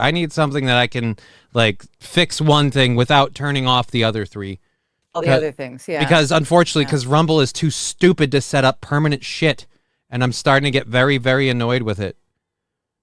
I need something that I can like fix one thing without turning off the other three. All the other things, yeah. Because unfortunately, because Rumble is too stupid to set up permanent shit, and I'm starting to get very, very annoyed with it.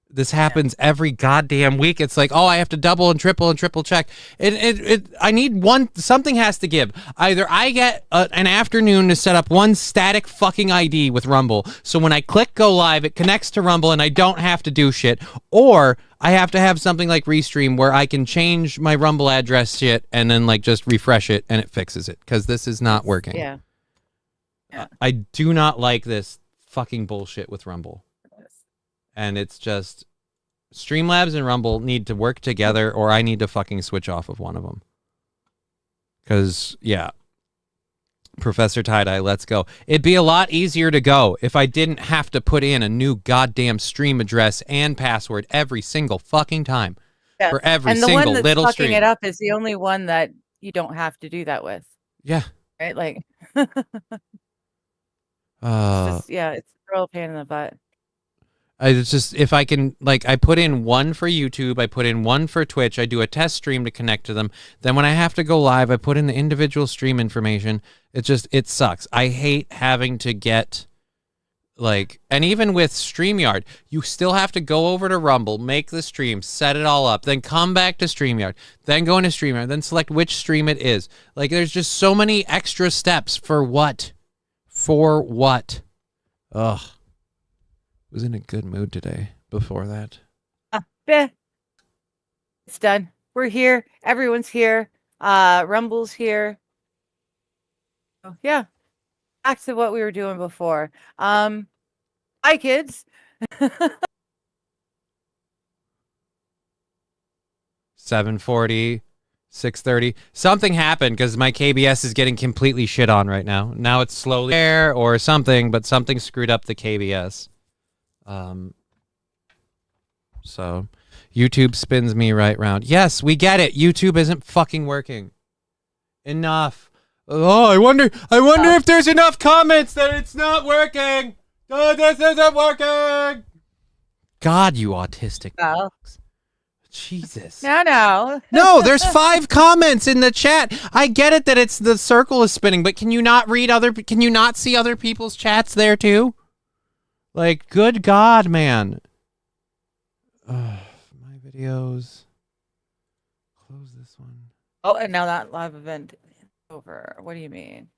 This happens every goddamn week. It's like, oh, I have to double and triple check. I need something has to give. Either I get an afternoon to set up one static fucking ID with Rumble, so when I click go live, it connects to Rumble and I don't have to do shit, or I have to have something like Restream where I can change my Rumble address shit and then like just refresh it and it fixes it, because this is not working. Yeah. I do not like this fucking bullshit with Rumble. And it's just Streamlabs and Rumble need to work together, or I need to fucking switch off of one of them. Because, yeah. Professor Tie-Dye, let's go. It'd be a lot easier to go if I didn't have to put in a new goddamn stream address and password every single fucking time. Yeah. For every and the single one that's little fucking stream. It up is the only one that you don't have to do that with. Yeah. Right? Like, it's it's a real pain in the butt. It's just, if I can, like, I put in one for YouTube, I put in one for Twitch, I do a test stream to connect to them. Then when I have to go live, I put in the individual stream information. It sucks. I hate having to get, like, and even with StreamYard, you still have to go over to Rumble, make the stream, set it all up, then come back to StreamYard, then go into StreamYard, then select which stream it is. Like, there's just so many extra steps for what? For what? Ugh. Was in a good mood today before that. It's done. We're here. Everyone's here. Rumble's here. Oh, yeah. Back to what we were doing before. Hi, kids. 7:40, 6:30. Something happened because my KBS is getting completely shit on right now. Now it's slowly there or something, but something screwed up the KBS. So YouTube spins me right round. Yes, we get it. YouTube isn't fucking working. Enough. Oh, I wonder if there's enough comments that it's not working. Oh, this isn't working. God, you autistic. Well. Jesus. No. No, there's 5 comments in the chat. I get it that it's the circle is spinning, but can you not see other people's chats there too? Like, good God, man. My videos. Close this one. Oh, and now that live event is over. What do you mean?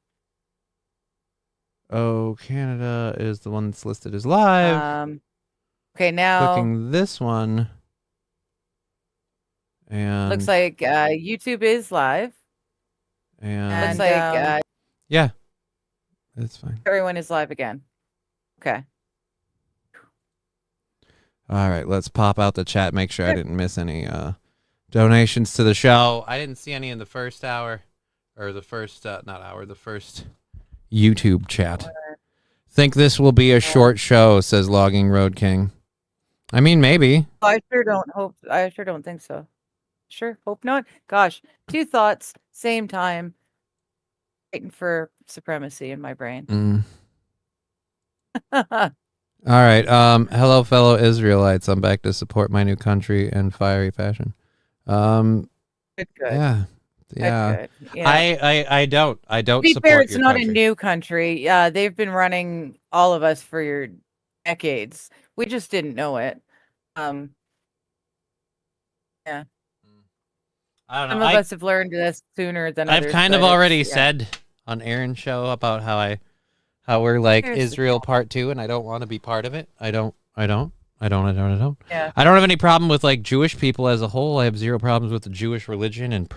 Oh, Canada is the one that's listed as live. Okay, now clicking this one. And looks like YouTube is live. And looks like yeah. That's fine. Everyone is live again. Okay. All right, let's pop out the chat, make sure I didn't miss any donations to the show. I didn't see any in the first hour, or the first, the first YouTube chat. Think this will be a short show, says Logging Road King. I mean, maybe. I sure don't think so. Sure, hope not. Gosh, 2 thoughts, same time, fighting for supremacy in my brain. All right. Hello, fellow Israelites. I'm back to support my new country in fiery fashion. Good. Yeah. Good. I don't to be support fair, it's your not country. a new country. They've been running all of us for decades. We just didn't know it. Yeah. I don't know. Some of us have learned this sooner than others. I've kind of already said on Aaron's show about how we're like Israel part 2, and I don't want to be part of it. I don't. Yeah. I don't have any problem with like Jewish people as a whole. I have 0 problems with the Jewish religion and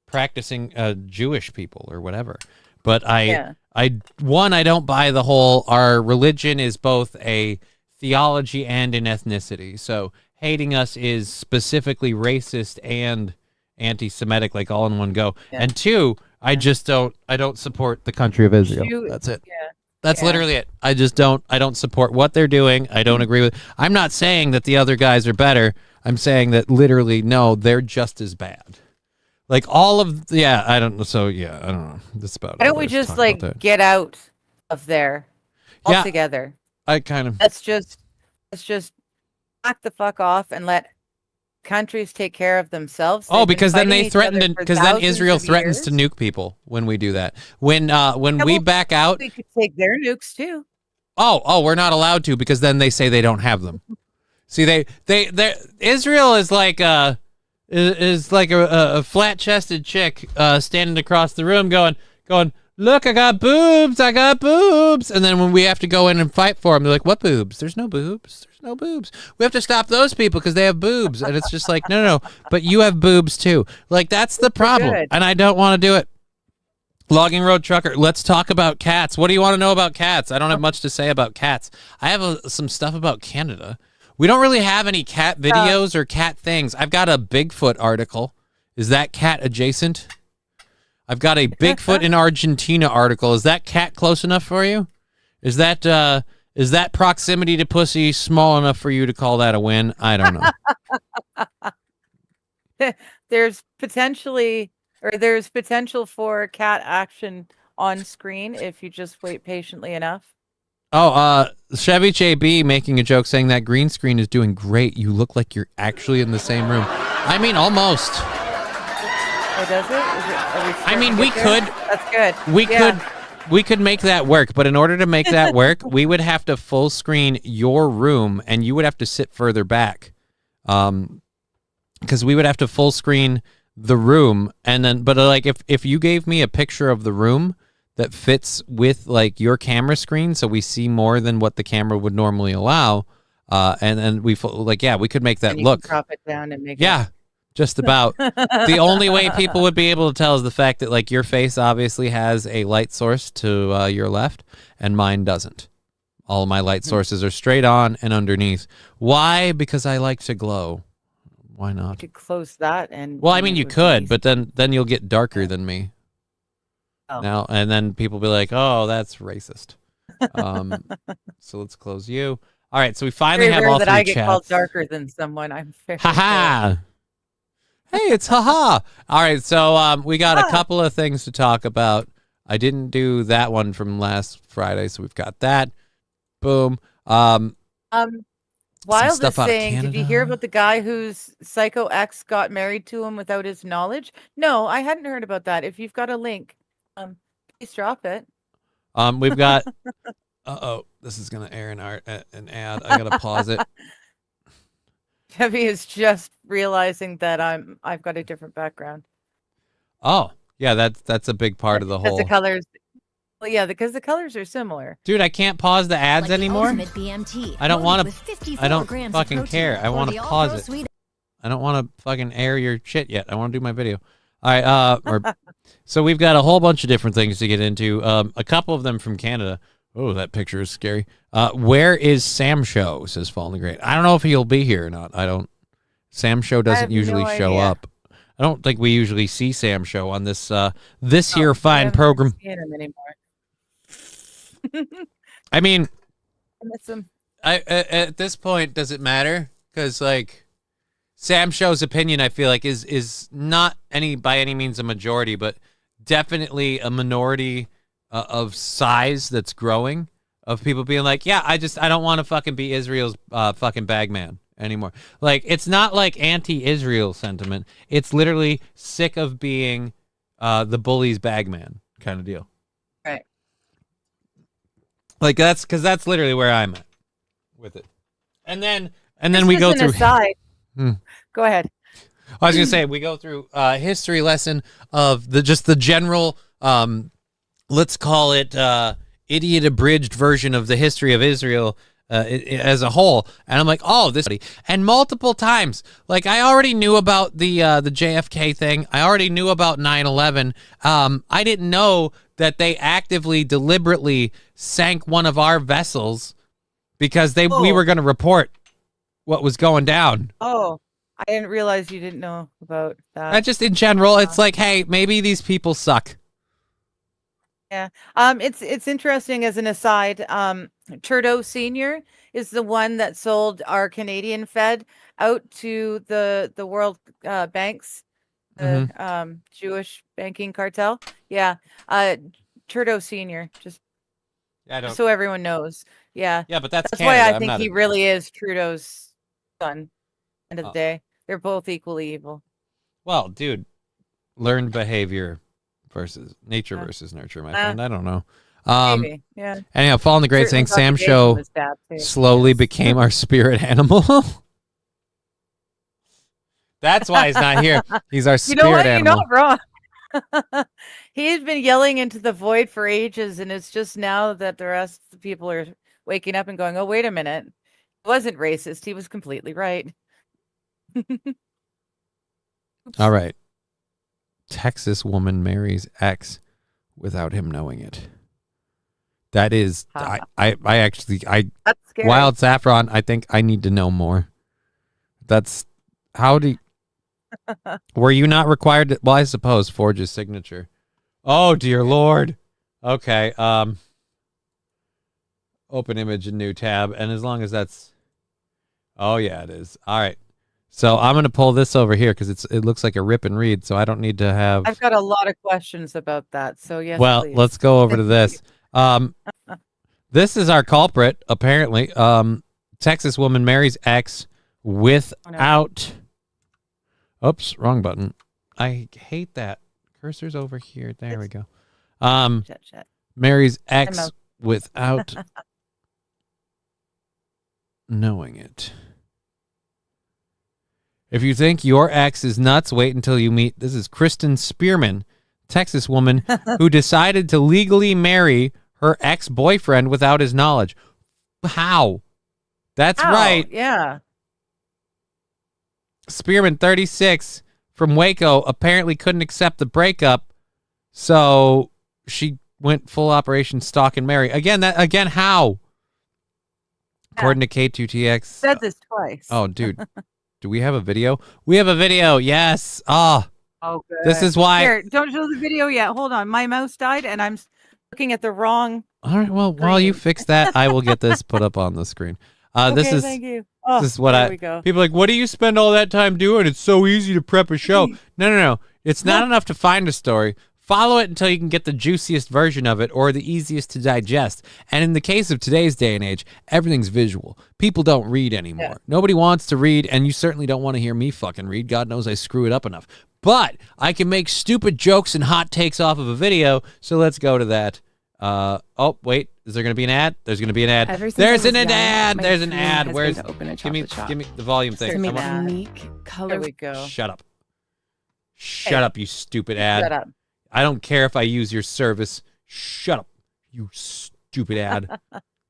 practicing Jewish people or whatever. But I don't buy the whole our religion is both a theology and an ethnicity. So hating us is specifically racist and anti-Semitic, like all in one go. Yeah. And 2, I don't support the country of Israel. That's it. Yeah. That's literally it. I don't support what they're doing. I don't agree with. I'm not saying that the other guys are better. I'm saying that literally, no, they're just as bad. Like all of, I don't know. So I don't know. That's about it. Why don't we just like get out of there altogether? I kind of. Let's just back the fuck off and let countries take care of themselves. Oh, They've been because then they fighting each threatened other to, for because then thousands Israel of threatens to years. nuke people when we do that. When Yeah, we well, back out, we could take their nukes too. oh, we're not allowed to because then they say they don't have them. See, they Israel is like is like a flat chested chick standing across the room going, look, I got boobs, and then when we have to go in and fight for them, they're like, what boobs? There's no boobs. There's no boobs. We have to stop those people because they have boobs, and it's just like, no, but you have boobs too. Like that's the problem, and I don't want to do it. Logging Road Trucker, let's talk about cats. What do you want to know about cats? I don't have much to say about cats. I have some stuff about Canada. We don't really have any cat videos or cat things. I've got a Bigfoot article. Is that cat adjacent? I've got a Bigfoot in Argentina article. Is that cat close enough for you? Is that proximity to pussy small enough for you to call that a win? I don't know. There's potential for cat action on screen if you just wait patiently enough. Oh, Chevy JB making a joke saying that green screen is doing great. You look like you're actually in the same room. I mean, almost. Oh, does it? I mean, we could. That's good. We could make that work, but in order to make that work, we would have to full screen your room, and you would have to sit further back, because we would have to full screen the room, and then, but like if you gave me a picture of the room that fits with like your camera screen, so we see more than what the camera would normally allow, and then we could make that look. Drop it down and make it. Just about. The only way people would be able to tell is the fact that like your face obviously has a light source to your left, and mine doesn't. All of my light sources are straight on and underneath. Why? Because I like to glow. Why not? You could close that and. Well, I mean, you could, but then you'll get darker than me. Oh. Now and then people be like, "Oh, that's racist." So let's close you. All right, so we finally have all three chats. That I get called darker than someone. I'm fair. Ha. Hey, it's haha. All right, so we got a couple of things to talk about. I didn't do that one from last Friday, so we've got that. Boom. Wild is saying, did you hear about the guy whose psycho ex got married to him without his knowledge? No, I hadn't heard about that. If you've got a link, please drop it. We've got. This is gonna air an ad. I gotta pause it. Chevy is just realizing that I've got a different background. Oh, yeah, that's a big part of the whole. The colors. Well, yeah, because the colors are similar. Dude, I can't pause the ads anymore. I don't want to. I don't fucking care. I want to pause it. I don't want to fucking air your shit yet. I want to do my video. All right. So we've got a whole bunch of different things to get into. A couple of them from Canada. Oh, that picture is scary. Where is Sam Show? Says Fallen Great. I don't know if he'll be here or not. Sam Show doesn't usually show up. I don't think we usually see Sam Show on this here fine program. Him anymore. I mean, I miss him. At this point, does it matter? Because like Sam Show's opinion, I feel like is not by any means a majority, but definitely a minority of size that's growing, of people being like, yeah, I don't want to fucking be Israel's fucking bagman anymore. Like, it's not like anti-Israel sentiment. It's literally sick of being the bully's bagman kind of deal. Right. Like, that's literally where I'm at with it. And then we go through. Aside. Go ahead. I was gonna say we go through a history lesson of the general. Let's call it idiot abridged version of the history of Israel as a whole. And I'm like, oh, this, and multiple times. Like, I already knew about the JFK thing. I already knew about 9/11. I didn't know that they actively, deliberately sank one of our vessels because we were going to report what was going down. Oh, I didn't realize you didn't know about that. Just in general, it's like, hey, maybe these people suck. Yeah. It's interesting as an aside. Trudeau Senior is the one that sold our Canadian Fed out to the world banks, the Jewish banking cartel. Yeah. Trudeau Senior, just so everyone knows. Yeah. Yeah, but that's why I think he really is Trudeau's son. End of the day. They're both equally evil. Well, dude, learned behavior versus nature versus nurture, my friend. I don't know. Maybe, yeah. Anyhow, Fall in the Great saying Sam Show slowly became our spirit animal. That's why he's not here. He's our spirit animal. You're not wrong. He's been yelling into the void for ages, and it's just now that the rest of the people are waking up and going, oh, wait a minute. He wasn't racist. He was completely right. All right. Texas woman marries ex without him knowing it. That is, I actually, that's scary. Wild Saffron, I think I need to know more. That's, how do you, were you not required to, well, I suppose, forge his signature. Oh, dear Lord. Okay. Open image, and new tab. And as long as that's, oh, yeah, it is. All right. So I'm going to pull this over here because it looks like a rip and read, so I don't need to have... I've got a lot of questions about that, so yes, well, please. Let's go over to this. This is our culprit, apparently. Texas woman marries ex without... Oops, wrong button. I hate that. Cursor's over here. There we go. Marries ex without knowing it. If you think your ex is nuts, wait until you meet. This is Kristen Spearman, Texas woman who decided to legally marry her ex-boyfriend without his knowledge. How? That's right. Yeah. Spearman, 36, from Waco, apparently couldn't accept the breakup, so she went full Operation Stalk and Marry. Again, how? According to K2TX. Said this twice. Oh, dude. Do we have a video? We have a video. Yes. Oh, good. This is why. Here, don't show the video yet. Hold on. My mouse died, and I'm looking at the wrong. All right. Well, while you fix that, I will get this put up on the screen. This is. Thank you. This is what people are like, what do you spend all that time doing? It's so easy to prep a show. No. It's not enough to find a story. Follow it until you can get the juiciest version of it or the easiest to digest. And in the case of today's day and age, everything's visual. People don't read anymore. Yeah. Nobody wants to read, and you certainly don't want to hear me fucking read. God knows I screw it up enough. But I can make stupid jokes and hot takes off of a video, so let's go to that. Oh, wait. Is there going to be an ad? There's going to be an ad. There's an ad. There's an ad. Where's... Give me the volume thing. To make a unique color. There we go. Shut up. Shut up, you stupid ad. Shut up. I don't care if I use your service. Shut up, you stupid ad.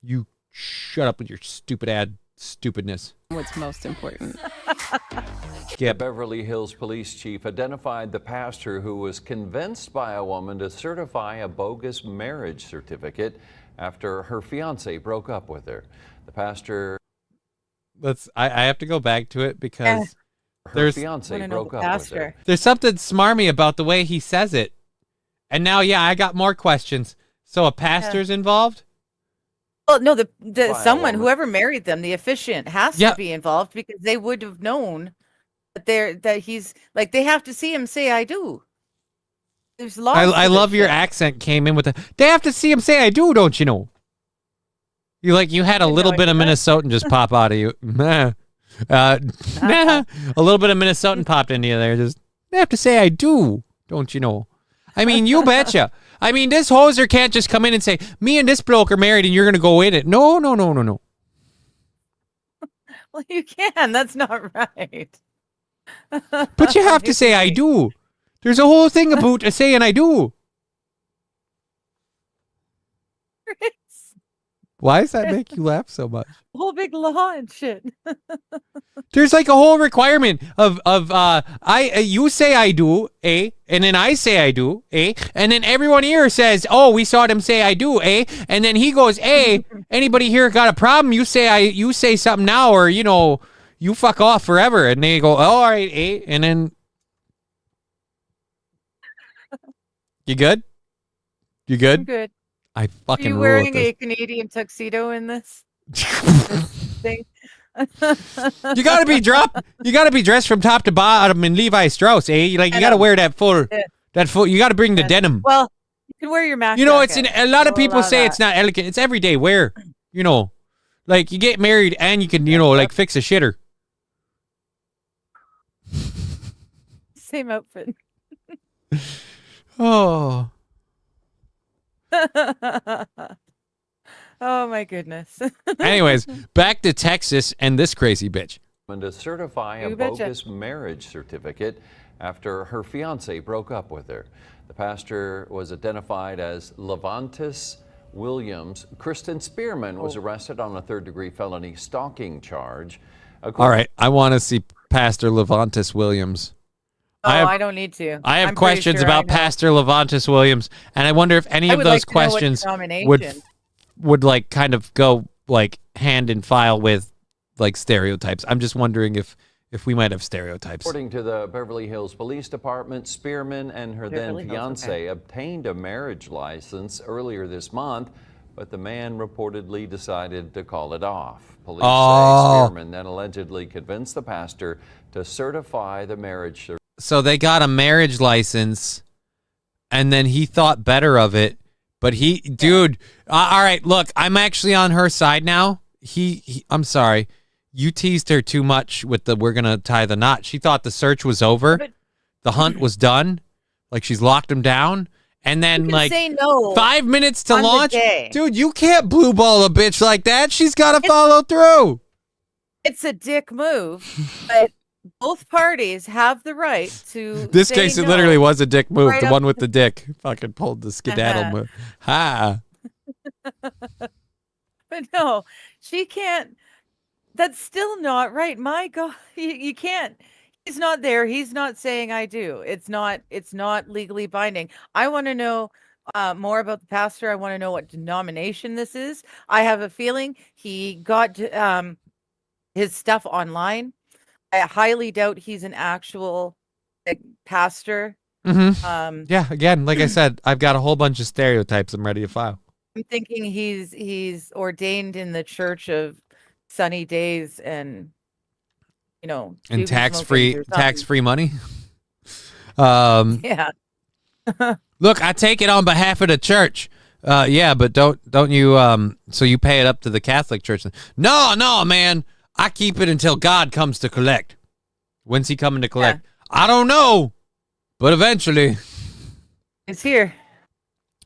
You shut up with your stupid ad stupidness. What's most important. The Beverly Hills police chief identified the pastor who was convinced by a woman to certify a bogus marriage certificate after her fiance broke up with her. The pastor... I have to go back to it because her fiance broke up with her. There's something smarmy about the way he says it. And now, I got more questions. So a pastor's involved? Well, no, whoever married them, the officiant has to be involved because they would have known that he's like, they have to see him say, I do. There's lots. I love your accent came in with they have to see him say, I do, don't you know? You had a little bit of Minnesotan just pop out of you. A little bit of Minnesotan popped into you there. Just, they have to say, I do, don't you know? I mean, you betcha. I mean, this hoser can't just come in and say, me and this bloke are married and you're going to go in it. No. Well, you can. That's not right. But you have to say, I do. There's a whole thing about saying I do. Why does that make you laugh so much? Whole big law and shit. There's like a whole requirement of you say I do, and then I say I do, and then everyone here says, oh, we saw them say I do, and then he goes, anybody here got a problem? You say something now, or you fuck off forever, and they go, oh, all right, and then you good? You good? I'm good. I fucking. Are you wearing a Canadian tuxedo in this thing? You gotta be dressed from top to bottom in Levi Strauss, you gotta wear that full. You gotta bring the denim. Well, you can wear your mask. It's a lot of people say it's not elegant. It's everyday wear. Like you get married and you can, fix a shitter. same outfit. Oh. Oh my goodness. Anyways, back to Texas and this crazy bitch. To certify a You betcha. bogus marriage certificate after her fiance broke up with her. The pastor was identified as Levantis Williams. Kristen Spearman was arrested on a third-degree felony stalking charge. All right, I want to see Pastor Levantis Williams. Oh, I don't need to. I have I'm pretty questions sure I about know. Pastor Levantis Williams, and I wonder if any I of would those like to know what questions denomination. would like kind of go like hand in file with like stereotypes. I'm just wondering if we might have stereotypes. According to the Beverly Hills Police Department, Spearman and her Beverly then Hills, fiance obtained a marriage license earlier this month, but the man reportedly decided to call it off. Police say Spearman then allegedly convinced the pastor to certify the marriage. So they got a marriage license, and then he thought better of it. But dude, all right, look, I'm actually on her side now. I'm sorry. You teased her too much with the we're going to tie the knot. She thought the search was over. The hunt was done. Like she's locked him down. And then like say no 5 minutes to on the launch. day. Dude, you can't blue ball a bitch like that. She's got to follow through. It's a dick move, but both parties have the right to This say case, it no. literally was a dick move. Right The up- one with the dick fucking pulled the skedaddle move. Ha. But no, she can't. That's still not right. My God, you can't. He's not there. He's not saying I do. It's not legally binding. I want to know more about the pastor. I want to know what denomination this is. I have a feeling he got his stuff online. I highly doubt he's an actual pastor. Mm-hmm. Yeah, again, like I said, I've got a whole bunch of stereotypes I'm ready to file. I'm thinking he's ordained in the Church of Sunny Days and And doobie tax-free smokings or something. tax-free money. Yeah. Look, I take it on behalf of the church. Yeah, but don't you so you pay it up to the Catholic Church? No, man. I keep it until God comes to collect. When's he coming to collect? Yeah. I don't know, but eventually. It's here.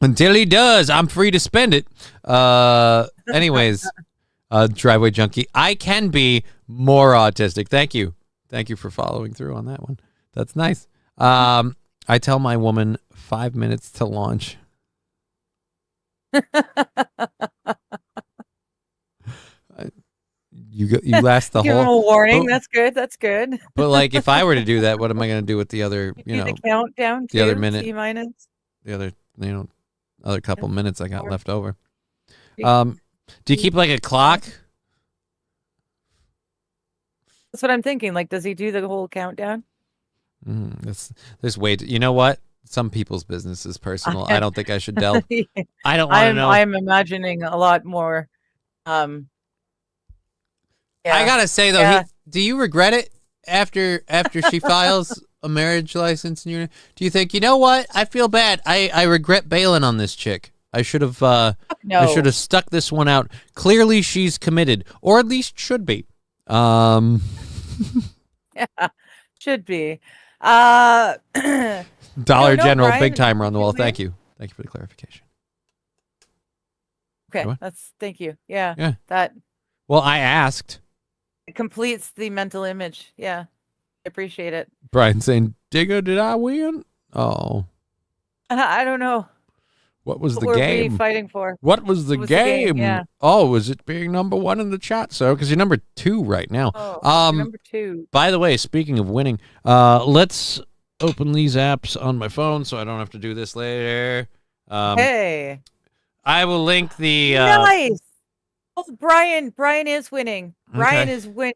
Until he does, I'm free to spend it. Anyways, Driveway Junkie, I can be more autistic. Thank you for following through on that one. That's nice. I tell my woman 5 minutes to launch. You last the Give whole him a warning. That's good. That's good. But like, if I were to do that, what am I going to do with the other? The countdown. The other minute. T-minus. The other, other couple minutes I got left over. Do you keep like a clock? That's what I'm thinking. Like, does he do the whole countdown? There's way. You know what? Some people's business is personal. I don't think I should delve. I don't want to know. I'm imagining a lot more. Yeah. I gotta say though, do you regret it after she files a marriage license? Do you think, you know what? I feel bad. I regret bailing on this chick. I should have. No. I should have stuck this one out. Clearly, she's committed, or at least should be. Yeah, should be. Dollar General, Brian, big timer on the wall. Thank you for the clarification. Okay, thank you. Yeah. Yeah. That. Well, I asked. It completes the mental image. Yeah, I appreciate it. Brian saying, "Digga, did I win?" Oh. I don't know. What was the What game? were we fighting for? What was the game? Yeah. Oh, was it being number one in the chat? So, because you're number 2 right now. Oh, number 2. By the way, speaking of winning, let's open these apps on my phone so I don't have to do this later. Hey. I will link the. Nice. Oh, Brian is winning. Brian Okay. is winning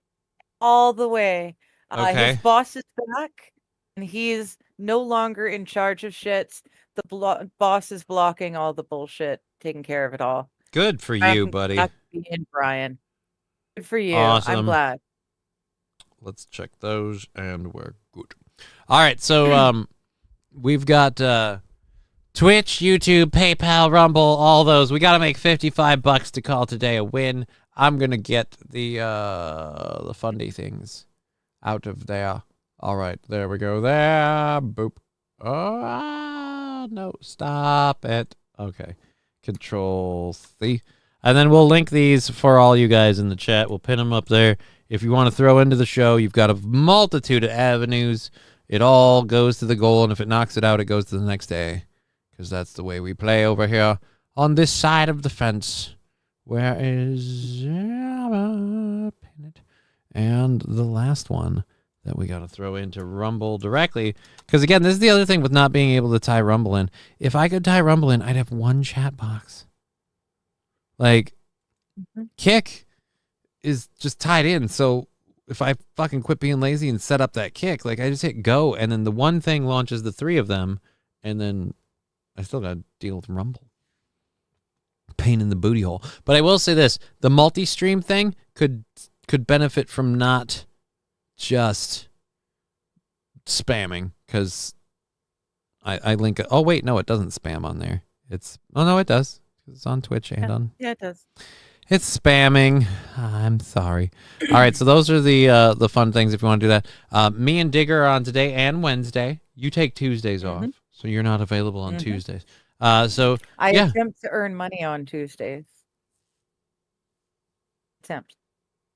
all the way. Okay. His boss is back, and he's no longer in charge of shit. The boss is blocking all the bullshit, taking care of it all. Good for you, buddy. In Brian. Good for you. Awesome. I'm glad. Let's check those, and we're good. All right, so we've got Twitch, YouTube, PayPal, Rumble, all those. We got to make $55 to call today a win. I'm gonna get the fundy things out of there. All right, there we go. There, boop. Oh, no, stop it. Okay, Control C. And then we'll link these for all you guys in the chat. We'll pin them up there. If you want to throw into the show, you've got a multitude of avenues. It all goes to the goal, and if it knocks it out, it goes to the next day. Because that's the way we play over here on this side of the fence. Where is... pin it. And the last one that we got to throw into Rumble directly. Because, again, this is the other thing with not being able to tie Rumble in. If I could tie Rumble in, I'd have one chat box. Like, Kick is just tied in. So if I fucking quit being lazy and set up that Kick, like, I just hit go, and then the one thing launches the three of them, and then I still got to deal with Rumble. Pain in the booty hole. But I will say this. The multi-stream thing could benefit from not just spamming, because I link it. Oh, wait, no, it doesn't spam on there. Oh, no, it does. It's on Twitch and on... Yeah, it does. It's spamming. I'm sorry. All right, so those are the fun things if you want to do that. Me and Digger are on today and Wednesday. You take Tuesdays off, so you're not available on Tuesdays. So I attempt to earn money on Tuesdays. Attempt.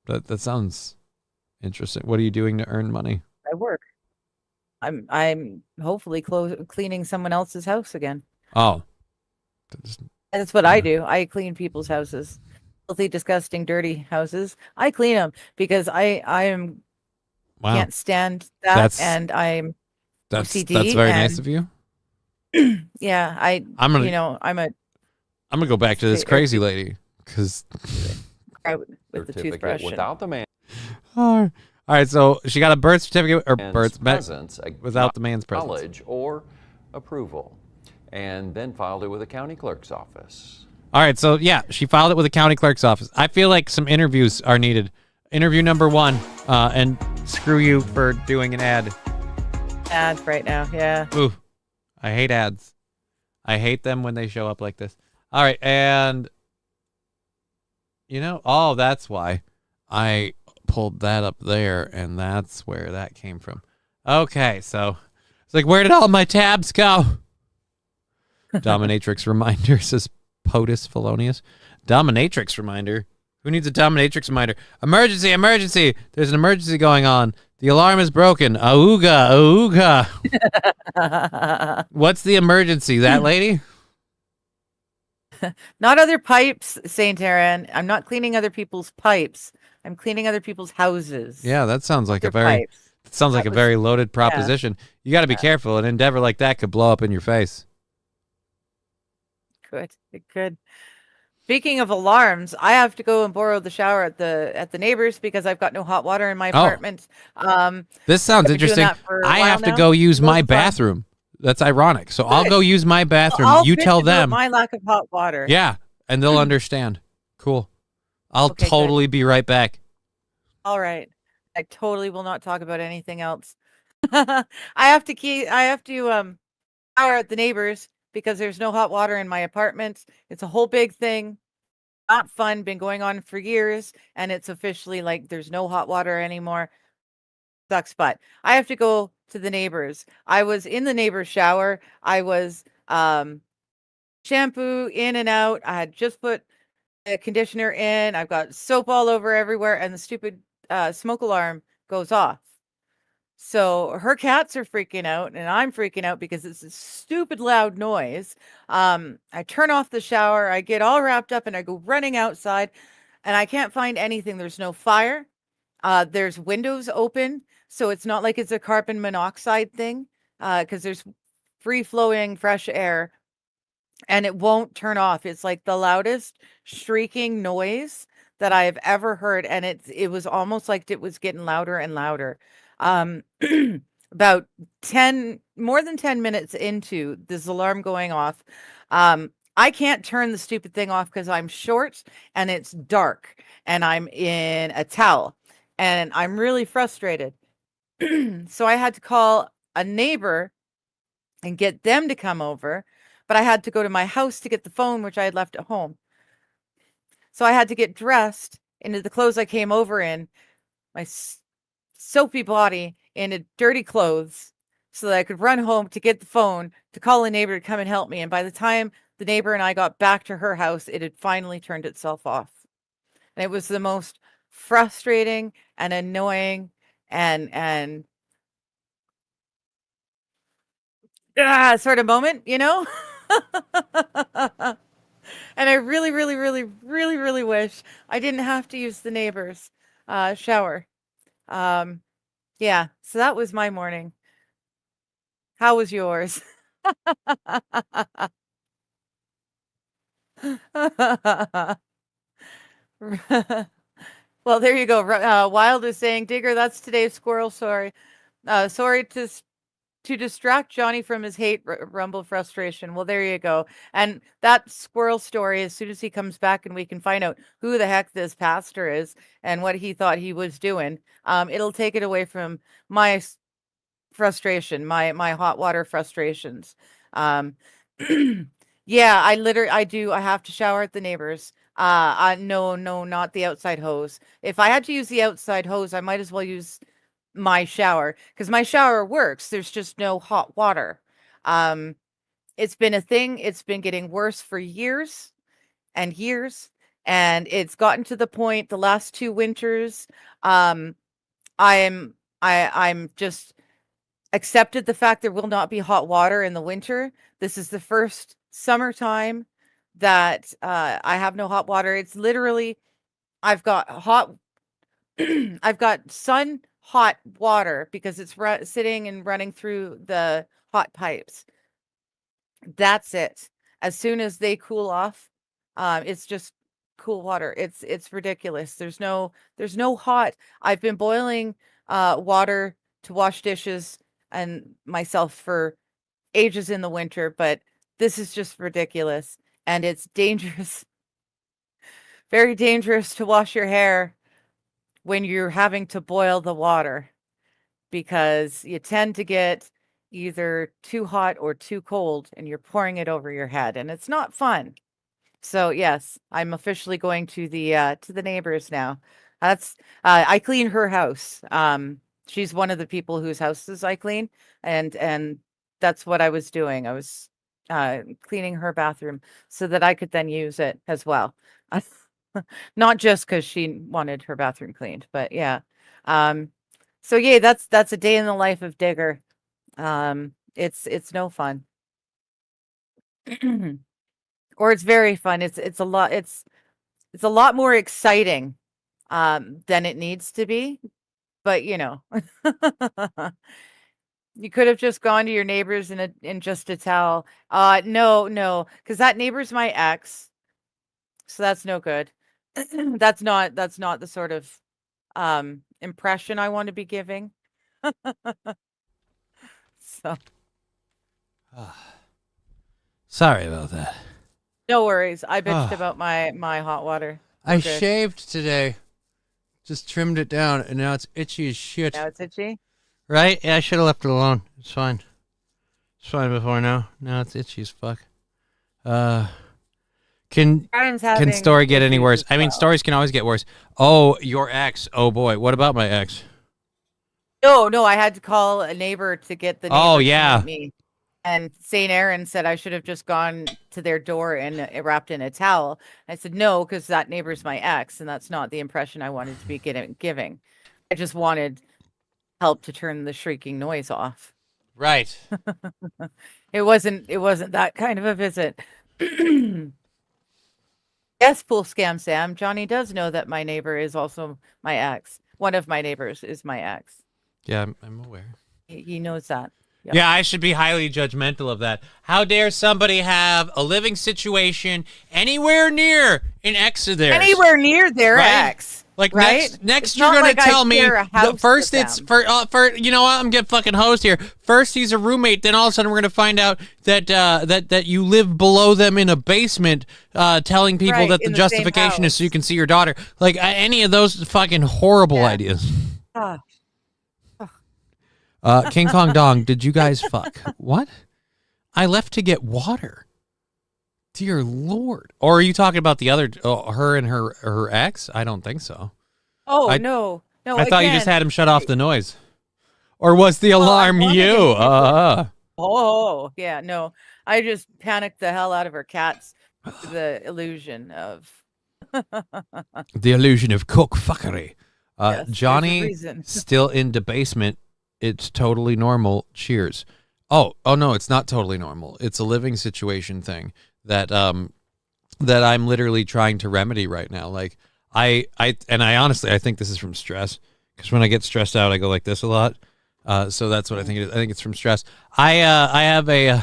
That sounds interesting. What are you doing to earn money? I work. I'm hopefully cleaning someone else's house again. Oh. That's what I do. I clean people's houses. Filthy, disgusting, dirty houses. I clean them because I am can't stand that, and I'm OCD. That's very nice of you. Yeah, I'm gonna go back to this crazy lady because with the toothbrush without the man. All right, so she got a birth certificate or birth presence without the man's presence, knowledge or approval, and then filed it with the county clerk's office. All right, so yeah, she filed it with the county clerk's office. I feel like some interviews are needed. Interview number 1, and screw you for doing an ad. Ads right now, yeah. Ooh, I hate ads. I hate them when they show up like this. All right, and oh, that's why I pulled that up there, and that's where that came from. Okay, so it's like, where did all my tabs go? Dominatrix reminder, says POTUS Felonious. Dominatrix reminder? Who needs a dominatrix reminder? Emergency, emergency! There's an emergency going on. The alarm is broken. Auga, auga. What's the emergency? That lady? Not other pipes, Saint Aaron. I'm not cleaning other people's pipes. I'm cleaning other people's houses. Yeah, that sounds like a very loaded proposition. Yeah. You got to be careful. An endeavor like that could blow up in your face. It could. Speaking of alarms, I have to go and borrow the shower at the neighbors because I've got no hot water in my apartment. This sounds interesting. I have to go use my bathroom. That's ironic. So I'll go use my bathroom. I'll you tell them my lack of hot water. Yeah, and they'll understand. Cool. I'll totally be right back. All right. I totally will not talk about anything else. I have to shower at the neighbors because there's no hot water in my apartment. It's a whole big thing. Not fun. Been going on for years, and it's officially like there's no hot water anymore. Sucks, but I have to go to the neighbors. I was in the neighbor's shower. I was shampoo in and out. I had just put a conditioner in. I've got soap all over everywhere, and the stupid smoke alarm goes off. So her cats are freaking out, and I'm freaking out because it's a stupid loud noise. I turn off the shower. I get all wrapped up, and I go running outside, and I can't find anything. There's no fire. There's windows open, so it's not like it's a carbon monoxide thing, because there's free-flowing fresh air, and it won't turn off. It's like the loudest shrieking noise that I have ever heard, and it was almost like it was getting louder and louder. About more than 10 minutes into this alarm going off, I can't turn the stupid thing off because I'm short and it's dark and I'm in a towel and I'm really frustrated. So I had to call a neighbor and get them to come over, but I had to go to my house to get the phone, which I had left at home. So I had to get dressed into the clothes I came over in, my soapy body, in dirty clothes so that I could run home to get the phone to call a neighbor to come and help me. And by the time the neighbor and I got back to her house, it had finally turned itself off. And it was the most frustrating and annoying and sort of moment, you know? And I really, really, really, really, really wish I didn't have to use the neighbor's shower. Yeah, so that was my morning. How was yours? Well, there you go. Wild is saying, Digger, that's today's squirrel story. Sorry to distract Johnny from his hate rumble frustration. Well, there you go. And that squirrel story, as soon as he comes back and we can find out who the heck this pastor is and what he thought he was doing, it'll take it away from my frustration, my hot water frustrations. Yeah, I have to shower at the neighbors. No, not the outside hose. If I had to use the outside hose, I might as well use my shower because my shower works. There's just no hot water. It's been a thing. It's been getting worse for years and years, and it's gotten to the point the last 2 winters. I'm just accepted the fact there will not be hot water in the winter. This is the first summertime that I have no hot water. It's literally I've got sun hot water because it's sitting and running through the hot pipes. That's it. As soon as they cool off, it's just cool water. It's ridiculous. There's no hot. I've been boiling water to wash dishes and myself for ages in the winter, but this is just ridiculous, and it's dangerous. Very dangerous to wash your hair when you're having to boil the water, because you tend to get either too hot or too cold and you're pouring it over your head, and it's not fun. So yes, I'm officially going to the neighbors now. That's I clean her house. She's one of the people whose houses I clean, and that's what I was doing. I was cleaning her bathroom so that I could then use it as well. Not just because she wanted her bathroom cleaned, but yeah. So yeah, that's a day in the life of Digger. It's no fun. Or it's very fun. It's a lot more exciting than it needs to be. But you know, you could have just gone to your neighbors in just a towel. No, because that neighbor's my ex, so that's no good. That's not the sort of impression I want to be giving. So Sorry about that. no worries. I bitched about my hot water. I shaved today. Just trimmed it down, and now it's itchy as shit. Now it's itchy? Right? Yeah, I should have left it alone. It's fine. It's fine before now. Now it's itchy as fuck. Can story get any worse? I mean, stories can always get worse. Oh, your ex. Oh boy. What about my ex? No, I had to call a neighbor to get the neighbor Oh, to yeah. meet me. And St. Aaron said I should have just gone to their door and wrapped in a towel. I said, no, because that neighbor's my ex, and that's not the impression I wanted to be giving. I just wanted help to turn the shrieking noise off. Right. It wasn't that kind of a visit. Yes, Pool Scam Sam. Johnny does know that my neighbor is also my ex. One of my neighbors is my ex. Yeah, I'm aware. He knows that. Yep. Yeah, I should be highly judgmental of that. How dare somebody have a living situation anywhere near an ex of theirs? Anywhere near their ex. Like, right? next you're going to tell me, first it's, for you know what, I'm getting fucking hosed here. First he's a roommate, then all of a sudden we're going to find out that that you live below them in a basement, telling people that the justification is so you can see your daughter. Like, any of those fucking horrible ideas. King Kong Dong, did you guys fuck? What? I left to get water. Dear Lord. Or are you talking about the other, her and her ex? I don't think so. Oh, no. I thought you just had him shut off the noise. Or was the alarm wanted you? Oh, yeah, no. I just panicked the hell out of her cats. The illusion of The illusion of cook fuckery. yes, there's a Johnny reason. still in the basement. It's totally normal. Cheers. Oh no, it's not totally normal. It's a living situation thing that that I'm literally trying to remedy right now. Like I honestly I think this is from stress, because when I get stressed out I go like this a lot. So that's what I think it is. I think it's from stress. I have a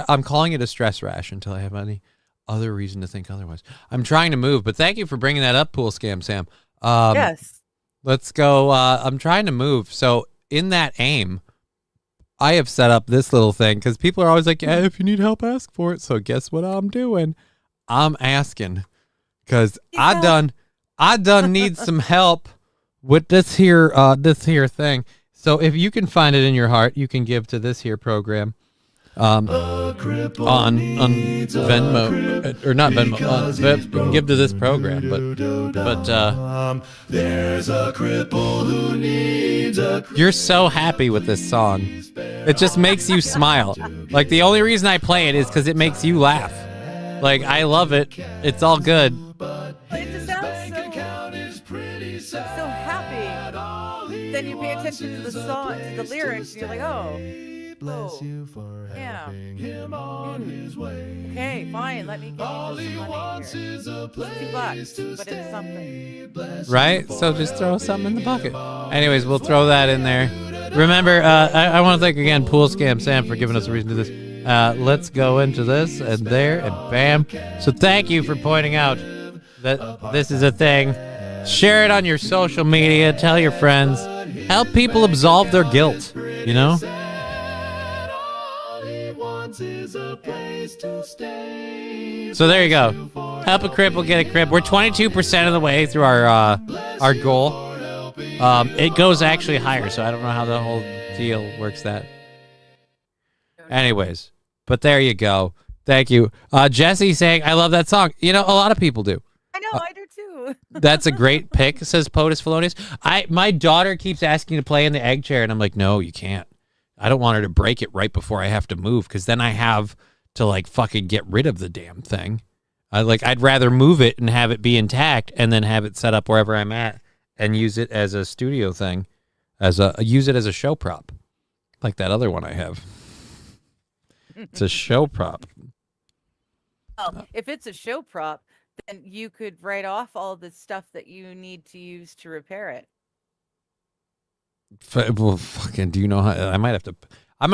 I'm calling it a stress rash until I have any other reason to think otherwise. I'm trying to move, but thank you for bringing that up, Pool Scam Sam. Yes. Let's go. I'm trying to move. So in that aim, I have set up this little thing because people are always like, yeah, if you need help, ask for it. So guess what I'm doing? I'm asking because I done need some help with this here thing. So if you can find it in your heart, you can give to this here program on Venmo, or not Venmo. You can give to this program, but there's a cripple who needs a cripple. You're so happy with this song. It just makes you smile. Like the only reason I play it is because it makes you laugh. Like I love it. It's all good. It just sounds so happy. Then you pay attention to the song, to the lyrics, and you're like, bless you for helping him on his way. Okay, fine. Let me give you some money here. It's $2, but it's something. Right? So just throw something in the bucket. Anyways, we'll throw that in there. Remember, I want to thank again Pool Scam Sam for giving us a reason to do this. Let's go into this and there and bam. So thank you for pointing out that this is a thing. Share it on your social media. Tell your friends. Help people absolve their guilt. You know? So there you go. Help a cripple get a crib. We're 22% of the way through our goal. It goes actually higher, so I don't know how the whole deal works that. Anyways, but there you go. Thank you. Jesse saying, I love that song. You know, a lot of people do. I know, I do too. That's a great pick, says POTUS Felonious. My daughter keeps asking to play in the egg chair, and I'm like, no, you can't. I don't want her to break it right before I have to move, because then I have to like fucking get rid of the damn thing. I'd rather move it and have it be intact, and then have it set up wherever I'm at and use it as a studio thing, use it as a show prop, like that other one I have. It's a show prop. Well, if it's a show prop, then you could write off all the stuff that you need to use to repair it. Well, fucking, do you know how? I'm gonna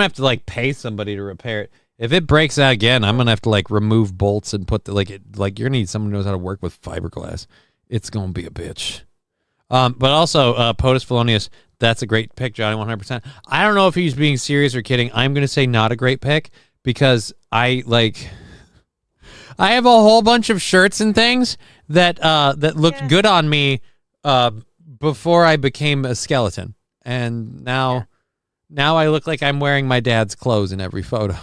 have to like pay somebody to repair it. If it breaks out again, I'm gonna have to like remove bolts and put you're gonna need someone who knows how to work with fiberglass. It's gonna be a bitch. But also, POTUS Felonious, that's a great pick, Johnny, 100%. I don't know if he's being serious or kidding. I'm gonna say not a great pick because I have a whole bunch of shirts and things that looked good on me before I became a skeleton. And now I look like I'm wearing my dad's clothes in every photo.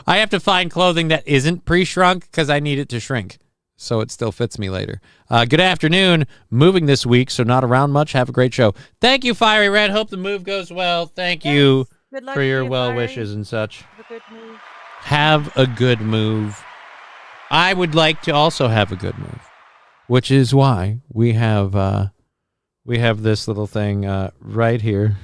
I have to find clothing that isn't pre-shrunk because I need it to shrink so it still fits me later. Good afternoon. Moving this week, so not around much. Have a great show. Thank you, Fiery Red. Hope the move goes well. Thank you for your well wishes and such. Have a good move. Have a good move. I would like to also have a good move, which is why we have this little thing right here.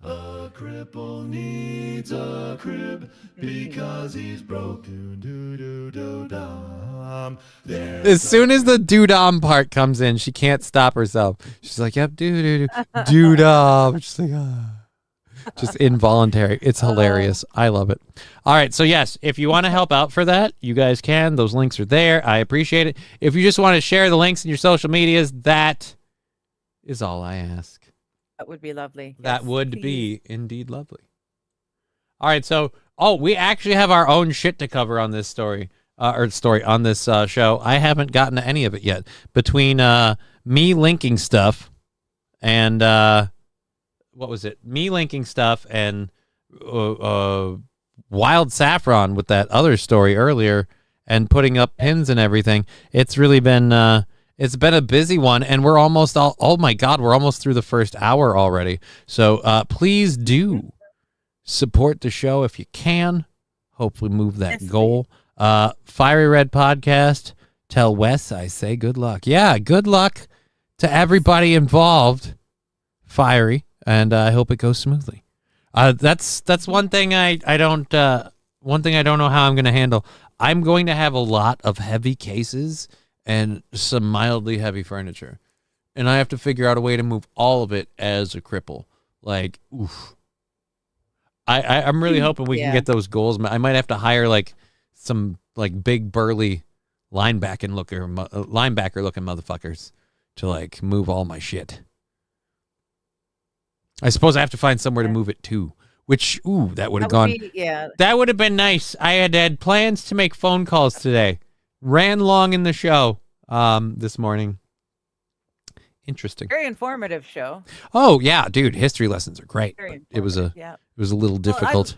A cripple needs a crib because he's broke. As soon as the doo-dom part comes in, she can't stop herself. She's like, yep, doo-dom. She's like, just involuntary. It's hilarious. I love it. All right. So yes, if you want to help out for that, you guys can. Those links are there. I appreciate it. If you just want to share the links in your social medias, that is all I ask. That would be lovely. That Yes, would please. be indeed lovely. All right. So, we actually have our own shit to cover on this story on this show. I haven't gotten to any of it yet. Between me linking stuff and what was it? Me linking stuff and Wild Saffron with that other story earlier and putting up pins and everything. It's really been It's been a busy one, and we're almost all. Oh my God, we're almost through the first hour already. So please do support the show if you can. Hopefully, move that goal. Fiery Red Podcast. Tell Wes I say good luck. Yeah, good luck to everybody involved. Fiery, and I hope it goes smoothly. That's one thing I don't know how I'm going to handle. I'm going to have a lot of heavy cases and some mildly heavy furniture, and I have to figure out a way to move all of it as a cripple. Like, oof. I'm really hoping we can get those goals. I might have to hire like some like big burly linebacker looking motherfuckers to like move all my shit. I suppose I have to find somewhere to move it to, which, that would have gone. That would have been nice. I had plans to make phone calls today. Ran long in the show this morning. Interesting. Very informative show. Oh, yeah, dude. History lessons are great. It was a little difficult.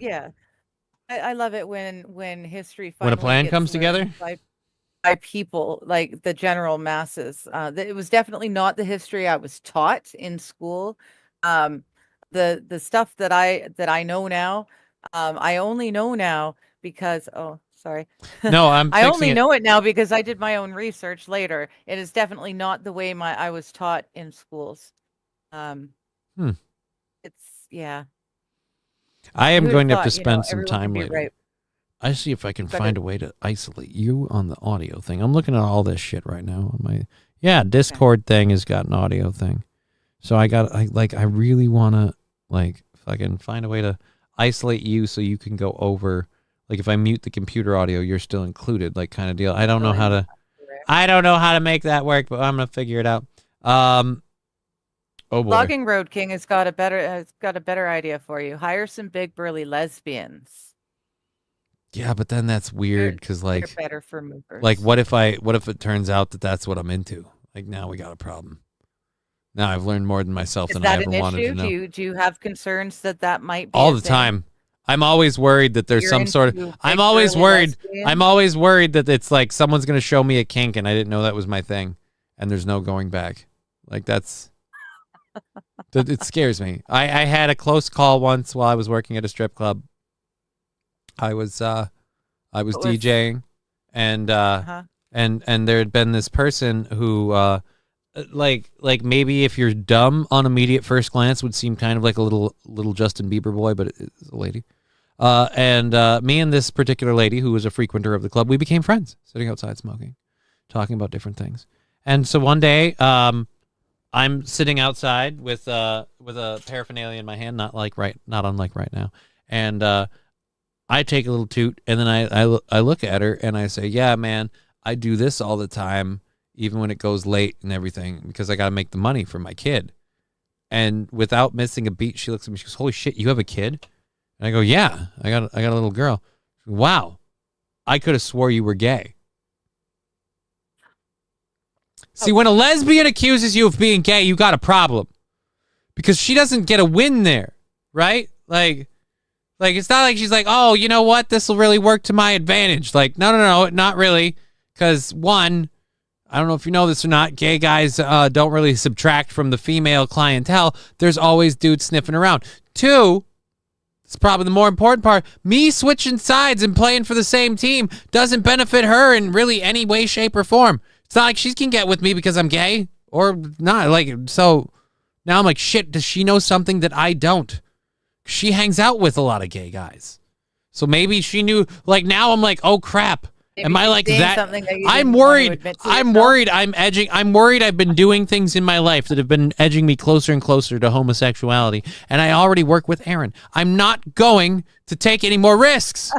I love it when history when a plan gets comes together by people, like the general masses. It was definitely not the history I was taught in school. The stuff that I know now, I only know now because sorry. No, I only know it now because I did my own research later. It is definitely not the way I was taught in schools. It's I am going to have to spend some time later. Right. I see if I can find a way to isolate you on the audio thing. I'm looking at all this shit right now on my Discord thing has got an audio thing. So I really want to like if I can find a way to isolate you so you can go over, like if I mute the computer audio, you're still included, like kind of deal. I don't know how to make that work, but I'm gonna figure it out. Oh boy. Logging Road King has got a better idea for you. Hire some big burly lesbians. Yeah, but then that's weird because like they're better for movers. Like what if it turns out that that's what I'm into? Like now we got a problem. Now I've learned more than myself than I ever wanted to know. Do you have concerns that might be all the time? I'm always worried that there's some sort of. I'm always worried that it's like someone's gonna show me a kink and I didn't know that was my thing, and there's no going back. Like that's. It scares me. I had a close call once while I was working at a strip club. I was DJing, and and there had been this person who. Like maybe if you're dumb on immediate first glance would seem kind of like a little Justin Bieber boy, but it's a lady. And me and this particular lady who was a frequenter of the club, we became friends, sitting outside smoking, talking about different things. And so one day, I'm sitting outside with a paraphernalia in my hand, not unlike right now. And I take a little toot, and then I look at her and I say, "Yeah, man, I do this all the time." Even when it goes late and everything, because I got to make the money for my kid. And without missing a beat, she looks at me, she goes, "Holy shit, you have a kid?" And I go, "Yeah, I got a little girl." Goes, "Wow, I could have swore you were gay." See, when a lesbian accuses you of being gay, you got a problem. Because she doesn't get a win there, right? Like it's not like she's like, "Oh, you know what? This will really work to my advantage." Like, no, not really. Because one, I don't know if you know this or not, gay guys don't really subtract from the female clientele. There's always dudes sniffing around. Two, it's probably the more important part, me switching sides and playing for the same team doesn't benefit her in really any way, shape, or form. It's not like she can get with me because I'm gay or not. Like, so now I'm like, shit, does she know something that I don't? She hangs out with a lot of gay guys. So maybe she knew, like now I'm like, oh crap. Am I like that? I'm worried. I'm worried. I'm worried. I've been doing things in my life that have been edging me closer and closer to homosexuality, and I already work with Aaron. I'm not going to take any more risks.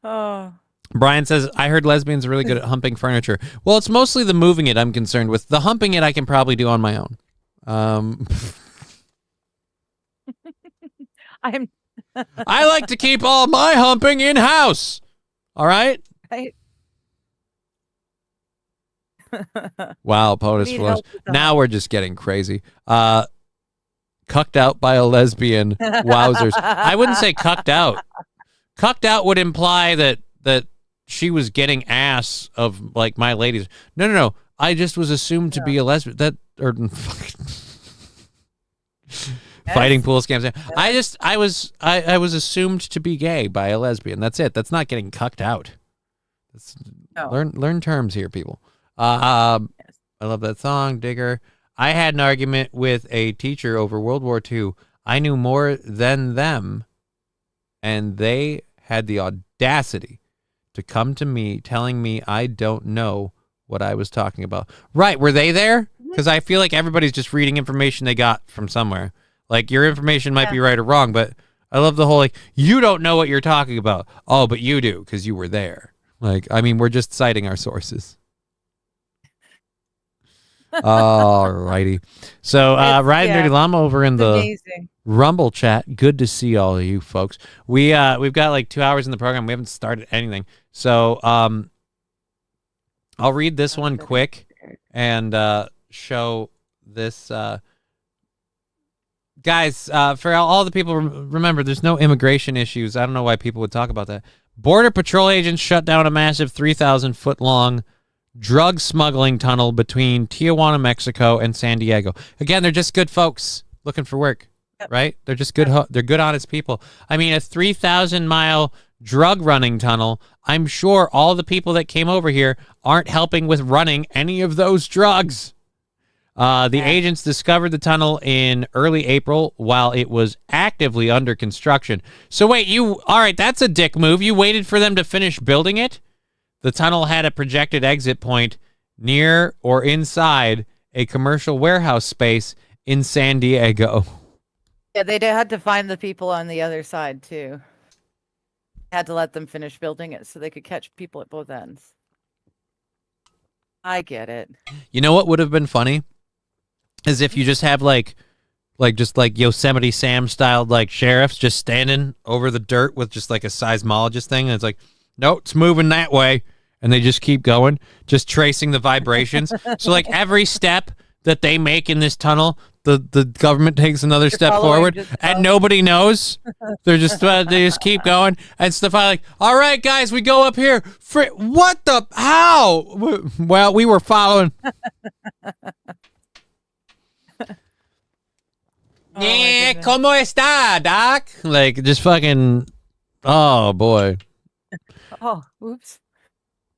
Oh. Brian says, "I heard lesbians are really good at humping furniture." Well, it's mostly the moving it I'm concerned with. The humping it I can probably do on my own. I like to keep all my humping in-house. All right? Wow, POTUS flows. Now we're just getting crazy. Cucked out by a lesbian. Wowzers. I wouldn't say cucked out. Cucked out would imply that she was getting ass of like my ladies. No. I just was assumed to be a lesbian. Fighting pool scams. I was assumed to be gay by a lesbian. That's it. That's not getting cucked out. Learn terms here, people. I love that song, Digger. I had an argument with a teacher over World War II. I knew more than them, and they had the audacity to come to me telling me I don't know what I was talking about. Right, were they there? Because I feel like everybody's just reading information they got from somewhere. Like, your information might be right or wrong, but I love the whole, like, you don't know what you're talking about. Oh, but you do, because you were there. Like, I mean, we're just citing our sources. All righty. So, Ride Dirty Llama over in the Rumble chat. Good to see all of you folks. We've got like 2 hours in the program. We haven't started anything. So, I'll read this one quick and show this. Guys, for all the people, remember, there's no immigration issues. I don't know why people would talk about that. Border Patrol agents shut down a massive 3,000-foot-long drug smuggling tunnel between Tijuana, Mexico, and San Diego. Again, they're just good folks looking for work, right? They're just good. They're good, honest people. I mean, a 3,000-mile drug running tunnel. I'm sure all the people that came over here aren't helping with running any of those drugs. The agents discovered the tunnel in early April while it was actively under construction. So wait, all right, that's a dick move. You waited for them to finish building it? The tunnel had a projected exit point near or inside a commercial warehouse space in San Diego. Yeah, they had to find the people on the other side, too. Had to let them finish building it so they could catch people at both ends. I get it. You know what would have been funny? Is if you just have like Yosemite Sam styled like sheriffs just standing over the dirt with just like a seismologist thing, and it's like, nope, it's moving that way, and they just keep going, just tracing the vibrations. So like every step that they make in this tunnel, the government takes another step forward, and nobody knows. They just keep going, and Stefan like, all right, guys, we go up here. What the how? Well, we were following. Yeah, ¿cómo está, Doc? Like, just fucking, oh, boy. Oh, oops.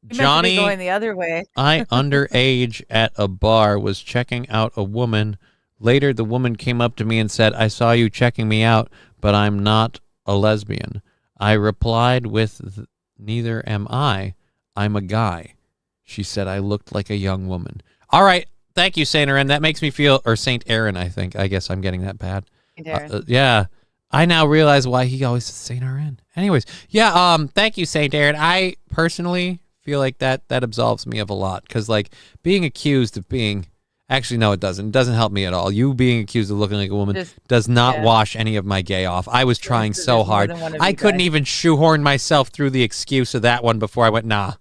Johnny, going the other way. I, underage at a bar, was checking out a woman. Later, the woman came up to me and said, I saw you checking me out, but I'm not a lesbian. I replied with, neither am I. I'm a guy. She said I looked like a young woman. All right. Thank you, Saint Aaron. That makes me feel, or Saint Aaron, I think. I guess I'm getting that bad. Yeah. I now realize why he always says Saint Aaron. Anyways, yeah, thank you, Saint Aaron. I personally feel like that absolves me of a lot, because, like, being accused of being, actually, no, it doesn't. It doesn't help me at all. You being accused of looking like a woman does not wash any of my gay off. I was trying so hard. I couldn't even shoehorn myself through the excuse of that one before I went, nah,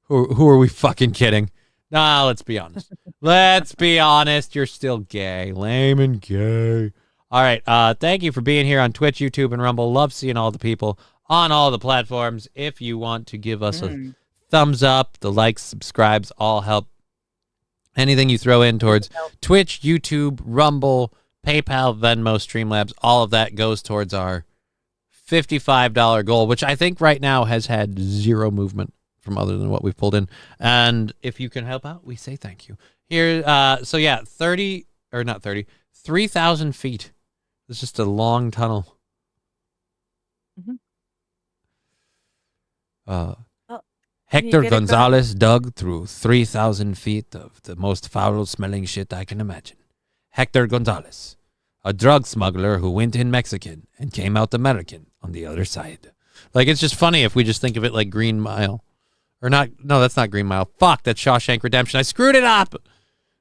who are we fucking kidding? Nah, let's be honest. Let's be honest. You're still gay. Lame and gay. All right. Thank you for being here on Twitch, YouTube, and Rumble. Love seeing all the people on all the platforms. If you want to give us a thumbs up, the likes, subscribes, all help. Anything you throw in towards Twitch, YouTube, Rumble, PayPal, Venmo, Streamlabs, all of that goes towards our $55 goal, which I think right now has had zero movement from other than what we've pulled in. And if you can help out, we say thank you. Here, so yeah, 3,000 feet. It's just a long tunnel. Hector Gonzalez dug through 3,000 feet of the most foul-smelling shit I can imagine. Hector Gonzalez, a drug smuggler who went in Mexican and came out American on the other side. Like, it's just funny if we just think of it like Green Mile. Or not, no, that's not Green Mile. Fuck, that's Shawshank Redemption. I screwed it up.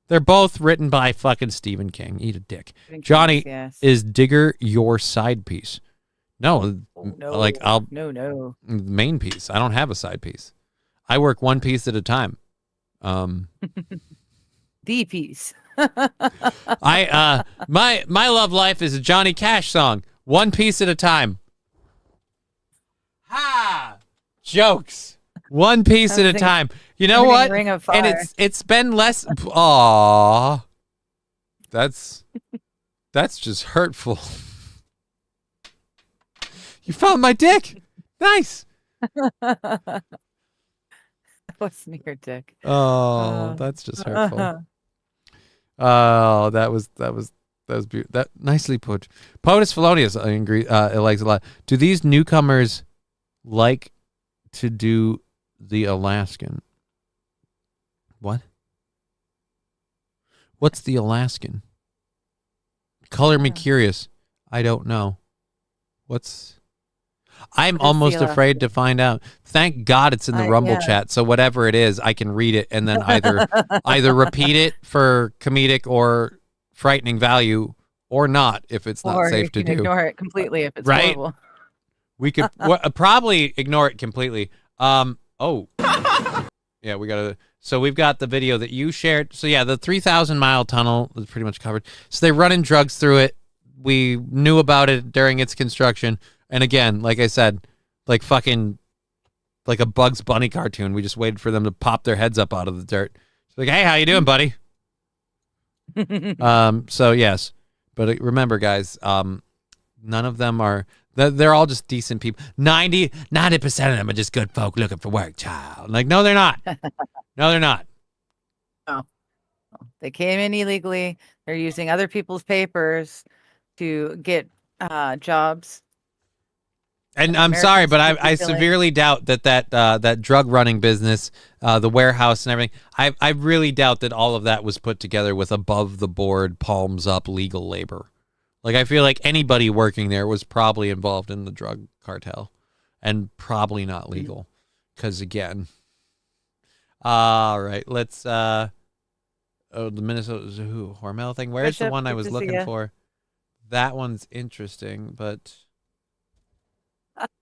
They're both written by fucking Stephen King. Eat a dick. Johnny, is Digger your side piece? No, like No. Main piece. I don't have a side piece. I work one piece at a time. The piece. My love life is a Johnny Cash song. One piece at a time. Ha! Jokes. One piece at a time. You know what? Ring of And Fire. it's been less. Aw, that's just hurtful. You found my dick. Nice. That wasn't your dick. Oh, that's just hurtful. Oh, that was beautiful. That nicely put. POTUS Felonious likes a lot. Do these newcomers like to do the Alaskan? What? What's the Alaskan? Color me curious. I don't know. I'm almost afraid to find out. Thank God it's in the Rumble chat, so whatever it is, I can read it and then either repeat it for comedic or frightening value, or not if it's not safe to do. Ignore it completely if it's right? horrible. We could probably ignore it completely. Oh, yeah, we gotta. So we've got the video that you shared. So yeah, the 3,000-mile tunnel is pretty much covered. So they're running drugs through it. We knew about it during its construction. And again, like I said, like a Bugs Bunny cartoon. We just waited for them to pop their heads up out of the dirt. It's like, hey, how you doing, buddy? So yes, but remember, guys, none of them are. They're all just decent people. 90% of them are just good folk looking for work, child. Like, no, they're not. No, they're not. No. They came in illegally. They're using other people's papers to get jobs. And I'm sorry, but I severely doubt that drug running business, the warehouse and everything, I really doubt that all of that was put together with above the board, palms up legal labor. Like, I feel like anybody working there was probably involved in the drug cartel and probably not legal. Because again, all right, let's, the Minnesota Zoo Hormel thing. Where's the one I was looking for? That one's interesting, but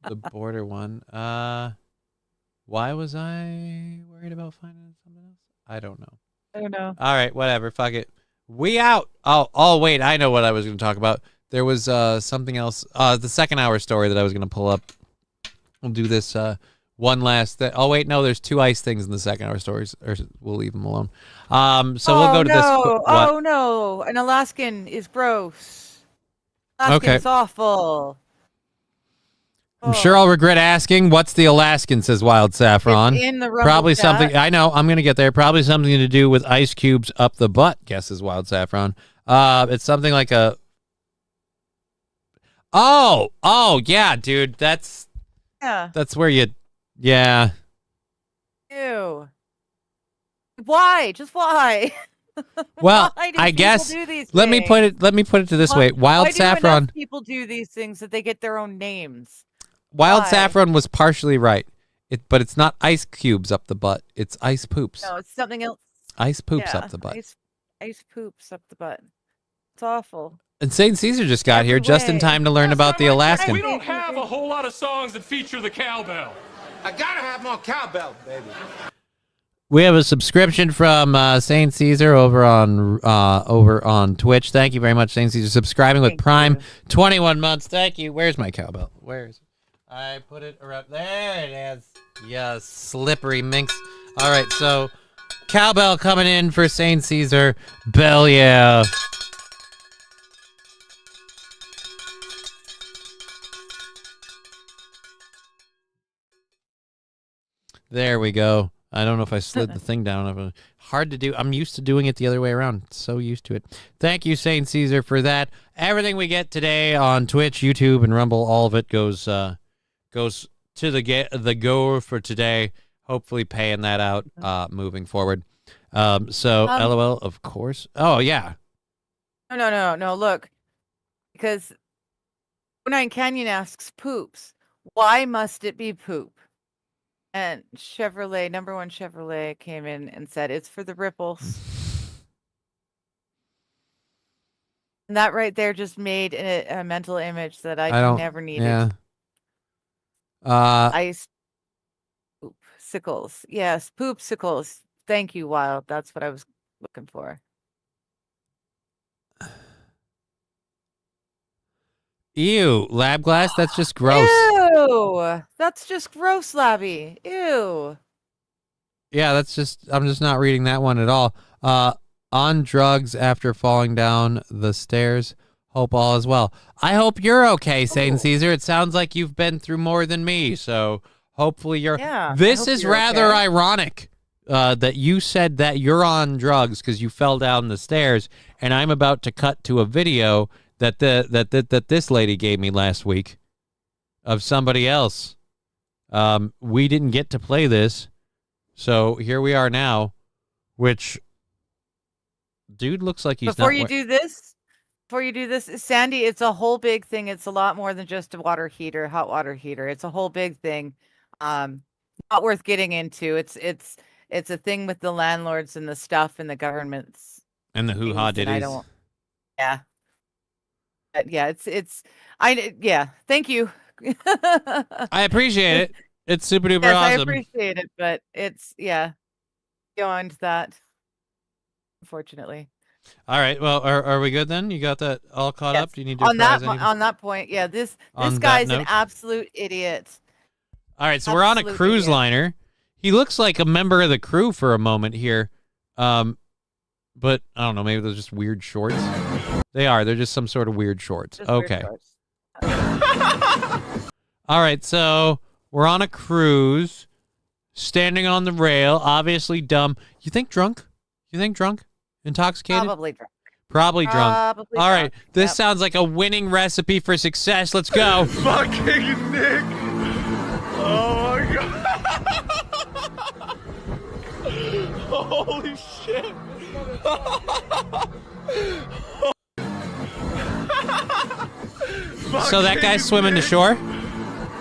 the border one. Why was I worried about finding something else? I don't know. I don't know. All right, whatever. Fuck it. We out. Oh, wait. I know what I was going to talk about. There was something else. The second hour story that I was going to pull up. We'll do this one last. Oh, wait. No, there's 2 ice things in the second hour stories. Or we'll leave them alone. So we'll go to this. Oh, no. An Alaskan is gross. Alaskan's awful. I'm sure I'll regret asking. What's the Alaskan, says Wild Saffron. It's in the Rumble Probably chat. something. I know. I'm going to get there. Probably something to do with ice cubes up the butt, guesses Wild Saffron. It's something like a. Oh, yeah, dude. That's where you. Yeah. Ew. Why? Just why? Well, Why do I people guess do these let me put it to this way. Wild why Saffron. Do people do these things that they get their own names? Wild Why? Saffron was partially right. But it's not ice cubes up the butt. It's ice poops. No, it's something else. Ice poops up the butt. Ice poops up the butt. It's awful. And St. Caesar just got here just in time to learn about the Alaskan. We don't have a whole lot of songs that feature the cowbell. I gotta have more cowbell, baby. We have a subscription from St. Caesar over on Twitch. Thank you very much, St. Caesar, subscribing with Prime. 21 months. Thank you. Where's my cowbell? I put it around there. It is. Yes, slippery minx. All right, so cowbell coming in for St. Caesar. Bell, yeah. There we go. I don't know if I slid the thing down. Hard to do. I'm used to doing it the other way around. So used to it. Thank you, St. Caesar, for that. Everything we get today on Twitch, YouTube, and Rumble, all of it goes to the go for today. Hopefully paying that out moving forward. So LOL, of course. Oh, yeah. No. Look, because 09 Canyon asks poops. Why must it be poop? And Chevrolet, number one Chevrolet, came in and said it's for the ripples. And that right there just made a mental image that I never needed. Yeah. Ice poop sickles. Yes, poop sickles. Thank you, Wild. That's what I was looking for. Ew, lab glass? That's just gross. Ew! Ew, that's just gross, Labby. Ew. Yeah, I'm just not reading that one at all. On drugs after falling down the stairs. Hope all is well. I hope you're okay, Saint Caesar. It sounds like you've been through more than me, so hopefully you're. Yeah. This is rather okay. ironic that you said that you're on drugs because you fell down the stairs, and I'm about to cut to a video that that this lady gave me last week of somebody else. We didn't get to play this, so here we are now. Which dude looks like he's Before not. you do this, Sandy, it's a whole big thing. It's a lot more than just a water heater, hot water heater. It's a whole big thing. Not worth getting into. It's a thing with the landlords and the stuff and the governments and the hoo-ha ditties. I don't. Yeah. But yeah, thank you. I appreciate it. It's super duper Yes, awesome. I appreciate it, but it's beyond that, unfortunately. All right. Well, are we good then? You got that all caught up? Do you need to on that point? Yeah, this guy's an absolute idiot. All right, so we're on a cruise liner. He looks like a member of the crew for a moment here. But I don't know, maybe they're just weird shorts. They are. They're just some sort of weird shorts. Okay. Weird shorts. All right, so we're on a cruise, standing on the rail, obviously dumb. You think drunk? Intoxicated? Probably drunk. All right, this sounds like a winning recipe for success. Let's go. Fucking Nick! Oh my god! Holy shit! So that guy's swimming to shore?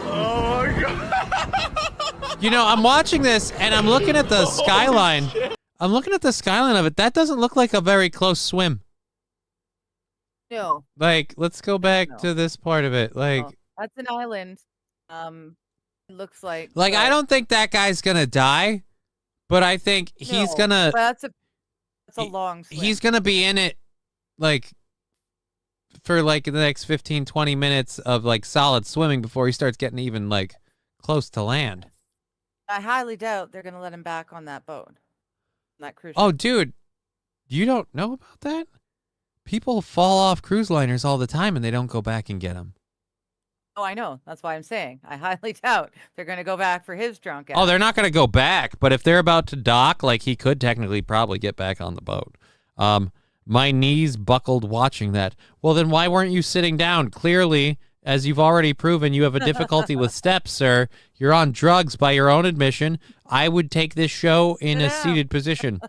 Oh my god! You know, I'm watching this and I'm looking at the skyline. I'm looking at the skyline of it. That doesn't look like a very close swim. No. Like, let's go back to this part of it. Like, that's an island. It looks like. Like, I don't think that guy's gonna die, but I think he's gonna. That's a long swim. He's gonna be in it, like, for like the next 15, 20 minutes of like solid swimming before he starts getting even like close to land. I highly doubt they're gonna let him back on that boat. That cruise ship. Oh, dude, you don't know about that? People fall off cruise liners all the time and they don't go back and get them. Oh, I know. That's why I'm saying I highly doubt they're going to go back for his drunk ass. Oh, they're not going to go back, but if they're about to dock, like he could technically probably get back on the boat. My knees buckled watching that. Well, then why weren't you sitting down? Clearly, as you've already proven, you have a difficulty with steps, sir. You're on drugs by your own admission. I would take this show in a seated position.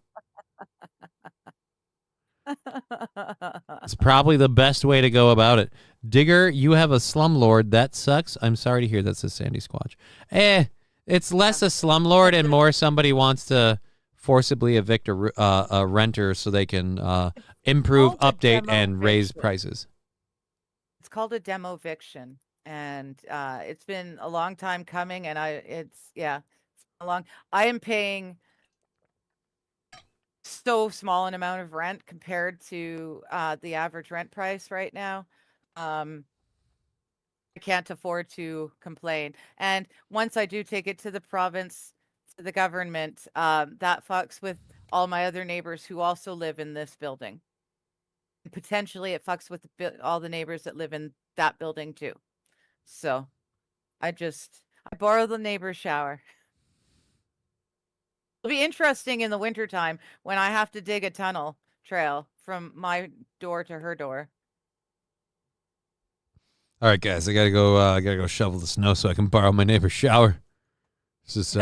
It's probably the best way to go about it. Digger, you have a slumlord. That sucks. I'm sorry to hear that, says Sandy Squatch. It's less a slumlord and more somebody wants to forcibly evict a renter so they can improve, update, and raise prices. It's called a demoviction, and it's been a long time coming, and it's a long. I am paying so small an amount of rent compared to the average rent price right now. I can't afford to complain. And once I do take it to the province, to the government, that fucks with all my other neighbors who also live in this building. And potentially it fucks with all the neighbors that live in that building too. So I borrow the neighbor's shower. It'll be interesting in the wintertime when I have to dig a tunnel trail from my door to her door. All right, guys, I gotta go shovel the snow so I can borrow my neighbor's shower. This is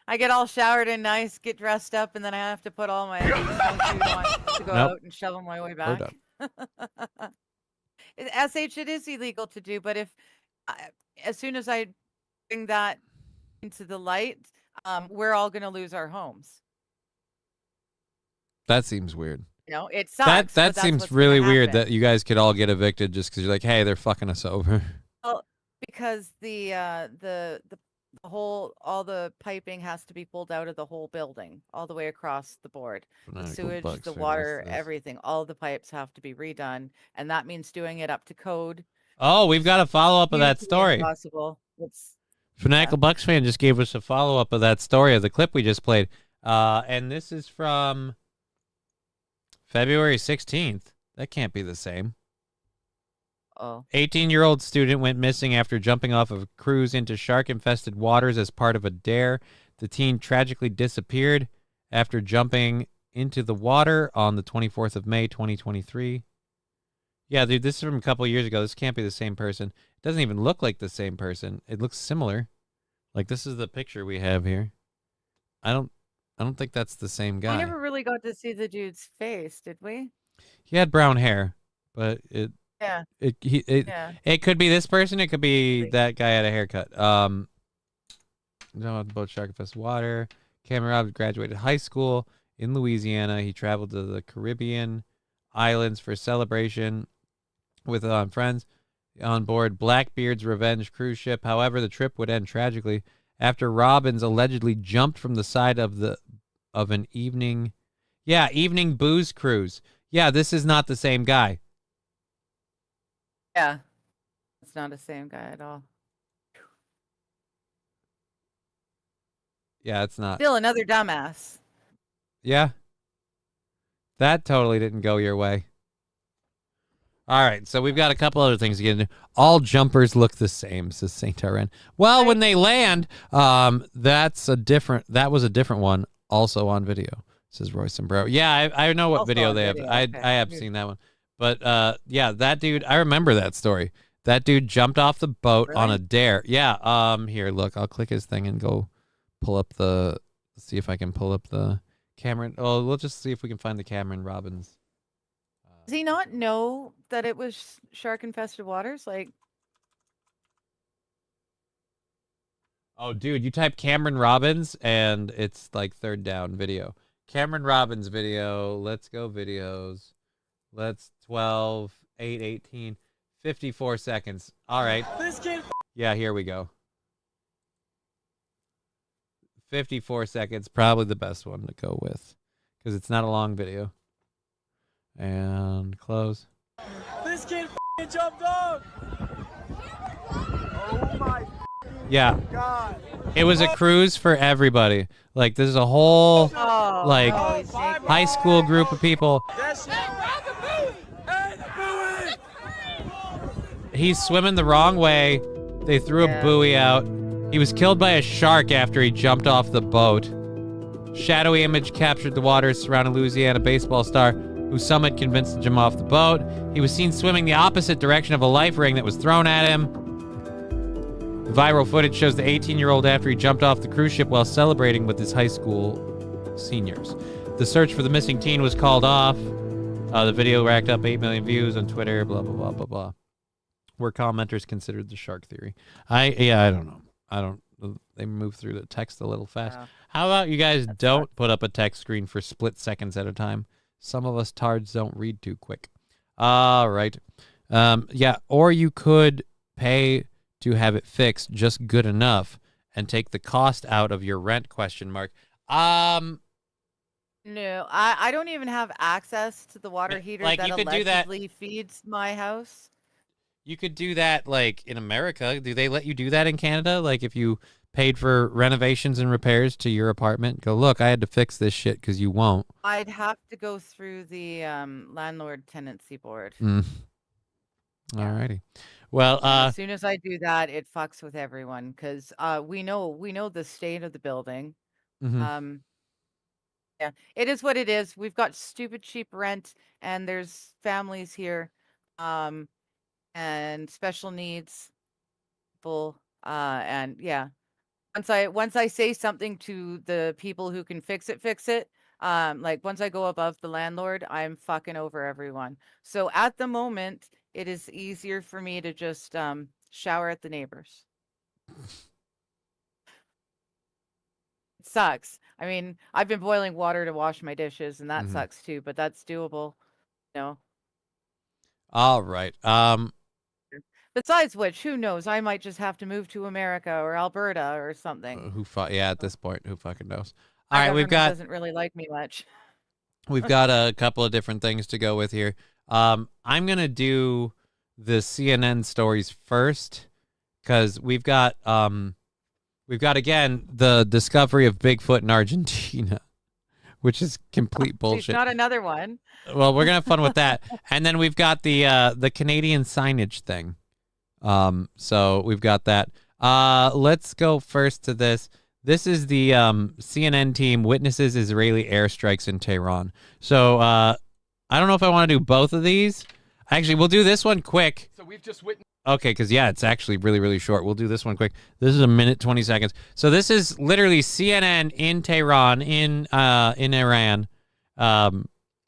I get all showered and nice, get dressed up, and then I have to put all my snowsuit on to go out and shovel my way back. SH, it is illegal to do, but as soon as I bring that into the light, we're all going to lose our homes. That seems weird. You know, it sucks. That seems really weird that you guys could all get evicted just because you're like, hey, they're fucking us over. Well, because all the piping has to be pulled out of the whole building, all the way across the board. The sewage, the water, everything. All the pipes have to be redone, and that means doing it up to code. Oh, we've got a follow-up of that hugely story. impossible. It's Fanatical Bucks fan just gave us a follow-up of that story of the clip we just played. And this is from February 16th. That can't be the same. 18-year-old student went missing after jumping off of a cruise into shark-infested waters as part of a dare. The teen tragically disappeared after jumping into the water on the 24th of May, 2023. Yeah, dude, this is from a couple years ago. This can't be the same person. It doesn't even look like the same person. It looks similar. Like, this is the picture we have here. I don't think that's the same guy. We never really got to see the dude's face, did we? He had brown hair, but it could be this person. It could be that guy had a haircut. Boat shark infested water. Cameron Robbins graduated high school in Louisiana. He traveled to the Caribbean islands for a celebration with friends on board Blackbeard's Revenge cruise ship. However, the trip would end tragically after Robbins allegedly jumped from the side of an evening booze cruise. Yeah, this is not the same guy. Yeah. It's not the same guy at all. Yeah, it's not. Still another dumbass. Yeah. That totally didn't go your way. All right, so we've got a couple other things to get into. All jumpers look the same, says Saint Taran. Well, when they land, that was a different one, also on video, says Roy Sombrero. Yeah, I know what Also video on they video, have. okay. I have seen that one. But yeah, that dude, I remember that story. That dude jumped off the boat on a dare. Yeah. Here, look, I'll click his thing and go pull up see if I can pull up the Cameron. Oh, we'll just see if we can find the Cameron Robbins. Does he not know that it was shark-infested waters? Like, oh, dude, you type Cameron Robbins and it's like third down video. Cameron Robbins video. Let's go videos. Let's 12, 8, 18, 54 seconds. All right. Yeah, here we go. 54 seconds, probably the best one to go with because it's not a long video. And close. This kid jumped off. Oh my Yeah. God. It was a cruise for everybody. Like, this is a whole high school group of people. He's swimming the wrong way. They threw a buoy out. He was killed by a shark after he jumped off the boat. Shadowy image captured the waters surrounding Louisiana baseball star who some had convinced to jump off the boat. He was seen swimming the opposite direction of a life ring that was thrown at him. The viral footage shows the 18-year-old after he jumped off the cruise ship while celebrating with his high school seniors. The search for the missing teen was called off. The video racked up 8 million views on Twitter, blah, blah, blah, blah, blah. Where commenters considered the shark theory. I don't know. They move through the text a little fast. Yeah. How about you guys don't put up a text screen for split seconds at a time? Some of us tards don't read too quick. All right. Yeah, or you could pay to have it fixed just good enough and take the cost out of your rent, ? No, I don't even have access to the water heater that you could allegedly feeds my house. You could do that, like, in America. Do they let you do that in Canada? Like, if you paid for renovations and repairs to your apartment, go, look, I had to fix this shit because you won't. I'd have to go through the landlord tenancy board. All righty. Well, as soon as I do that, it fucks with everyone because we know the state of the building. Mm-hmm. Yeah, it is what it is. We've got stupid cheap rent, and there's families here, and special needs people, and yeah. Once I say something to the people who can fix it. Like once I go above the landlord, I'm fucking over everyone. So at the moment, it is easier for me to just shower at the neighbors. It sucks. I mean, I've been boiling water to wash my dishes, and that sucks too. But that's doable, you know. All right. Besides which, who knows? I might just have to move to America or Alberta or something. At this point, who fucking knows? My All right, we've got doesn't really like me much. We've got a couple of different things to go with here. I'm gonna do the CNN stories first, because we've got again the discovery of Bigfoot in Argentina, which is complete bullshit. Not another one. Well, we're gonna have fun with that, and then we've got the Canadian signage thing. So we've got that. Let's go first to this. This is the CNN team witnesses Israeli airstrikes in Tehran. So I don't know if I want to do both of these. Actually, we'll do this one quick. So we've just witnessed. Okay, because, yeah, it's actually really, really short. We'll do this one quick. This is a minute, 20 seconds. So this is literally CNN in Tehran, in Iran,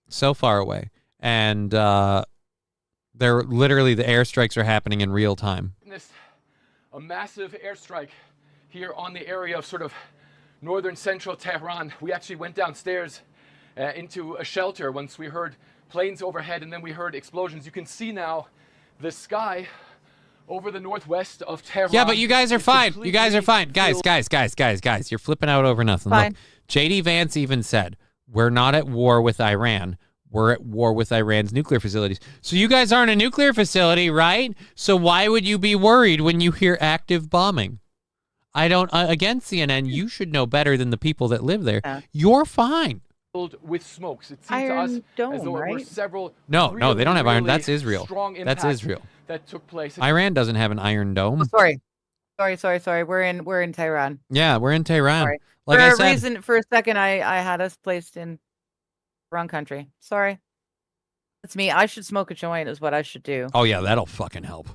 so far away. And they're literally, the airstrikes are happening in real time. A massive airstrike here on the area of sort of northern central Tehran. We actually went downstairs into a shelter once we heard planes overhead, and then we heard explosions. You can see now the sky over the northwest of Tehran. Yeah, but you guys are fine. You guys are fine. Guys. You're flipping out over nothing. Fine. Look, J.D. Vance even said, we're not at war with Iran. We're at war with Iran's nuclear facilities. So you guys aren't a nuclear facility, right? So why would you be worried when you hear active bombing? I don't, again, CNN, you should know better than the people that live there. Yeah. You're fine. With smokes. It seems Iron to us Dome, as though it were right? several No, they don't have iron. really That's Israel. strong That's impacts Israel. that took place. Iran doesn't have an iron dome. Sorry. We're in Tehran. Yeah, we're in Tehran. Sorry. Like for I a said, reason, for a second, I had us placed in wrong country. Sorry. It's me. I should smoke a joint is what I should do. oh yeah, that'll fucking help.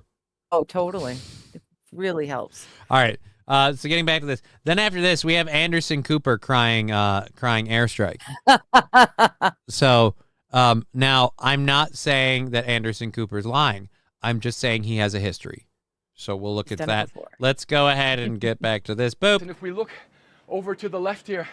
Oh, totally. It really helps. All right. So getting back to this, then after this, we have Anderson Cooper crying airstrike. So now I'm not saying that Anderson Cooper's lying. I'm just saying he has a history. So we'll look He's at done it that. before. Let's go ahead and get back to this. Boop. And if we look over to the left here,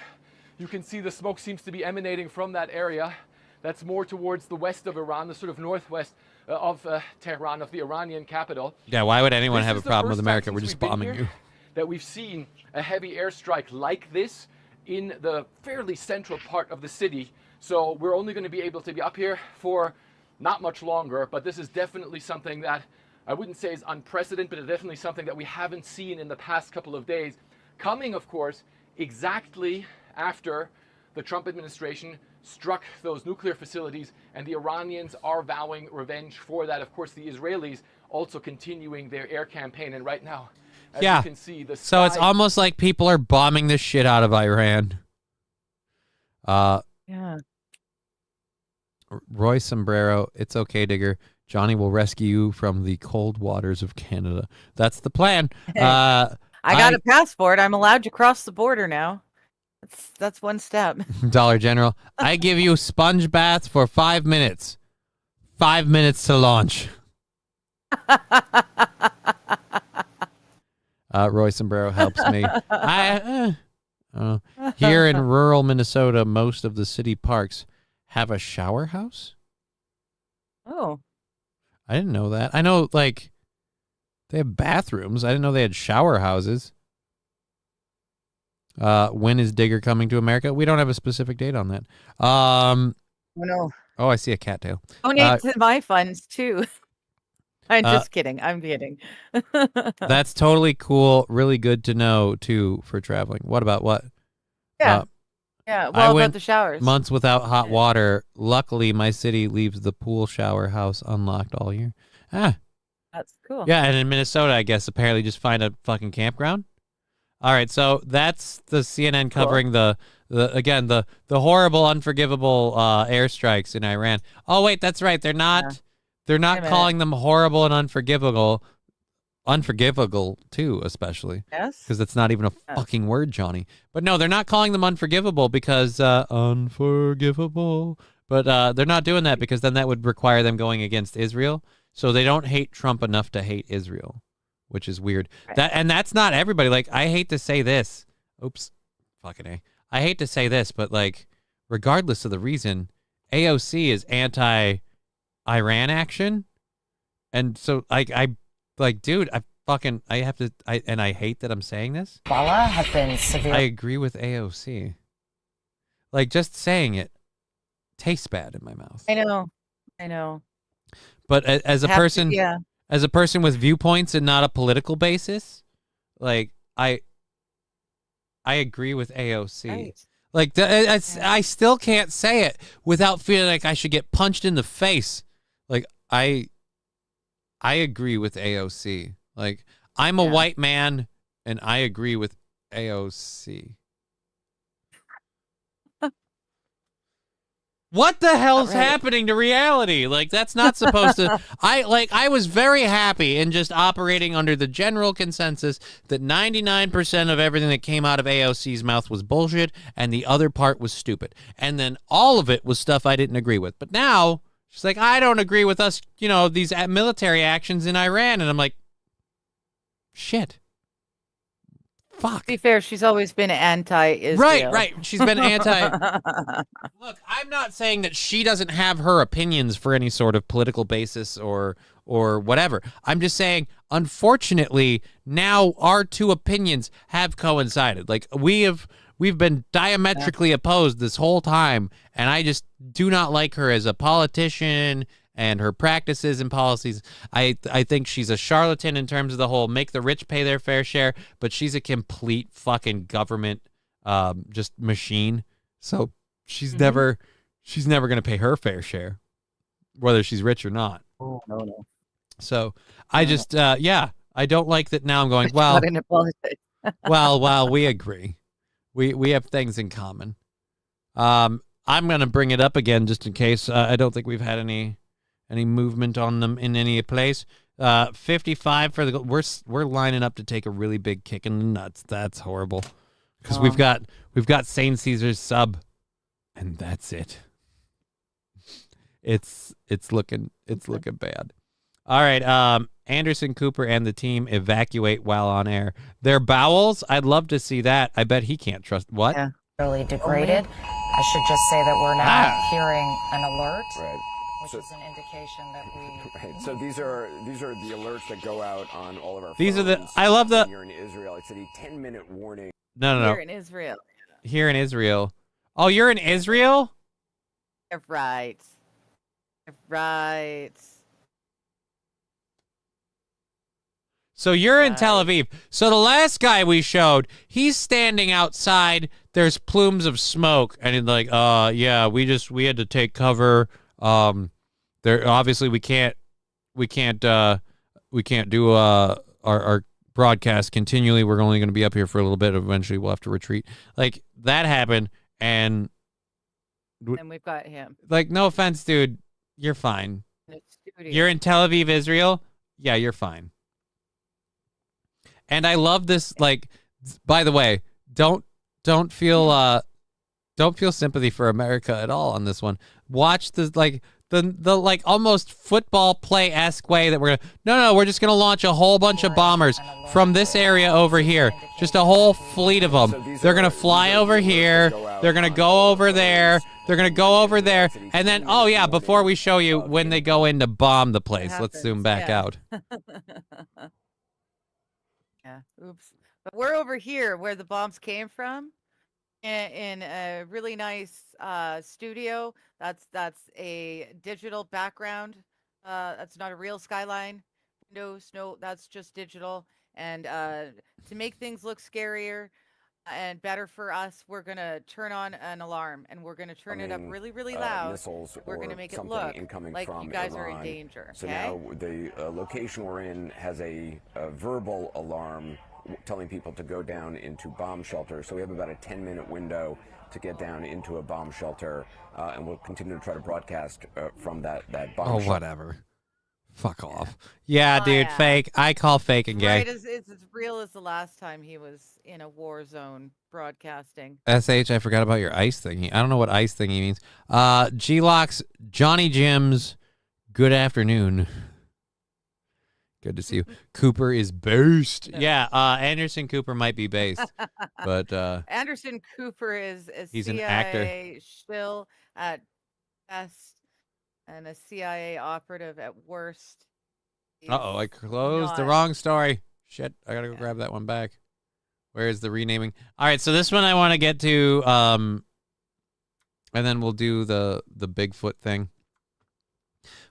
you can see the smoke seems to be emanating from that area. That's more towards the west of Iran, the sort of northwest of Tehran, of the Iranian capital. Yeah, why would anyone This have a is the problem with first America? time We're since just we've been bombing here you. that we've seen a heavy airstrike like this in the fairly central part of the city. So we're only going to be able to be up here for not much longer, but this is definitely something that I wouldn't say is unprecedented, but it's definitely something that we haven't seen in the past couple of days. Coming, of course, exactly after the Trump administration struck those nuclear facilities, and the Iranians are vowing revenge for that. Of course, the Israelis also continuing their air campaign, and right now, as Yeah. you can see, the So it's sky- almost like people are bombing the shit out of Iran. Yeah. Roy Sombrero, it's okay, Digger. Johnny will rescue you from the cold waters of Canada. That's the plan. I got a passport. I'm allowed to cross the border now. That's one step. Dollar General, I give you sponge baths for 5 minutes. 5 minutes to launch. Roy Sombrero helps me. Here in rural Minnesota, most of the city parks have a shower house. Oh. I didn't know that. I know, like, they have bathrooms. I didn't know they had shower houses. When is Digger coming to America? We don't have a specific date on that. Oh, no. Oh, I see a cattail. Donate to my funds, too. I'm just kidding. I'm kidding. That's totally cool. Really good to know, too, for traveling. What about what? Yeah. Yeah. I Well, went about the showers. Months without hot water. Luckily, my city leaves the pool shower house unlocked all year. That's cool. Yeah, and in Minnesota, I guess, apparently just find a fucking campground. All right, so that's the CNN covering the horrible, unforgivable airstrikes in Iran. Oh wait, that's right. They're not calling them horrible and unforgivable too, especially. Yes. Because it's not even a fucking word, Johnny. But no, they're not calling them unforgivable because unforgivable. But they're not doing that because then that would require them going against Israel. So they don't hate Trump enough to hate Israel, which is weird. Right. And that's not everybody. Like, I hate to say this. Oops. Fucking A. I hate to say this, but like, regardless of the reason, AOC is anti-Iran action. And so I dude, I hate that I'm saying this. Hezbollah have been severe. I agree with AOC. Like, just saying it tastes bad in my mouth. I know. But as a person, as a person with viewpoints and not a political basis, like I agree with AOC. Right. Like I still can't say it without feeling like I should get punched in the face. Like I agree with AOC. Like I'm a white man and I agree with AOC. What the hell's happening to reality? Like, that's not supposed to... I was very happy in just operating under the general consensus that 99% of everything that came out of AOC's mouth was bullshit, and the other part was stupid. And then all of it was stuff I didn't agree with. But now, she's like, I don't agree with us, these military actions in Iran. And I'm like, shit. Fuck. To be fair, she's always been anti-Israel. Right. She's been anti... Look, I'm not saying that she doesn't have her opinions for any sort of political basis or whatever. I'm just saying, unfortunately, now our two opinions have coincided. Like, we've been diametrically opposed this whole time, and I just do not like her as a politician and her practices and policies. I think she's a charlatan in terms of the whole make the rich pay their fair share, but she's a complete fucking government just machine. So she's never going to pay her fair share, whether she's rich or not. Oh, no. So I just, I don't like that now I'm going, well, well, we agree. We have things in common. I'm going to bring it up again just in case. I don't think we've had any movement on them in any place. 55 for the we're lining up to take a really big kick in the nuts. That's horrible because we've got St. Caesar's sub, and that's it. It's looking bad. All right, Anderson Cooper and the team evacuate while on air. Their bowels, I'd love to see that. I bet he can't trust what. Yeah. Really degraded. I should just say that we're now hearing an alert. Right. Which is an indication that we... Right. So these are the alerts that go out on all of our These phones. are the... I love the... You're in Israel. It's a 10-minute warning. No. Here in Israel. Here in Israel. Oh, you're in Israel? Right. So you're in Tel Aviv. So the last guy we showed, he's standing outside. There's plumes of smoke. And he's like, yeah, we had to take cover. There obviously we can't do our broadcast continually. We're only going to be up here for a little bit. Eventually we'll have to retreat. Like that happened, and we've got him. Like, no offense, dude, you're fine. You're in Tel Aviv, Israel. Yeah, you're fine. And I love this. Like, by the way, don't feel sympathy for America at all on this one. Watch this, like the like almost football play-esque way that we're just gonna launch a whole bunch of bombers from this area over here, just a whole fleet of them. They're gonna fly over here. They're gonna go over there. They're gonna go over there, and then before we show you when they go in to bomb the place, let's zoom back out. Yeah. Oops. But we're over here where the bombs came from, in a really nice studio. That's a digital background. That's not a real skyline. Windows, no, that's just digital. And to make things look scarier and better for us, we're gonna turn on an alarm, and we're gonna turn it up really, really loud. We're gonna make it look like you guys are in danger. So now the location we're in has a verbal alarm telling people to go down into bomb shelter. So we have about a 10-minute window to get down into a bomb shelter, and we'll continue to try to broadcast from that bomb shelter. Oh, whatever. Fuck off. Yeah, dude, fake. I call fake and gay. Right, it's as real as the last time he was in a war zone broadcasting. SH, I forgot about your ice thingy. I don't know what ice thingy means. G-Locks, Johnny Jims, good afternoon. Good to see you. Cooper is based. Yeah, Anderson Cooper might be based, but Anderson Cooper is a he's CIA an actor. Still at best, and a CIA operative at worst. I closed the wrong story. Shit, I gotta go grab that one back. Where is the renaming? All right, so this one I want to get to, and then we'll do the Bigfoot thing.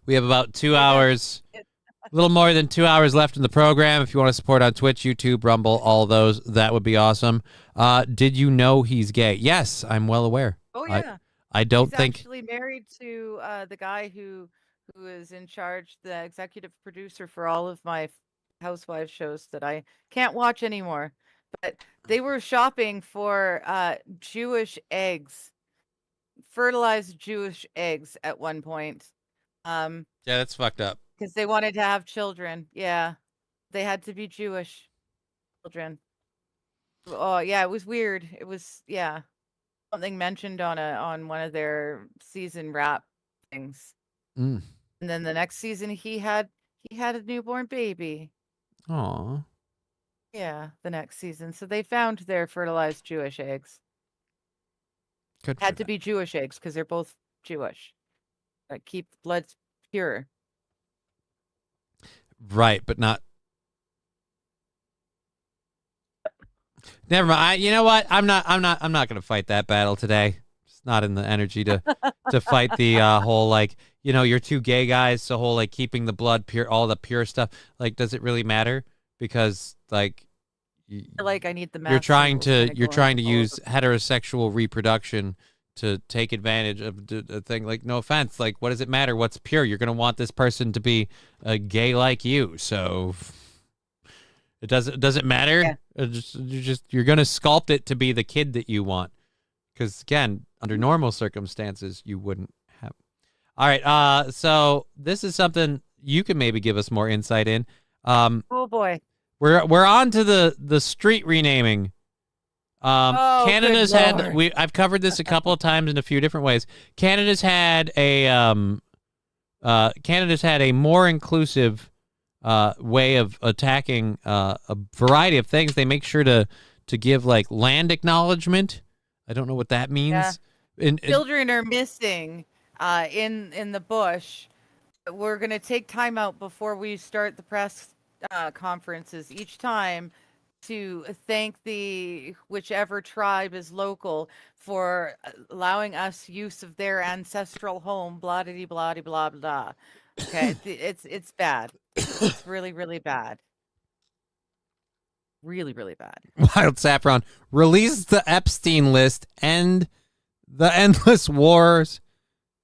We have about 2 hours. little more than 2 hours left in the program. If you want to support on Twitch, YouTube, Rumble, all those, that would be awesome. Did you know he's gay? Yes, I'm well aware. Oh yeah. I don't He's think actually married to the guy who is in charge, the executive producer for all of my housewives shows that I can't watch anymore. But they were shopping for Jewish eggs, fertilized Jewish eggs at one point. yeah, that's fucked up. Because they wanted to have children. Yeah, they had to be Jewish children. Oh yeah, it was weird. It was something mentioned on one of their season wrap things. Mm. And then the next season he had a newborn baby. Aw. Yeah, the next season. So they found their fertilized Jewish eggs. Good. Had to be Jewish eggs because they're both Jewish. Keep the blood pure. Right, but not. Never mind. You know what? I'm not going to fight that battle today. It's not in the energy to fight the whole, like, you know, you're two gay guys, the whole, like, keeping the blood pure, all the pure stuff. Like, does it really matter? Because, like, I need the math you're trying symbols to use heterosexual reproduction to take advantage of a thing. Like, no offense, like, what does it matter what's pure? You're going to want this person to be gay like you, so it doesn't matter. You're going to sculpt it to be the kid that you want, because again, under normal circumstances you wouldn't have. All right, so this is something you can maybe give us more insight in. Oh boy, we're on to the street renaming. Canada's had I've covered this a couple of times in a few different ways. Canada's had a more inclusive way of attacking a variety of things. They make sure to give like land acknowledgement. I don't know what that means. Yeah. Children are missing in the bush. We're gonna take time out before we start the press conferences each time to thank the whichever tribe is local for allowing us use of their ancestral home, blah blah blah blah blah. Okay, it's bad. It's really, really bad. Really, really bad. Wild Saffron, release the Epstein list, end the endless wars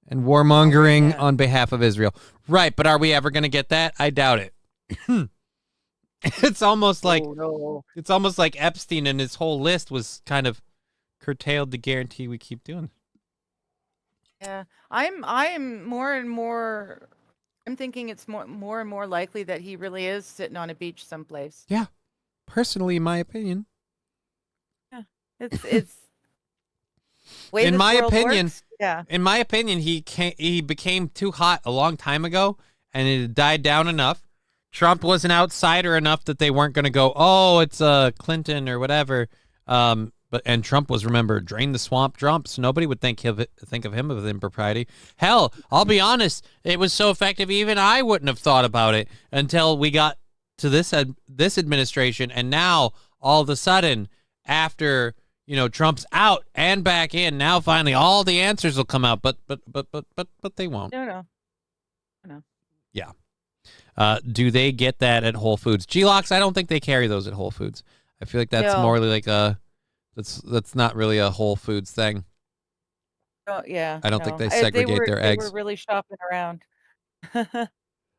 and warmongering on behalf of Israel. Right, but are we ever going to get that? I doubt it. It's almost like Epstein and his whole list was kind of curtailed to guarantee we keep doing it. Yeah, I'm more and more. I'm thinking it's more and more likely that he really is sitting on a beach someplace. Yeah, personally, in my opinion. Yeah, it's. Way in my opinion, works. Yeah. In my opinion, he became too hot a long time ago, and it had died down enough. Trump was an outsider enough that they weren't going to go, oh, it's Clinton or whatever. And Trump was, remember, drain the swamp Trump, so nobody would think of him with impropriety. Hell, I'll be honest, it was so effective, even I wouldn't have thought about it until we got to this administration, and now all of a sudden, after Trump's out and back in, now finally all the answers will come out, but they won't. No. Yeah. Do they get that at Whole Foods? G-Locks, I don't think they carry those at Whole Foods. I feel like that's more like that's not really a Whole Foods thing. Oh, yeah. I don't think they segregate their eggs. They were really shopping around.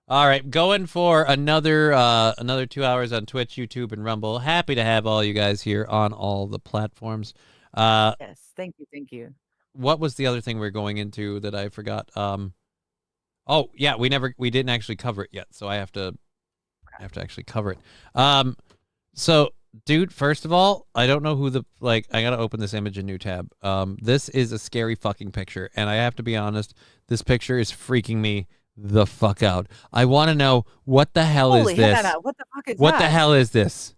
All right, going for another 2 hours on Twitch, YouTube, and Rumble. Happy to have all you guys here on all the platforms. Yes, thank you. What was the other thing we were going into that I forgot? Oh yeah, we didn't actually cover it yet, so I have to actually cover it. So, dude, first of all, I don't know who I gotta open this image in new tab. This is a scary fucking picture, and I have to be honest, this picture is freaking me the fuck out. I want to know what the hell is this? Hannah, what the fuck is what that? the hell is this?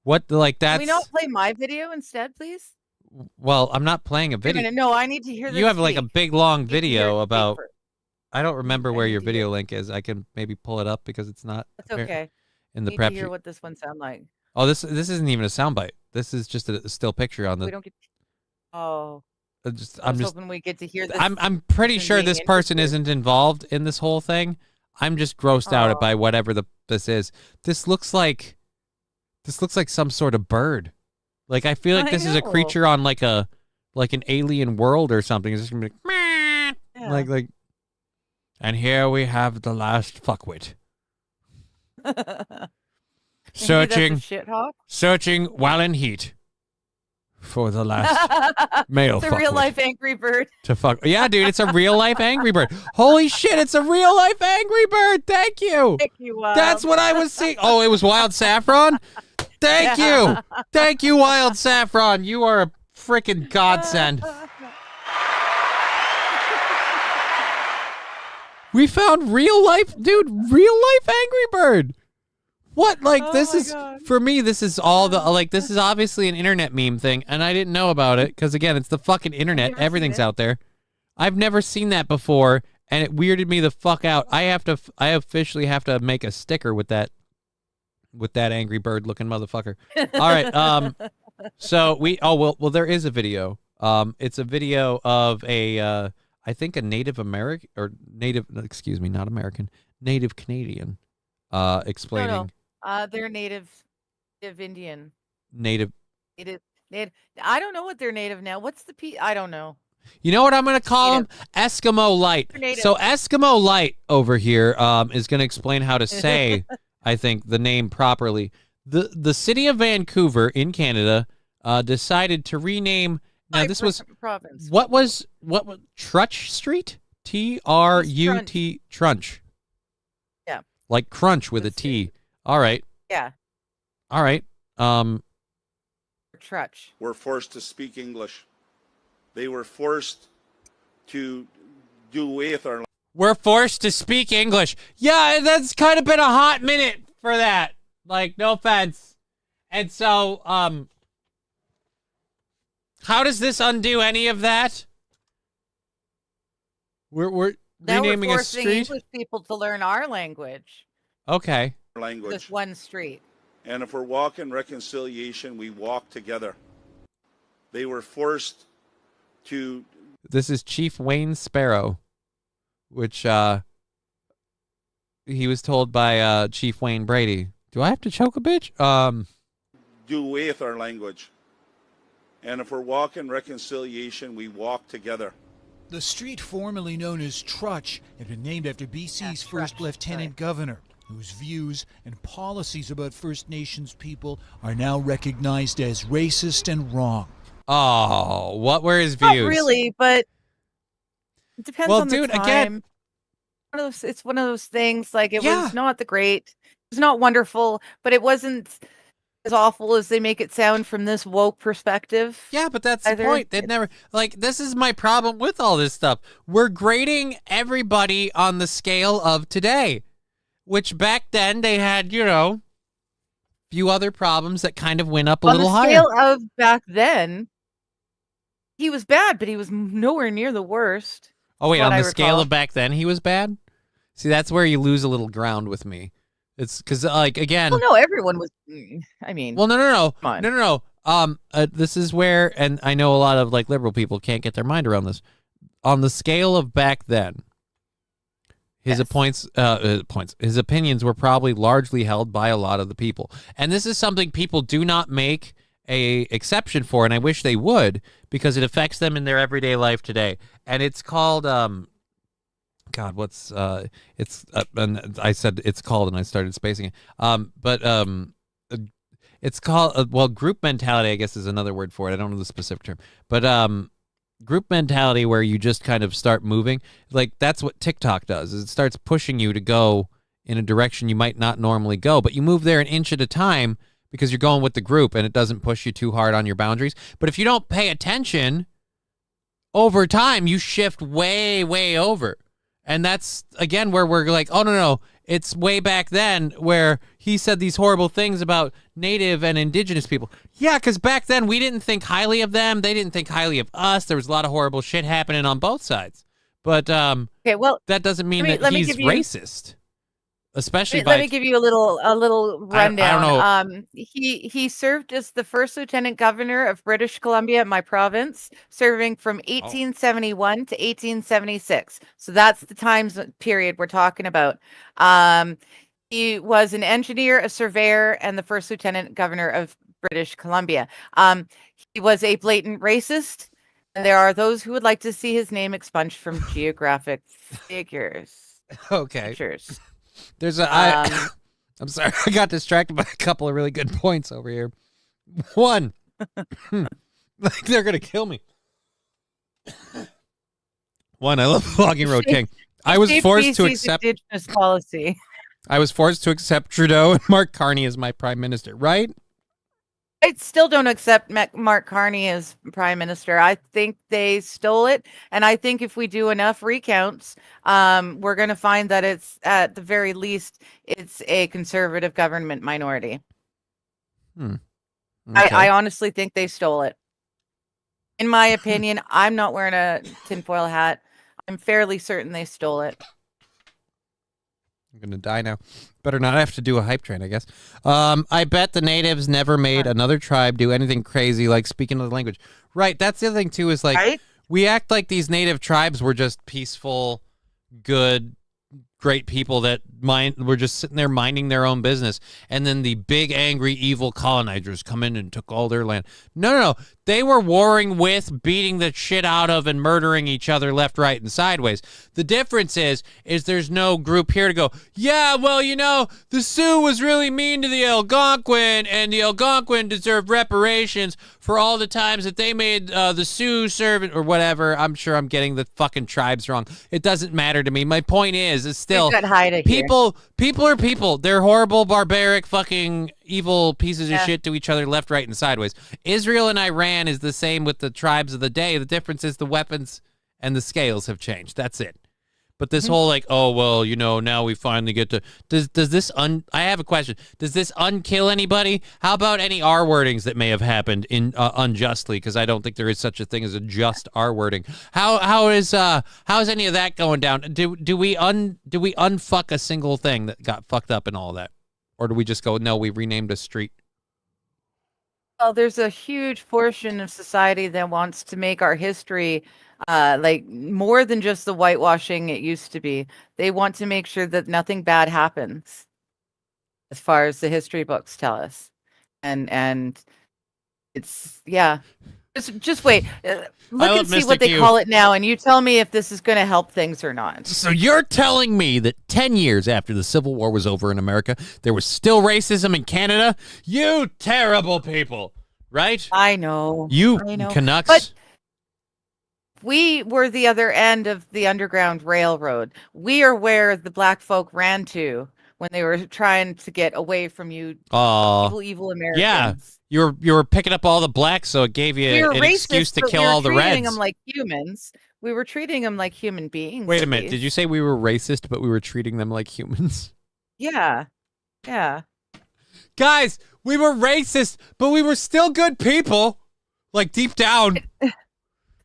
What that's? Can we not play my video instead, please? Well, I'm not playing a video. No, I need to hear this. You have like a big long video about. I don't remember where your video link is. I can maybe pull it up because it's not. That's okay. In the need prep to hear what this one sound like. Oh, this isn't even a soundbite. This is just a still picture on the. We don't get. Oh. I'm just hoping we get to hear this. I'm pretty sure this person isn't involved in this whole thing. I'm just grossed out by whatever this is. This looks like some sort of bird. Like I feel like this is a creature on like an alien world or something. It's just gonna be like, and here we have the last fuckwit. Searching while in heat for the last male fuckwit. It's a real life Angry Bird. To fuck. Yeah, dude, it's a real life Angry Bird. Holy shit, it's a real life Angry Bird. Thank you. Thank you, Wild. That's what I was seeing. Oh, it was Wild Saffron? Thank you. Thank you, Wild Saffron. You are a freaking godsend. We found real life Angry Bird. What? Like, this is, for me, this is all the, like, this is obviously an internet meme thing, and I didn't know about it, because, again, it's the fucking internet. Everything's out there. I've never seen that before, and it weirded me the fuck out. I officially have to make a sticker with that Angry Bird looking motherfucker. All right, so there is a video. It's a video of I think a Native American, or Native Canadian, explaining. No. They're native Indian. Native. I don't know what they're native now. What's the I don't know. You know what I'm going to call them? Eskimo Light. So Eskimo Light over here is going to explain how to say, I think, the name properly. The city of Vancouver in Canada decided to rename. Now this was province. What was Trutch Street? Trut Trunch. Yeah. Like crunch with a T. All right. Yeah. All right. Trutch. Were forced to speak English. They were forced to do away with our. We're forced to speak English. Yeah, that's kind of been a hot minute for that. Like, no offense. And so, how does this undo any of that? We're renaming a street. English people to learn our language. Okay. Language. This one street. And if we're walking reconciliation, we walk together. They were forced to. This is Chief Wayne Sparrow, which he was told by Chief Wayne Brady. Do I have to choke a bitch? Do away with our language. And if we're walking reconciliation, we walk together. The street formerly known as Trutch had been named after BC's first lieutenant governor, whose views and policies about First Nations people are now recognized as racist and wrong. Oh, what were his views? Not really, but it depends on the time. Again, it's one of those things. Like it was not it was not wonderful, but it wasn't as awful as they make it sound from this woke perspective. Yeah, but that's the point. They'd never, like, this is my problem with all this stuff. We're grading everybody on the scale of today, which back then they had, few other problems that kind of went up a little higher. On the scale of back then, he was bad, but he was nowhere near the worst. Oh, wait, on the scale of back then, he was bad? See, that's where you lose a little ground with me. It's because, like, again. Well, no, everyone was. I mean. Well, no. This is where, and I know a lot of like liberal people can't get their mind around this. On the scale of back then, his his opinions were probably largely held by a lot of the people, and this is something people do not make a exception for, and I wish they would, because it affects them in their everyday life today. And it's called God, what's and I said it's called, and I started spacing it. It's called group mentality, I guess, is another word for it. I don't know the specific term, but group mentality, where you just kind of start moving. Like, that's what TikTok does. Is it starts pushing you to go in a direction you might not normally go, but you move there an inch at a time because you're going with the group, and it doesn't push you too hard on your boundaries. But if you don't pay attention, over time you shift way, way over. And that's, again, where we're like, oh, no, it's way back then where he said these horrible things about Native and Indigenous people. Yeah, because back then we didn't think highly of them. They didn't think highly of us. There was a lot of horrible shit happening on both sides. But okay, well, that doesn't mean that he's racist. especially Let me give you a little rundown. I don't know. He served as the first lieutenant governor of British Columbia, my province, serving from 1871 to 1876. So that's the period we're talking about. He was an engineer, a surveyor, and the first lieutenant governor of British Columbia. He was a blatant racist, and there are those who would like to see his name expunged from geographic figures. Okay. Pictures. There's a. I'm sorry, I got distracted by a couple of really good points over here. One, like they're gonna kill me. One, I love Logging Road King. I was forced to accept Indigenous policy. I was forced to accept Trudeau and Mark Carney as my prime minister, right? I still don't accept Mark Carney as prime minister. I think they stole it, and I think if we do enough recounts, we're going to find that it's at the very least it's a conservative government minority. Okay. I honestly think they stole it. In my opinion, I'm not wearing a tinfoil hat. I'm fairly certain they stole it. I'm gonna die now. Better not have to do a hype train, I guess. I bet the natives never made another tribe do anything crazy like speaking another language. Right. That's the other thing too. Is like we act like these native tribes were just peaceful, good, great people that were just sitting there minding their own business, and then the big, angry, evil colonizers come in and took all their land. No. They were warring with, beating the shit out of, and murdering each other left, right, and sideways. The difference is there's no group here to go, yeah, well, the Sioux was really mean to the Algonquin, and the Algonquin deserved reparations for all the times that they made the Sioux servant or whatever. I'm sure I'm getting the fucking tribes wrong. It doesn't matter to me. My point is still people are people. They're horrible, barbaric, fucking evil pieces of shit to each other left, right, and sideways. Israel and Iran is the same with the tribes of the day. The difference is the weapons and the scales have changed. That's it. But this whole like, oh, well, now we finally get to... Does this... I have a question. Does this unkill anybody? How about any R wordings that may have happened unjustly? Because I don't think there is such a thing as a just R wording. How's any of that going down? Do we unfuck a single thing that got fucked up and all that? Or do we just go, no, we renamed a street? Well, there's a huge portion of society that wants to make our history like more than just the whitewashing it used to be. They want to make sure that nothing bad happens, as far as the history books tell us. And it's just wait. Look and see what they call it now, and you tell me if this is going to help things or not. So you're telling me that 10 years after the Civil War was over in America, there was still racism in Canada? You terrible people, right? I know. I know. Canucks. But we were the other end of the Underground Railroad. We are where the black folk ran to when they were trying to get away from you, evil Americans. Yeah. You were picking up all the blacks, so it gave you an excuse to kill all the reds. We were treating them like humans. We were treating them like human beings. Wait a minute. Did you say we were racist, but we were treating them like humans? Yeah. Guys, we were racist, but we were still good people. Like, deep down.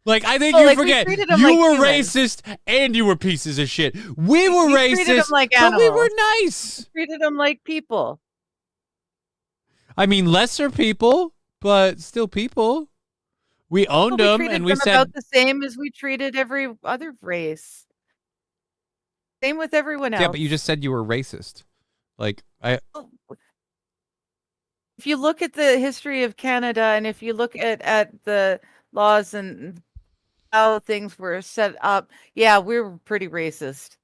Like, I think you forget. You were racist, and you were pieces of shit. We were racist, but we were nice. We treated them like people. I mean, lesser people, but still people. We owned them, and we said about the same as we treated every other race. Same with everyone else. Yeah, but you just said you were racist. Like if you look at the history of Canada, and if you look at the laws and how things were set up, yeah, we were pretty racist.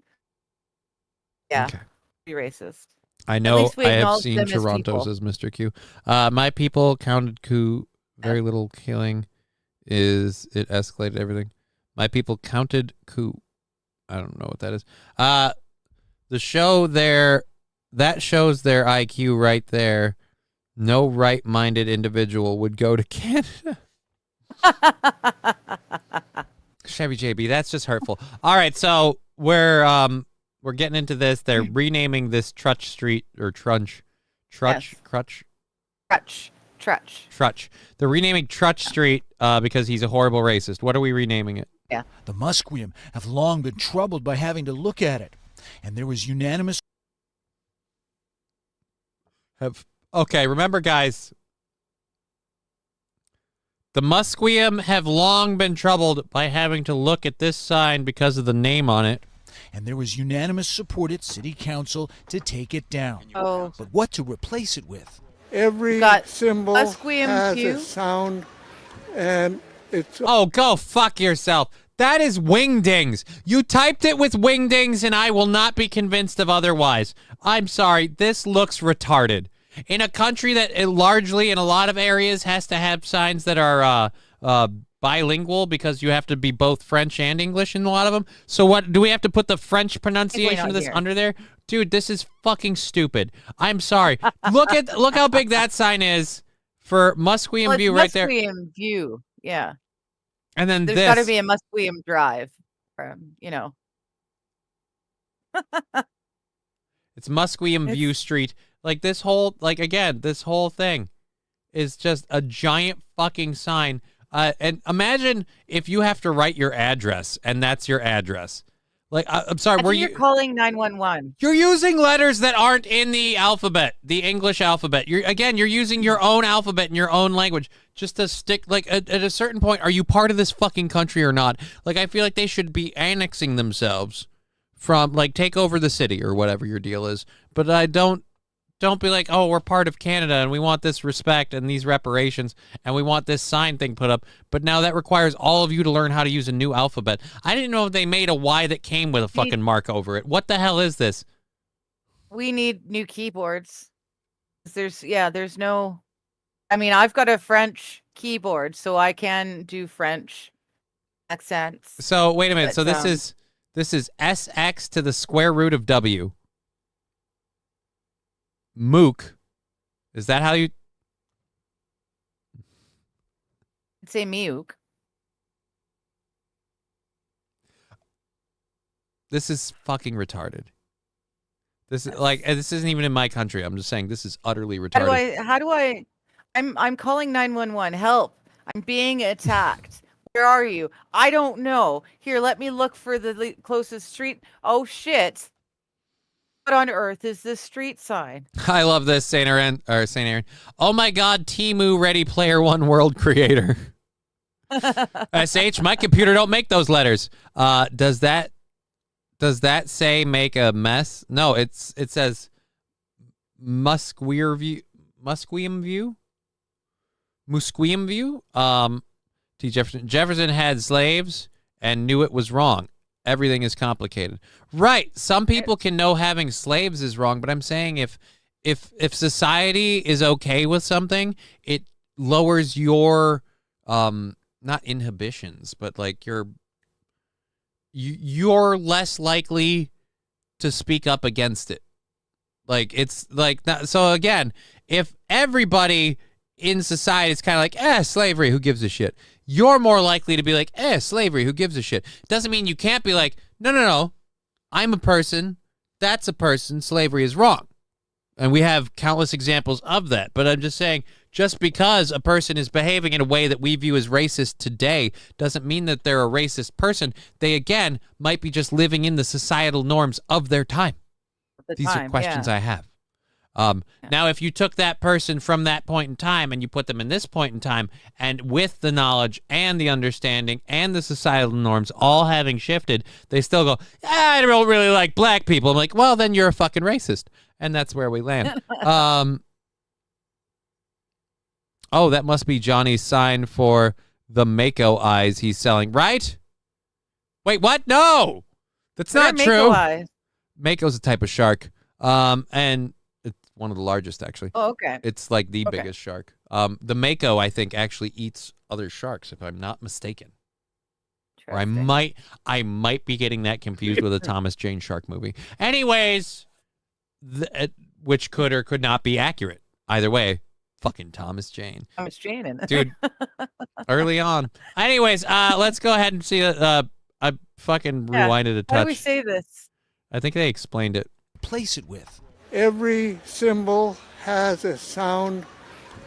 Yeah, okay. Pretty racist. I know I have seen Toronto's as Mr. Q. My people counted coup. Very little killing. It escalated everything. My people counted coup. I don't know what that is. The show there, that shows their IQ right there. No right-minded individual would go to Canada. Chevy JB, that's just hurtful. All right, so we're getting into this. They're renaming this Trutch Street or Trunch. Crutch. They're renaming Trutch Street because he's a horrible racist. What are we renaming it? Yeah. The Musqueam have long been troubled by having to look at it, and there was unanimous Okay, remember, guys, the Musqueam have long been troubled by having to look at this sign because of the name on it. And there was unanimous support at City Council to take it down. Oh. But what to replace it with? Every symbol Musqueam has View. a sound, and it's... Oh, go fuck yourself. That is wingdings. You typed it with wingdings, and I will not be convinced of otherwise. I'm sorry. This looks retarded. In a country that largely, in a lot of areas, has to have signs that are bilingual because you have to be both French and English in a lot of them. So what, do we have to put the French pronunciation of this under there? Dude, this is fucking stupid. I'm sorry. Look how big that sign is for Musqueam View right there. Musqueam View, yeah. And then there's got to be a Musqueam Drive, you know. It's Musqueam View Street. Like this whole, this whole thing is just a giant fucking sign. And imagine if you have to write your address, and that's your address. Like, I'm sorry, you're calling 911. You're using letters that aren't in the alphabet, the English alphabet. You're using your own alphabet in your own language just to stick. Like, at a certain point, are you part of this fucking country or not? Like, I feel like they should be annexing themselves from, like, take over the city or whatever your deal is. But I don't be like, oh, we're part of Canada and we want this respect and these reparations and we want this sign thing put up. But now that requires all of you to learn how to use a new alphabet. I didn't know if they made a Y that came with a fucking mark over it. What the hell is this? We need new keyboards. There's no, I mean, I've got a French keyboard, so I can do French accents. So wait a minute. So this is SX to the square root of W. Mook, is that how you say Mook? This is fucking retarded. This is this isn't even in my country. I'm just saying this is utterly retarded. I'm calling 911. Help. I'm being attacked. Where are you? I don't know. Here, let me look for the closest street. Oh shit. What on earth is this street sign? I love this, Saint Aaron. Oh my God, Temu Ready Player One World Creator. SH, my computer don't make those letters. Does that say make a mess? No, it says Musqueam View. T. Jefferson had slaves and knew it was wrong. Everything is complicated. Right. Some people can know having slaves is wrong, but I'm saying if society is okay with something, it lowers your not inhibitions, but like you're less likely to speak up against it. Like it's like so again, if everybody in society is kind of like, slavery, who gives a shit? You're more likely to be like, slavery, who gives a shit? Doesn't mean you can't be like, no, I'm a person, that's a person, slavery is wrong. And we have countless examples of that. But I'm just saying, just because a person is behaving in a way that we view as racist today doesn't mean that they're a racist person. They, again, might be just living in the societal norms of their time. These are questions I have. Now, if you took that person from that point in time and you put them in this point in time, and with the knowledge and the understanding and the societal norms all having shifted, they still go, I don't really like black people. I'm like, well, then you're a fucking racist. And that's where we land. Oh, that must be Johnny's sign for the Mako eyes he's selling, right? Wait, what? No, that's not true. Mako's a type of shark. And one of the largest, actually. Oh, okay. It's like the biggest shark. The Mako, I think, actually eats other sharks, if I'm not mistaken. Or I might be getting that confused with a Thomas Jane shark movie. Anyways, which could or could not be accurate. Either way, fucking Thomas Jane. Thomas Jane in it. Dude, early on. Anyways, let's go ahead and see. I fucking rewinded a touch. How do we say this? I think they explained it. Place it with. Every symbol has a sound,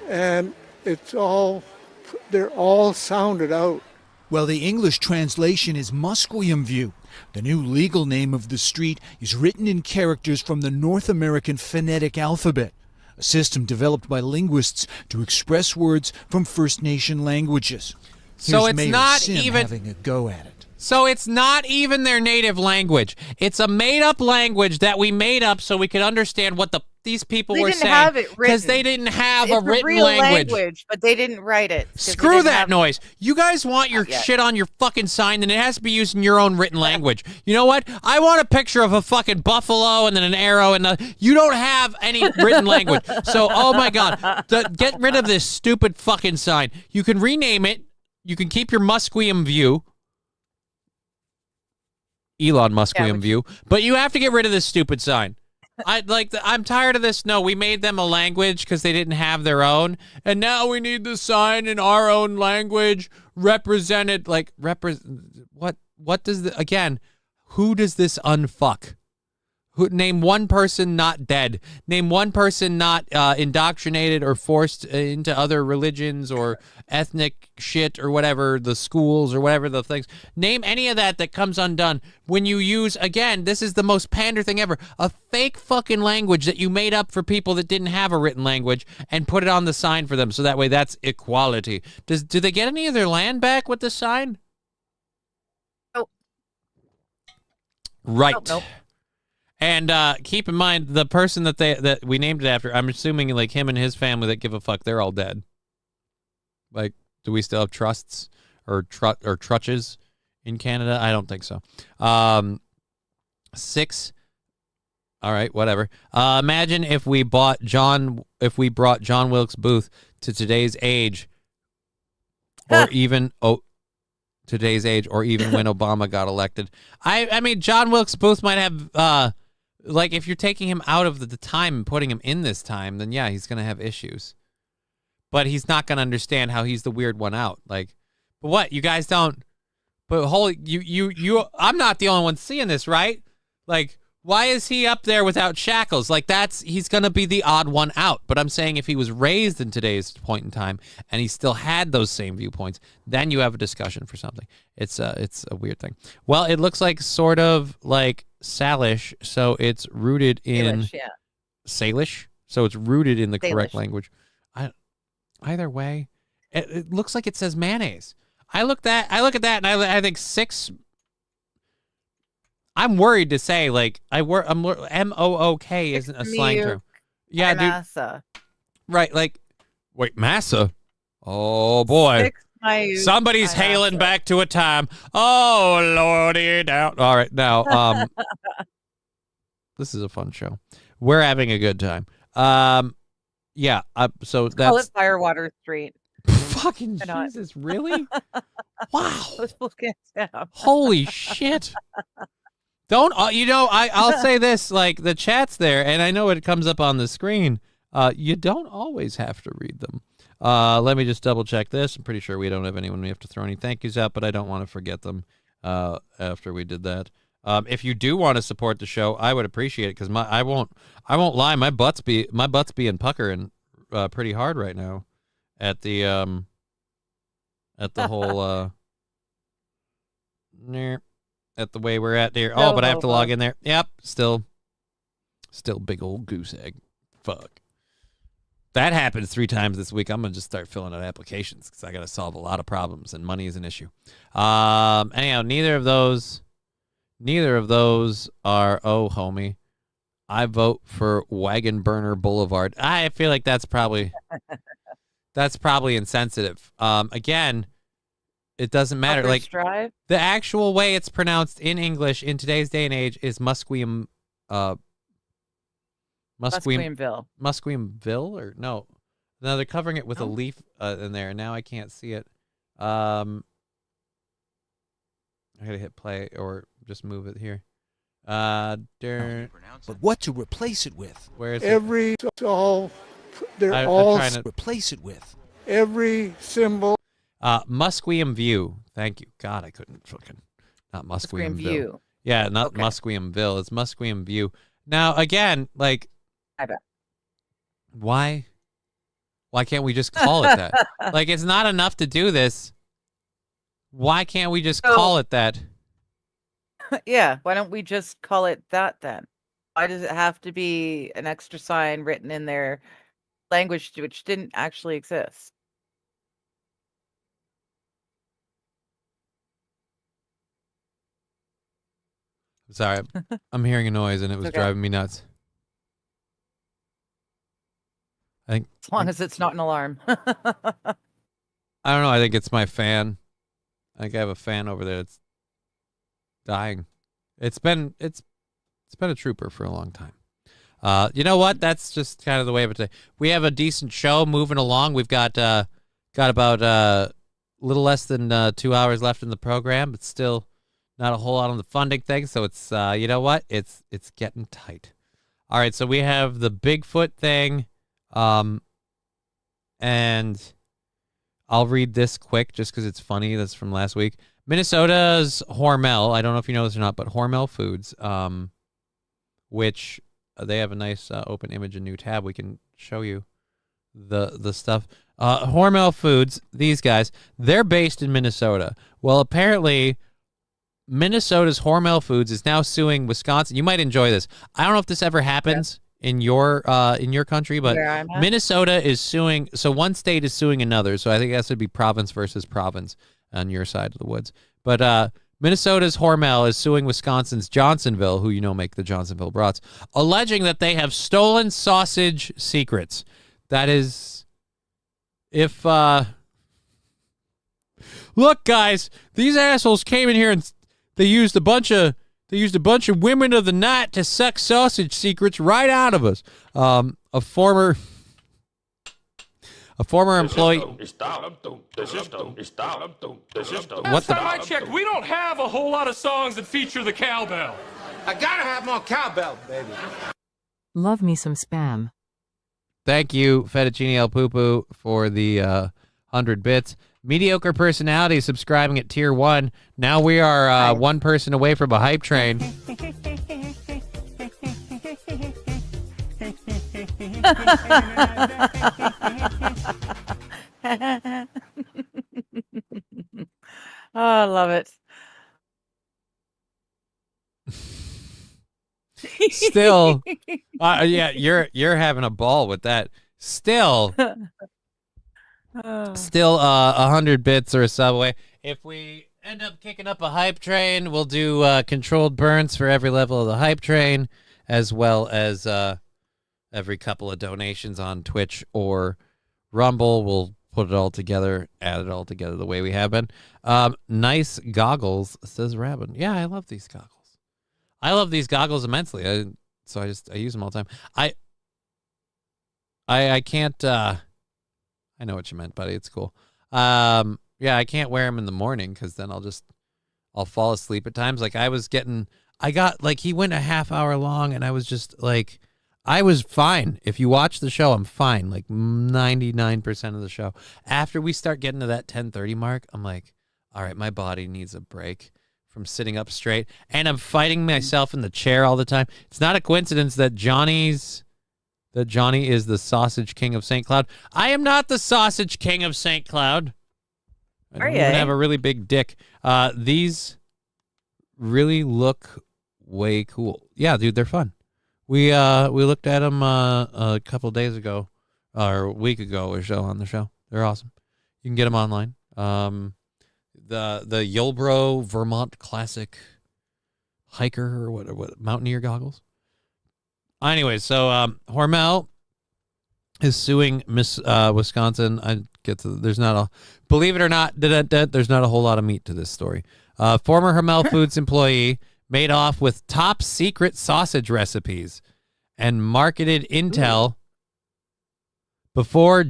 and they're all sounded out. Well, the English translation is Musqueam View. The new legal name of the street is written in characters from the North American phonetic alphabet. a system developed by linguists to express words from First Nation languages. So Here's it's Mayor not Sim even having a go at it. So it's not even their native language. It's a made-up language that we made up so we could understand what these people were saying. They didn't have it written. Because they didn't have It's a written real language. but they didn't write it. Screw that noise. You guys want your shit on your fucking sign, then it has to be used in your own written language. You know what? I want a picture of a fucking buffalo and then an arrow, and you don't have any written language. So, oh my God, get rid of this stupid fucking sign. You can rename it. You can keep your Musqueam view. Elon Musqueam view, but you have to get rid of this stupid sign. I'm tired of this. No, we made them a language because they didn't have their own, and now we need the sign in our own language represented. What does again? Who does this unfuck? Name one person not dead. Name one person not indoctrinated or forced into other religions or ethnic shit or whatever, the schools or whatever the things. Name any of that comes undone when you use, again, this is the most pander thing ever, a fake fucking language that you made up for people that didn't have a written language and put it on the sign for them. So that way that's equality. Do they get any of their land back with the sign? Nope. Right. Nope. And keep in mind, the person that we named it after, I'm assuming like him and his family that give a fuck, they're all dead. Like, do we still have trusts or trutches in Canada? I don't think so. 6. All right, whatever. Imagine if we brought John Wilkes Booth to today's age, or even today's age, or even when Obama got elected. I mean, John Wilkes Booth might have. Like, if you're taking him out of the time and putting him in this time, then yeah, he's going to have issues. But he's not going to understand how he's the weird one out. Like, but what? You guys don't... But holy... I'm not the only one seeing this, right? Like, why is he up there without shackles? Like, he's going to be the odd one out. But I'm saying if he was raised in today's point in time and he still had those same viewpoints, then you have a discussion for something. It's a weird thing. Well, it looks like sort of like Salish, so it's rooted in Salish, so it's rooted in the correct language. Either way, it looks like it says mayonnaise. I look at that and I think 6. I'm worried to say like MOOK isn't a slang term. Yeah, massa. Right, like wait, massa. Oh boy. Somebody's hailing back to a time. Oh, Lordy down. All right, now, this is a fun show. We're having a good time. Yeah, so that's... Call it Firewater Street. Fucking Jesus, really? Wow. Those fools can't stop. Holy shit. Don't, I'll say this, like, the chat's there, and I know it comes up on the screen. You don't always have to read them. Let me just double check this. I'm pretty sure we don't have anyone we have to throw any thank yous out, but I don't want to forget them after we did that. If you do want to support the show, I would appreciate it because I won't lie, my butt's being puckering pretty hard right now at the whole at the way we're at there. Oh, but I have to log in there. Yep, still big old goose egg. Fuck. That happens 3 times this week. I'm going to just start filling out applications because I got to solve a lot of problems, and money is an issue. Anyhow, neither of those are, oh, homie, I vote for Wagon Burner Boulevard. I feel like that's probably insensitive. Again, it doesn't matter. Upper Like Strive? The actual way it's pronounced in English in today's day and age is Musqueam, Musqueamville, or no, they're covering it with a leaf in there, and now I can't see it. I gotta hit play or just move it here. But what to replace it with? Where is it? They're all trying to replace it with. Every symbol. Musqueam View. Thank you. God, I couldn't fucking not Musqueam View. Yeah, not Musqueamville. It's Musqueam View. Now again, like. I bet. Why can't we just call it that? Like, it's not enough to do this. Why can't we just call it that? Yeah, why don't we just call it that then? Why does it have to be an extra sign written in there language which didn't actually exist. Sorry, I'm hearing a noise and it was okay. driving me nuts. I think As long as it's not an alarm. I don't know. I think it's my fan. I think I have a fan over there that's dying. It's been a trooper for a long time. You know what? That's just kind of the way of it. We have a decent show moving along. We've got about a little less than 2 hours left in the program, but still not a whole lot on the funding thing. So it's you know what? It's getting tight. All right, so we have the Bigfoot thing, and I'll read this quick just because it's funny. That's from last week. Minnesota's Hormel. I don't know if you know this or not, but Hormel Foods, which they have a nice open image and new tab. We can show you the stuff. Hormel Foods, these guys, they're based in Minnesota. Well, apparently Minnesota's Hormel Foods is now suing Wisconsin. You might enjoy this. I don't know if this ever happens in your country, but Minnesota is suing. So one state is suing another. So I think that would be province versus province on your side of the woods. But Minnesota's Hormel is suing Wisconsin's Johnsonville, who make the Johnsonville brats, alleging that they have stolen sausage secrets. That is, if look, guys, these assholes came in here and they used a bunch of women of the night to suck sausage secrets right out of us. A former employee. Last time I checked, we don't have a whole lot of songs that feature the cowbell. I gotta have more cowbell, baby. Love me some spam. Thank you, Fettuccine El Poo-Poo, for the 100 bits. Mediocre personality subscribing at tier 1. Now we are one person away from a hype train. Oh, I love it. Still, yeah, you're having a ball with that. Still, 100 bits or a subway. If we end up kicking up a hype train, we'll do controlled burns for every level of the hype train, as well as every couple of donations on Twitch or Rumble. We'll put it all together, add it all together the way we have been. Nice goggles, says Rabin. Yeah, I love these goggles. I love these goggles immensely. I use them all the time. I can't. I know what you meant, buddy. It's cool. Yeah, I can't wear them in the morning because then I'll fall asleep at times. Like he went a half hour long, and I was just like, I was fine. If you watch the show, I'm fine. Like 99% of the show. After we start getting to that 10:30 mark, I'm like, all right, my body needs a break from sitting up straight, and I'm fighting myself in the chair all the time. It's not a coincidence that Johnny is the sausage king of St. Cloud. I am not the sausage king of St. Cloud. I don't even have a really big dick. These really look way cool. Yeah, dude, they're fun. We looked at them a couple days ago, or a week ago or so on the show. They're awesome. You can get them online. The Yulbro Vermont Classic hiker or what mountaineer goggles. Anyway, so Hormel is suing Wisconsin. Believe it or not, there's not a whole lot of meat to this story. Former Hormel Foods employee made off with top secret sausage recipes and market intel before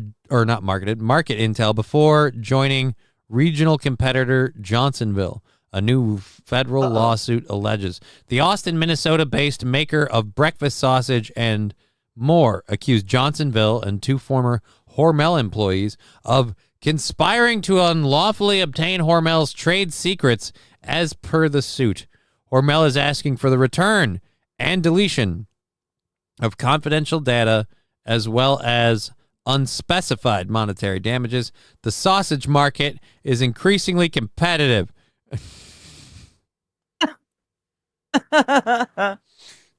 joining regional competitor Johnsonville. A new federal lawsuit alleges. The Austin, Minnesota-based maker of breakfast sausage and more accused Johnsonville and two former Hormel employees of conspiring to unlawfully obtain Hormel's trade secrets as per the suit. Hormel is asking for the return and deletion of confidential data as well as unspecified monetary damages. The sausage market is increasingly competitive.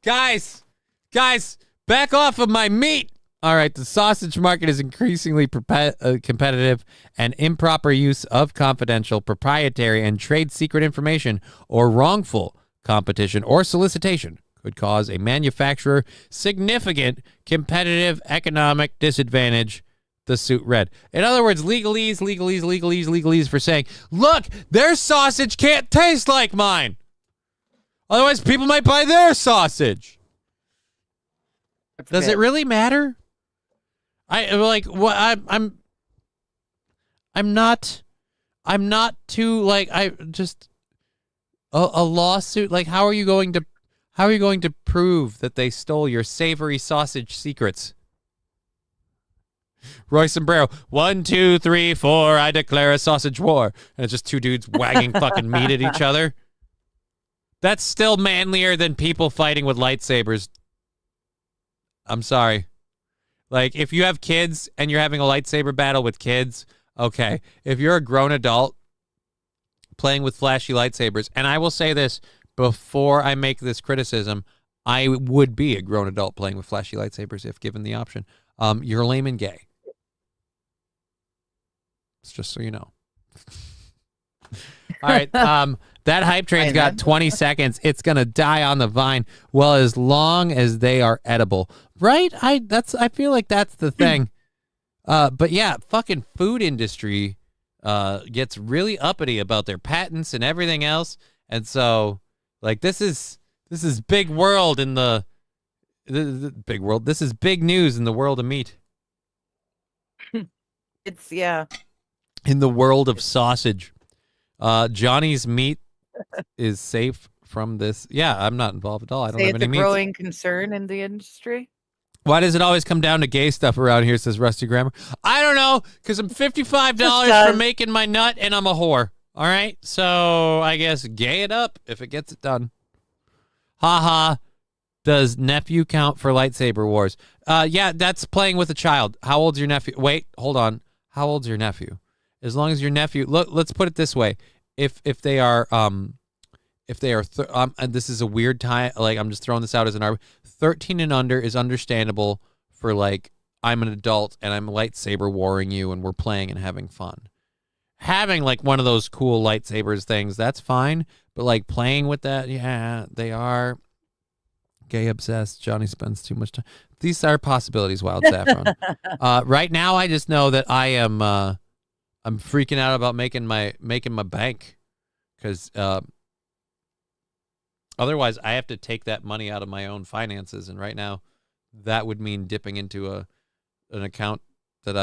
Guys, back off of my meat. All right, the sausage market is increasingly competitive, and improper use of confidential, proprietary, and trade secret information or wrongful competition or solicitation could cause a manufacturer significant competitive economic disadvantage, the suit read. In other words, legalese for saying, look, their sausage can't taste like mine. Otherwise, people might buy their sausage. Does it really matter? I'm not too like I just a lawsuit. Like, how are you going to prove that they stole your savory sausage secrets? Roy Sombrero, 1, 2, 3, 4. I declare a sausage war, and it's just two dudes wagging fucking meat at each other. That's still manlier than people fighting with lightsabers. I'm sorry. Like, if you have kids and you're having a lightsaber battle with kids, okay. If you're a grown adult playing with flashy lightsabers, and I will say this before I make this criticism, I would be a grown adult playing with flashy lightsabers if given the option. You're lame and gay. It's just so you know. All right. That hype train's got 20 seconds. It's gonna die on the vine. Well, as long as they are edible, right? I feel like that's the thing. But yeah, fucking food industry gets really uppity about their patents and everything else, and so like this is big world in the big world. This is big news in the world of meat. It's in the world of sausage. Johnny's meat is safe from this. Yeah, I'm not involved at all. I don't have any meat. It's a growing concern in the industry. Why does it always come down to gay stuff around here, says Rusty Grammar? I don't know, because I'm $55 for making my nut, and I'm a whore. All right? So I guess gay it up if it gets it done. Ha. Does nephew count for lightsaber wars? Yeah, that's playing with a child. How old's your nephew? Wait, hold on. How old's your nephew? As long as your nephew, look, let's put it this way: if they are and this is a weird time. Like, I'm just throwing this out as an argument. 13 and under is understandable for, like, I'm an adult and I'm lightsaber warring you and we're playing and having fun. Having like one of those cool lightsabers things, that's fine. But like playing with that, yeah, they are gay obsessed. Johnny spends too much time. These are possibilities, Wild Saffron. Right now, I just know that I am. I'm freaking out about making my bank, because otherwise I have to take that money out of my own finances, and right now that would mean dipping into an account that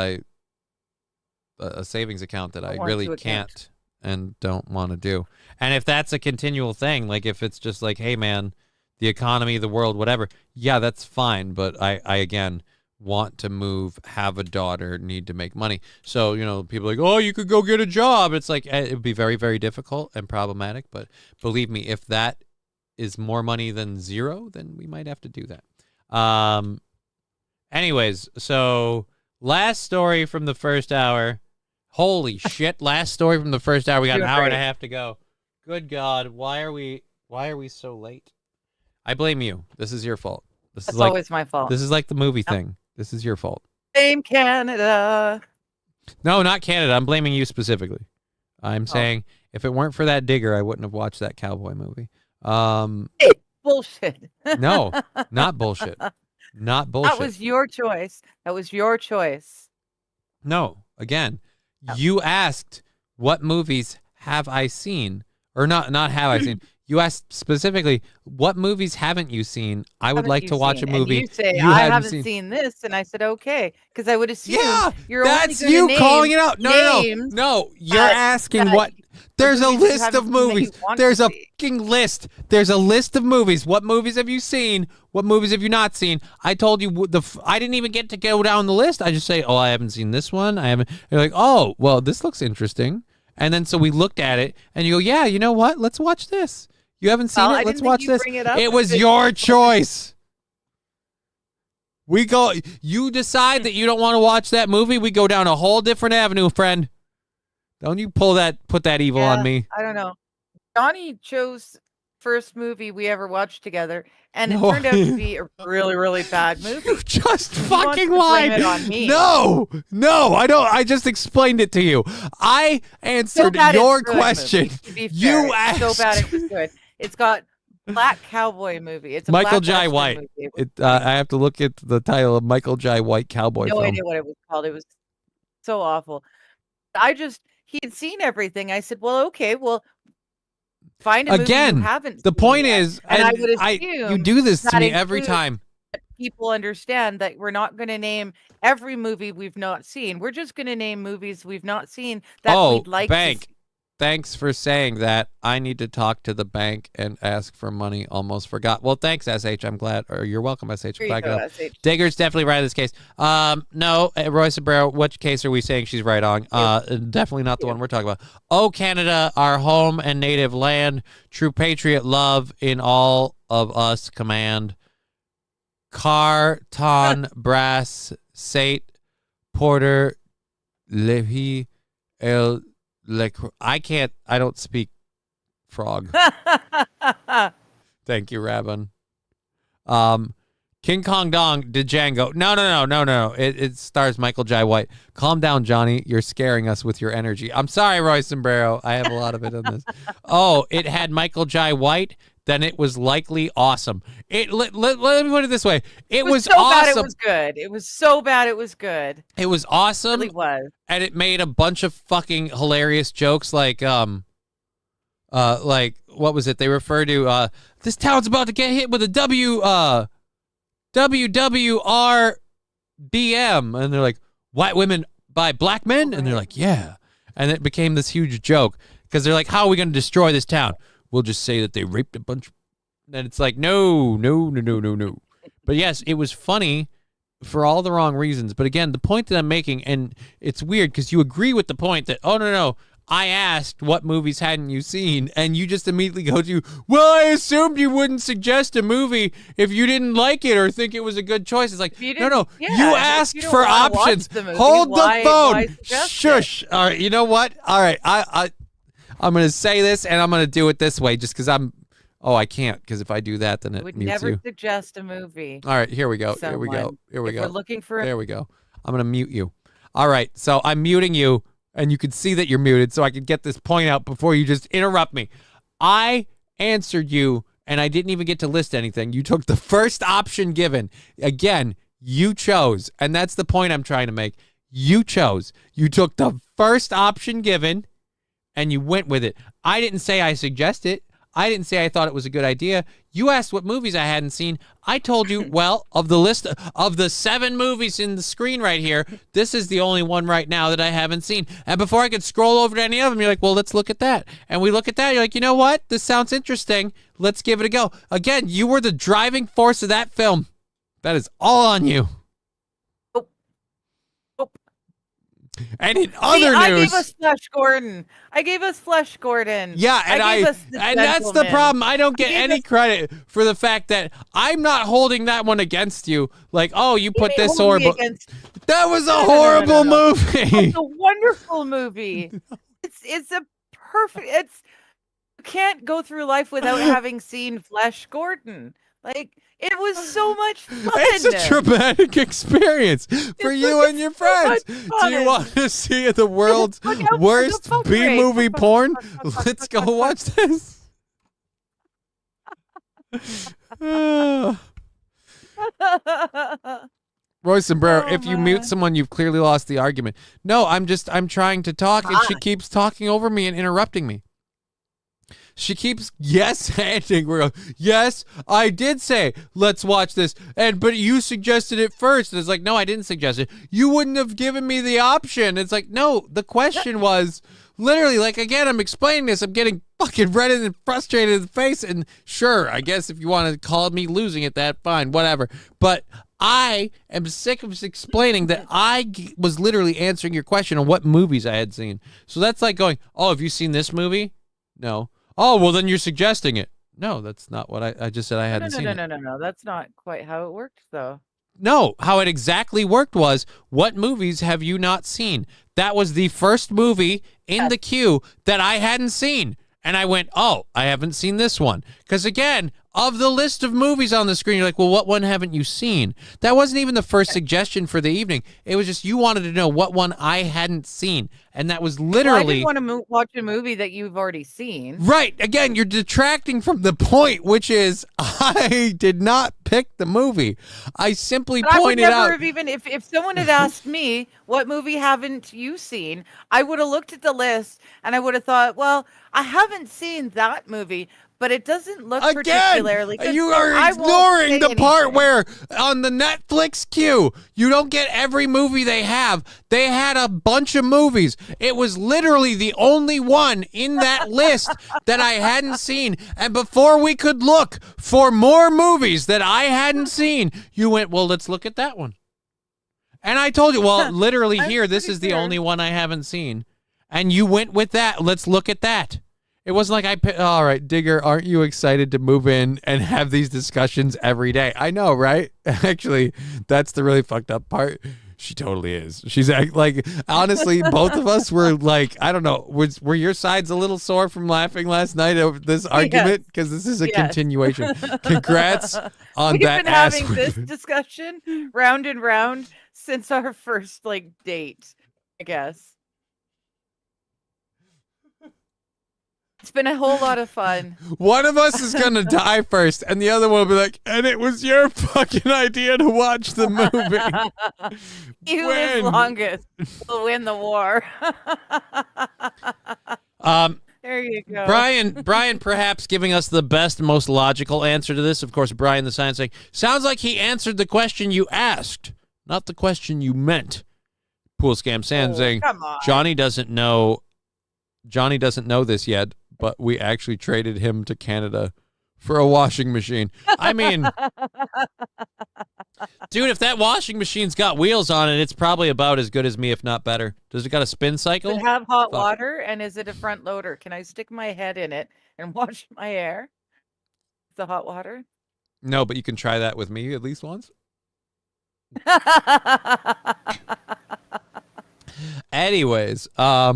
a savings account that I really can't and don't want to do. And if that's a continual thing, like if it's just like, hey man, the economy, the world, whatever, yeah, that's fine. But I again want to move, have a daughter, need to make money. So, you know, people are like, oh, you could go get a job. It's like, it would be very, very difficult and problematic. But believe me, if that is more money than zero, then we might have to do that. Anyways, so last story from the first hour. Holy shit, last story from the first hour. We got an hour and a half to go. Good God, why are we so late? I blame you. This is your fault. This is like, always my fault. This is like the movie thing. This is your fault. Blame Canada. No, not Canada. I'm blaming you specifically. I'm saying if it weren't for that digger, I wouldn't have watched that cowboy movie. Hey, bullshit. No, not bullshit. Not bullshit. That was your choice. That was your choice. No, again, you asked what movies have I seen, or not have I seen. You asked specifically, what movies haven't you seen? I would like to watch a movie. And you say, I haven't seen this. And I said, okay. Because I would assume you're that's only you name calling it out. No. You're asking what. There's a list of movies. There's a fucking list. There's a list of movies. What movies have you seen? What movies have you not seen? I told you I didn't even get to go down the list. I just say, oh, I haven't seen this one. I haven't. You're like, oh, well, this looks interesting. And then so we looked at it, and you go, yeah, you know what? Let's watch this. You haven't seen it? Let's watch this. It was your choice. We go. You decide that you don't want to watch that movie. We go down a whole different avenue, friend. Don't you put that evil on me. I don't know. Johnny chose first movie we ever watched together, and it turned out to be a really, really bad movie. You just You fucking want to blame lied. it on me. No, I don't. I just explained it to you. I answered bad your it's good question. movie, to be fair. You It's asked. so bad it was good. It's got black cowboy movie. It's a Michael black Jai Western White. movie. It was I have to look at the title of Michael Jai White cowboy no film. idea what it was called. It was so awful. He had seen everything. I said, well, okay, well, find a movie Again, you haven't the seen point yet. is, and I and would you assume do this to that me every includes time. that people understand that we're not going to name every movie we've not seen. We're just going to name movies we've not seen that we'd like to bank. see. Thanks for saying that. I need to talk to the bank and ask for money. Almost forgot. Well, thanks, SH. I'm glad. Or you're welcome, SH. There you Glad go, to SH. Digger's definitely right in this case. No, Roy Sobrero, which case are we saying she's right on? Definitely not the one we're talking about. Oh, Canada, our home and native land, true patriot love in all of us command. Carton brass sate porter lehi el I don't speak frog. Thank you, Rabin. King Kong Dong Django. No. It stars Michael Jai White. Calm down, Johnny. You're scaring us with your energy. I'm sorry, Roy Sombrero. I have a lot of it on this. Oh, it had Michael Jai White. Then it was likely awesome. Let me put it this way. It was so awesome. bad it was good. It was so bad it was good. It was awesome. It really was. And it made a bunch of fucking hilarious jokes like what was it? They refer to this town's about to get hit with a WWRBM, and they're like, white women by black men, and they're like, yeah, and it became this huge joke because they're like, how are we going to destroy this town? We'll just say that they raped a bunch, and it's like, no. But yes, it was funny for all the wrong reasons. But again, the point that I'm making, and it's weird because you agree with the point that, oh, no, I asked what movies hadn't you seen, and you just immediately go to, well, I assumed you wouldn't suggest a movie if you didn't like it or think it was a good choice. It's like, no, you asked for options. Hold the phone. Shush. All right, you know what? All right, I'm going to say this, and I'm going to do it this way just because I can't, because if I do that, then it would mutes never you. suggest a movie. All right, here we go. Here we go. We're looking for There we go. I'm going to mute you. All right, so I'm muting you, and you can see that you're muted so I can get this point out before you just interrupt me. I answered you, and I didn't even get to list anything. You took the first option given. Again, you chose, and that's the point I'm trying to make. You chose. You took the first option given, and you went with it. I didn't say I suggest it. I didn't say I thought it was a good idea. You asked what movies I hadn't seen. I told you, well, of the list of the 7 movies in the screen right here, this is the only one right now that I haven't seen. And before I could scroll over to any of them, you're like, well, let's look at that. And we look at that. You're like, you know what? This sounds interesting. Let's give it a go. Again, you were the driving force of that film. That is all on you. And in other news, I gave us Flesh Gordon. Yeah, and and that's the problem. I don't get any credit for the fact that I'm not holding that one against you. Like, oh, you put this horrible. That was a horrible movie. It's a wonderful movie. It's a perfect. You can't go through life without having seen Flesh Gordon. Like, it was so much fun. It's a traumatic experience for you and your friends. Do you want to see the world's worst B-movie porn? Let's go watch this. Roy Sombrero, if you mute someone, you've clearly lost the argument. No, I'm trying to talk, and she keeps talking over me and interrupting me. She keeps yes-handing. We're going, yes, I did say, let's watch this. But you suggested it first. And it's like, no, I didn't suggest it. You wouldn't have given me the option. It's like, no, the question was literally, like, again, I'm explaining this. I'm getting fucking red and frustrated in the face. And sure, I guess if you want to call me losing it, that fine, whatever. But I am sick of explaining that I was literally answering your question on what movies I had seen. So that's like going, oh, have you seen this movie? No. Oh, well, then you're suggesting it. No, that's not what I just said I hadn't seen it. No. That's not quite how it worked, though. No, how it exactly worked was, what movies have you not seen? That was the first movie in the queue that I hadn't seen. And I went, oh, I haven't seen this one. Because again, of the list of movies on the screen, you're like, well, what one haven't you seen? That wasn't even the first suggestion for the evening. It was just you wanted to know what one I hadn't seen. And that was literally... Well, I didn't want to watch a movie that you've already seen. Right. Again, you're detracting from the point, which is I did not pick the movie. I simply pointed out... I would never have even... If someone had asked me, what movie haven't you seen? I would have looked at the list and I would have thought, well, I haven't seen that movie, but it doesn't look particularly good. You are ignoring the part where on the Netflix queue, you don't get every movie they have. They had a bunch of movies. It was literally the only one in that list that I hadn't seen. And before we could look for more movies that I hadn't seen, you went, well, let's look at that one. And I told you, well, literally here, this is the only one I haven't seen. And you went with that. Let's look at that. It wasn't like all right, Digger, aren't you excited to move in and have these discussions every day? I know, right? Actually, that's the really fucked up part. She totally is. She's like, honestly, both of us were like, I don't know, were your sides a little sore from laughing last night over this argument? Because this is a continuation. Congrats on We've that. We've been having this discussion round and round since our first date, I guess. It's been a whole lot of fun. One of us is going to die first, and the other one will be like, and it was your fucking idea to watch the movie. He who lives longest will win the war. There you go. Brian perhaps giving us the best, most logical answer to this. Of course, Brian the science saying, sounds like he answered the question you asked, not the question you meant. Pool Scam Sam saying, Johnny doesn't know this yet, but we actually traded him to Canada for a washing machine. I mean, dude, if that washing machine's got wheels on it, it's probably about as good as me, if not better. Does it got a spin cycle? Does it have hot water, and is it a front loader? Can I stick my head in it and wash my hair? The hot water? No, but you can try that with me at least once. Anyways, I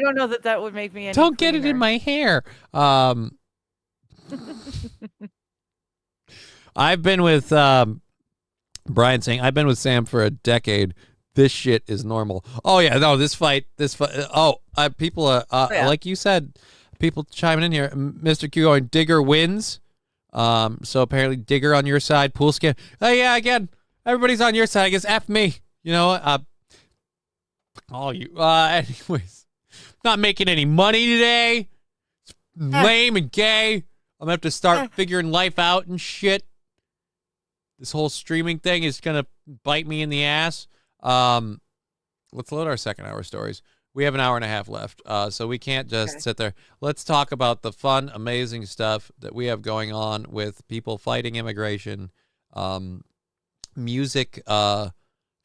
don't know that would make me any don't cleaner. get it in my hair. I've been with Brian saying I've been with Sam for a decade. This shit is normal. Oh yeah, no, this fight. People like you said, people chiming in here. Mr. Q going, Digger wins. So apparently Digger on your side. Pool Scam. Oh yeah, again, everybody's on your side. I guess F me. You know what? All you. Anyways, not making any money today. It's lame and gay. I'm gonna have to start figuring life out and shit. This whole streaming thing is gonna bite me in the ass. Let's load our second hour stories. We have an hour and a half left, so we can't just sit there. Let's talk about the fun, amazing stuff that we have going on with people fighting immigration, music,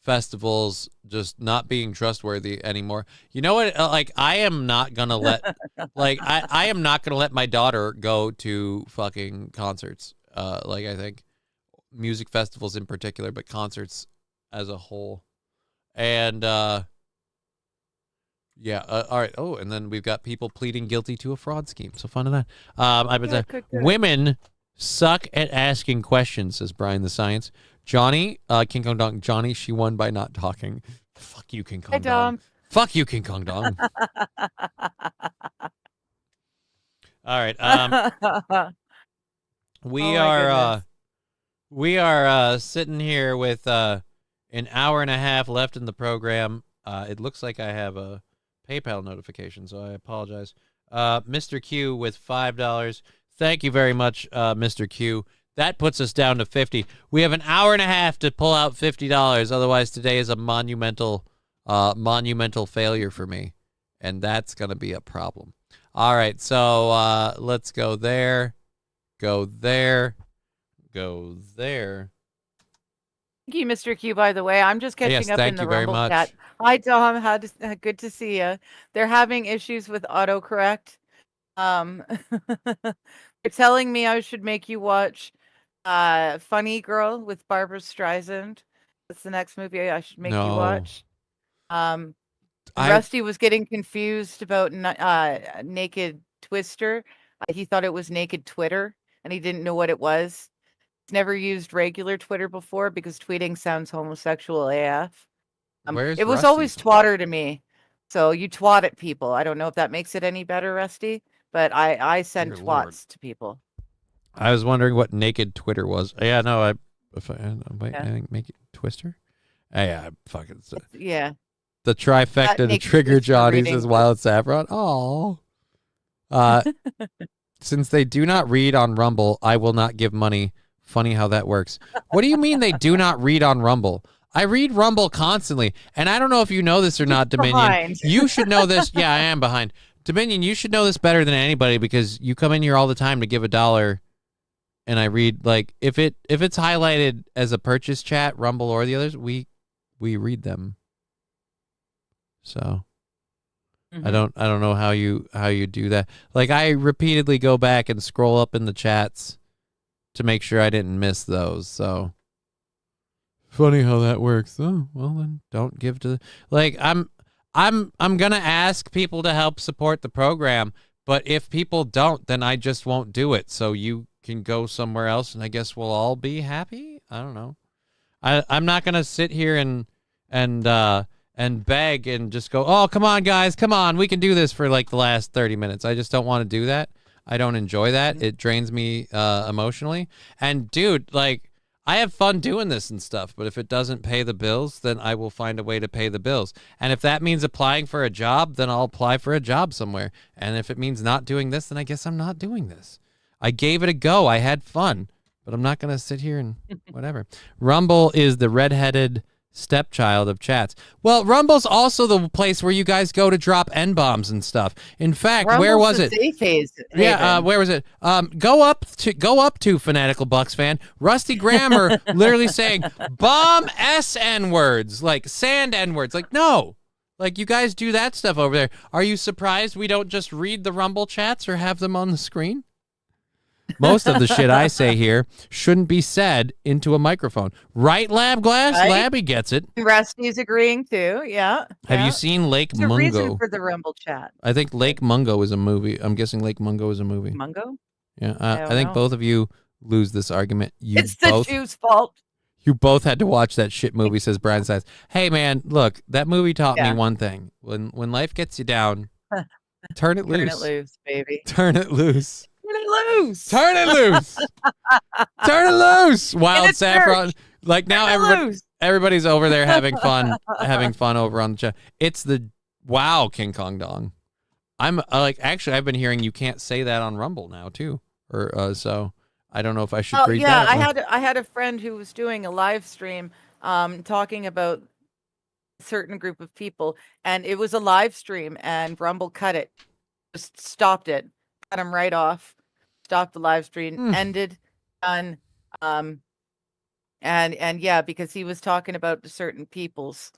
festivals just not being trustworthy anymore. You know what? I am not gonna let, I am not gonna let my daughter go to fucking concerts. I think music festivals in particular, but concerts as a whole. And all right. Oh, and then we've got people pleading guilty to a fraud scheme. So fun of that. I would say women suck at asking questions, says Brian the Science. Johnny, King Kong Dong. Johnny, she won by not talking. Fuck you, King Kong Dong. Fuck you, King Kong Dong. All right. We are sitting here with an hour and a half left in the program. It looks like I have a PayPal notification, so I apologize. Mr. Q with $5. Thank you very much, Mr. Q. That puts us down to 50. We have an hour and a half to pull out $50. Otherwise, today is a monumental failure for me, and that's going to be a problem. All right, so let's go there, go there, go there. Thank you, Mr. Q, by the way. I'm just catching up in the Rumble chat. Hi, Dom. Good to see you. They're having issues with autocorrect. They're telling me I should make you watch Funny Girl with Barbara Streisand. That's the next movie I should make you watch. Rusty was getting confused about Naked Twister. He thought it was naked Twitter, and he didn't know what it was. He's never used regular Twitter before because tweeting sounds homosexual AF. Where's it was Rusty? always twatter to me. So you twat at people. I don't know if that makes it any better, Rusty, but I send Dear twats Lord. to people. I was wondering what naked Twitter was. Yeah, no, I Yeah. think make it Twister. Yeah, fucking Yeah. the trifecta to naked trigger Twister Johnny reading says was- Wild Saffron. Oh. Since they do not read on Rumble, I will not give money. Funny how that works. What do you mean they do not read on Rumble? I read Rumble constantly, and I don't know if you know this or not, Dominion. behind. You should know this. Yeah, I am behind. Dominion, you should know this better than anybody because you come in here all the time to give $1, and I read like if it's highlighted as a purchase chat, Rumble or the others, we read them. So I don't know how you do that. Like I repeatedly go back and scroll up in the chats to make sure I didn't miss those. So funny how that works. Oh, well then don't give to like I'm gonna ask people to help support the program, but if people don't, then I just won't do it. So you can go somewhere else and I guess we'll all be happy. I don't know. I'm not gonna sit here and beg and just go, oh, come on, guys, come on, we can do this for like the last 30 minutes. I just don't want to do that. I don't enjoy that. It drains me emotionally. And dude, like, I have fun doing this and stuff, but if it doesn't pay the bills, then I will find a way to pay the bills. And if that means applying for a job, then I'll apply for a job somewhere. And if it means not doing this, then I guess I'm not doing this. I gave it a go. I had fun, but I'm not going to sit here and whatever. Rumble is the redheaded stepchild of chats. Well, Rumble's also the place where you guys go to drop N-bombs and stuff. In fact, where was it? Yeah, where was it? Go up to Fanatical Bucks fan. Rusty Grammer literally saying bomb SN words, like sand N words. Like, no. Like, you guys do that stuff over there. Are you surprised we don't just read the Rumble chats or have them on the screen? Most of the shit I say here shouldn't be said into a microphone. Right, Lab Glass? Right? Labby gets it. Rusty's agreeing too. Yeah. Have yeah. you seen Lake There's a reason Mungo? for the Rumble chat. I think Lake Mungo is a movie. I'm guessing Lake Mungo is a movie. Mungo? Yeah, I I don't think know. both of you lose this argument. It's the Jews' fault. You both had to watch that shit movie, says Brian Sides. Hey, man, look, that movie taught me one thing. When life gets you down, turn it loose. Turn it loose, baby. Turn it loose. Turn it loose. Turn it loose. Turn it loose. Wild it's Saffron. church. Like now everybody's over there having fun over on the chat. It's the wow King Kong Dong. I'm actually I've been hearing you can't say that on Rumble now too. Or so I don't know if I should read yeah, that. I had a friend who was doing a live stream talking about a certain group of people, and it was a live stream and Rumble cut it. Just stopped it. Cut him right off. Stopped the live stream, ended, done. And yeah, because he was talking about certain people's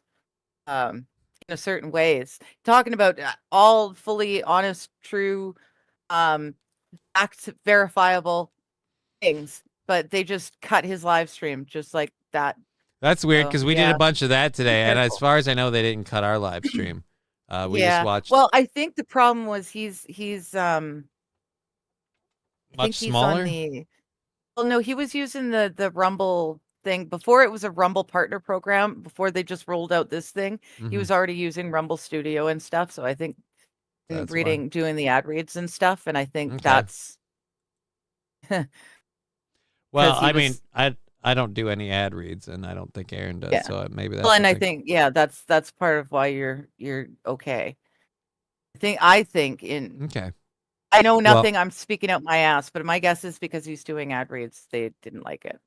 certain ways. Talking about all fully honest, true, fact verifiable things, but they just cut his live stream just like that. That's weird because we did yeah. a bunch of that today, and as Careful. far as I know, they didn't cut our live stream. We just watched. Well, I think the problem was he's much smaller. Well, no, he was using the Rumble thing before it was a Rumble partner program. Before they just rolled out this thing, he was already using Rumble Studio and stuff. So I think That's doing the ad reads and stuff, and I think Okay. that's. Well, he I mean, was- I don't do any ad reads, and I don't think Aaron does. Yeah. So maybe that's. Well, and the I thing. think that's part of why you're okay. I think Okay. I know nothing. I'm speaking out my ass, but my guess is because he's doing ad reads, they didn't like it.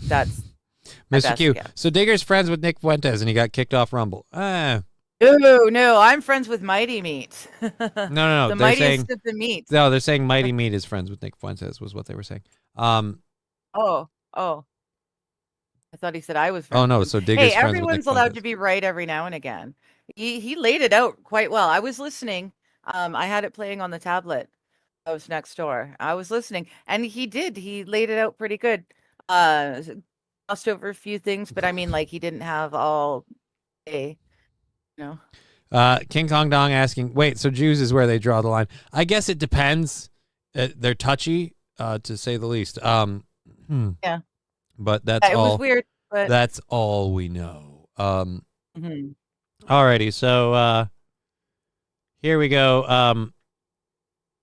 That's my Mr. best Q. guess. So Digger's friends with Nick Fuentes, and he got kicked off Rumble. No, I'm friends with Mighty Meat. No. The They're mightiest saying of the meat. no. They're saying Mighty Meat is friends with Nick Fuentes. Was what they were saying. Oh. I thought he said I was friends. Oh no. with So him. Digger's Hey, friends with Nick everyone's allowed Fuentes. to be right every now and again. He laid it out quite well. I was listening. I had it playing on the tablet. I was next door. I was listening, and he did. He laid it out pretty good. Glossed over a few things, but I mean, like he didn't have all day. You know. King Kong Dong asking, wait, so Jews is where they draw the line? I guess it depends. They're touchy, to say the least. Yeah. But that's It all. was weird, but That's all we know. Mhm. Alrighty, so here we go.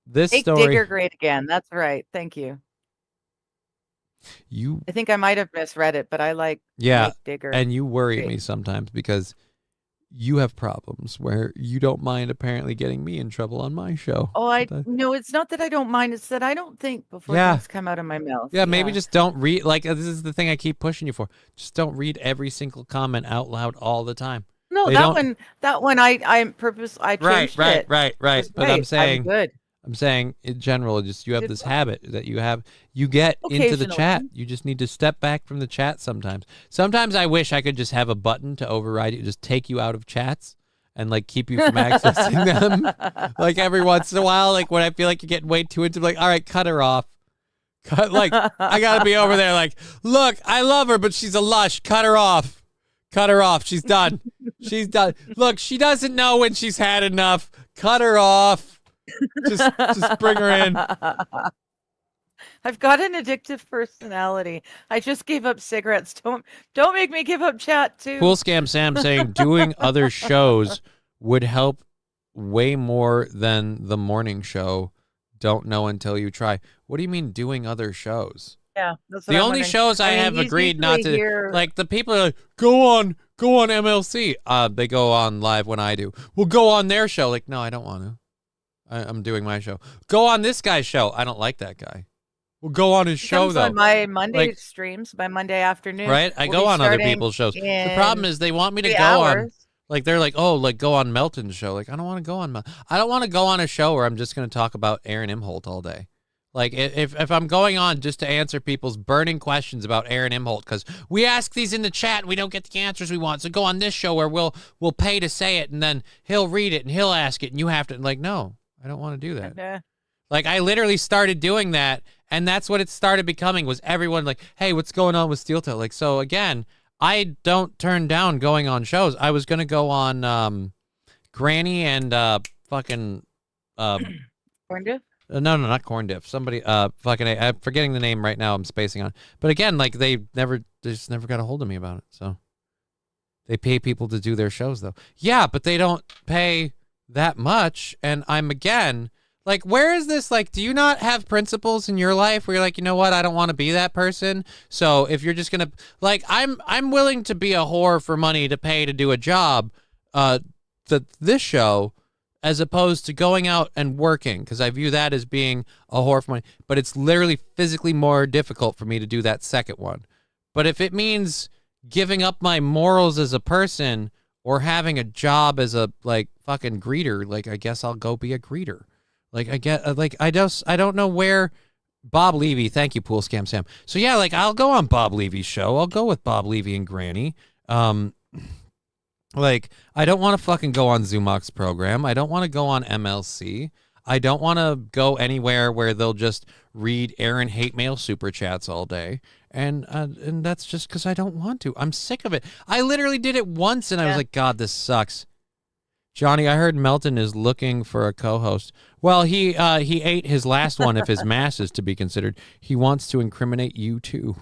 This Make story. Digger great again. That's right. Thank you. I think I might have misread it, but I like Make Digger. And you worry great. me sometimes because you have problems where you don't mind apparently getting me in trouble on my show. Oh, no, it's not that I don't mind. It's that I don't think before things come out of my mouth. Yeah, maybe just don't read. Like, this is the thing I keep pushing you for. Just don't read every single comment out loud all the time. No, that one I changed it. Right. But great. I'm saying, good. I'm saying in general, just you have this habit that you get into the chat. You just need to step back from the chat sometimes. Sometimes I wish I could just have a button to override it, just take you out of chats and like keep you from accessing them. Like every once in a while, like when I feel like you're getting way too into, like, all right, cut her off. Like I gotta be over there. Like, look, I love her, but she's a lush. Cut her off. Cut her off. She's done. She's done. Look, she doesn't know when she's had enough. Cut her off. Just bring her in. I've got an addictive personality. I just gave up cigarettes. Don't make me give up chat too. Pool Scam Sam saying doing other shows would help way more than the morning show. Don't know until you try. What do you mean doing other shows? Yeah, that's what the I'm only wondering. shows I have he's agreed not to here. like the people are like, go on MLC. They go on live when I do. Well, go on their show. Like, no, I don't want to. I'm doing my show. Go on this guy's show. I don't like that guy. Well, go on his show though. On my Monday streams, my Monday afternoon. Right? I go on other people's shows. The problem is they want me to go on. Like they're like, oh, like go on Melton's show. Like I don't want to go on. I don't want to go on a show where I'm just going to talk about Aaron Imholt all day. Like if I'm going on just to answer people's burning questions about Aaron Imholt, because we ask these in the chat and we don't get the answers we want. So go on this show where we'll pay to say it and then he'll read it and he'll ask it and you have to like, no, I don't want to do that. Like I literally started doing that and that's what it started becoming was everyone like, hey, what's going on with Steel Toe? Like, so again, I don't turn down going on shows. I was going to go on Granny and fucking Corn Dip? No, not Corn Dip. Somebody fucking I'm forgetting the name right now. I'm spacing on. But again, like they just never got a hold of me about it. So they pay people to do their shows though. Yeah, but they don't pay that much and I'm again like, where is this? Like, do you not have principles in your life where you're like, you know what? I don't want to be that person. So if you're just going to like, I'm willing to be a whore for money to pay to do a job, this show, as opposed to going out and working. Cause I view that as being a whore for money, but it's literally physically more difficult for me to do that second one. But if it means giving up my morals as a person or having a job as a like fucking greeter, like, I guess I'll go be a greeter. Like I get, like I don't know where Bob Levy. Thank you, Pool Scam Sam. So yeah, like I'll go on Bob Levy's show. I'll go with Bob Levy and Granny. Like I don't want to fucking go on Zumok's program. I don't want to go on MLC. I don't want to go anywhere where they'll just read Aaron hate mail super chats all day. And that's just because I don't want to. I'm sick of it. I literally did it once and I was like, God, this sucks. Johnny, I heard Melton is looking for a co-host. Well, he ate his last one if his mass is to be considered. He wants to incriminate you too.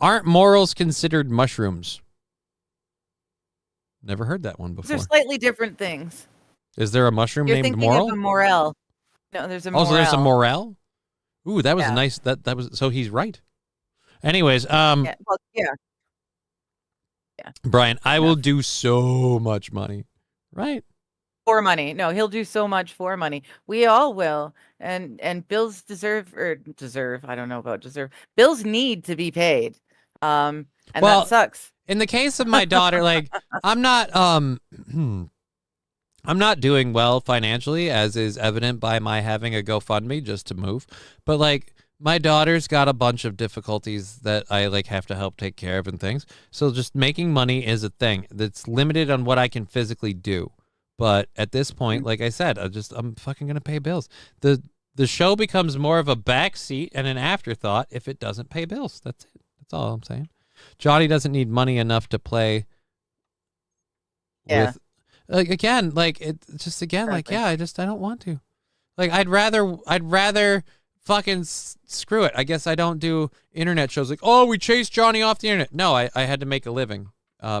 Aren't morals considered mushrooms? Never heard that one before. They're slightly different things. Is there a mushroom You're named thinking Moral? of a morel. No, there's a morel. Oh, so there's a morel? Ooh, that was a nice that was so he's right. Anyways, Yeah. Brian, I will do so much money. Right. For money. No, he'll do so much for money. We all will. And bills deserve. I don't know about deserve. Bills need to be paid. And that sucks. In the case of my daughter, like I'm not doing well financially, as is evident by my having a GoFundMe just to move. But like my daughter's got a bunch of difficulties that I like have to help take care of and things. So just making money is a thing that's limited on what I can physically do. But at this point, like I said, I'm fucking gonna pay bills. The show becomes more of a backseat and an afterthought if it doesn't pay bills. That's it. That's all I'm saying. Johnny doesn't need money enough to play with like again, like it's just again, like I don't want to. Like I'd rather fucking screw it. I guess I don't do internet shows like, oh, we chased Johnny off the internet. No, I had to make a living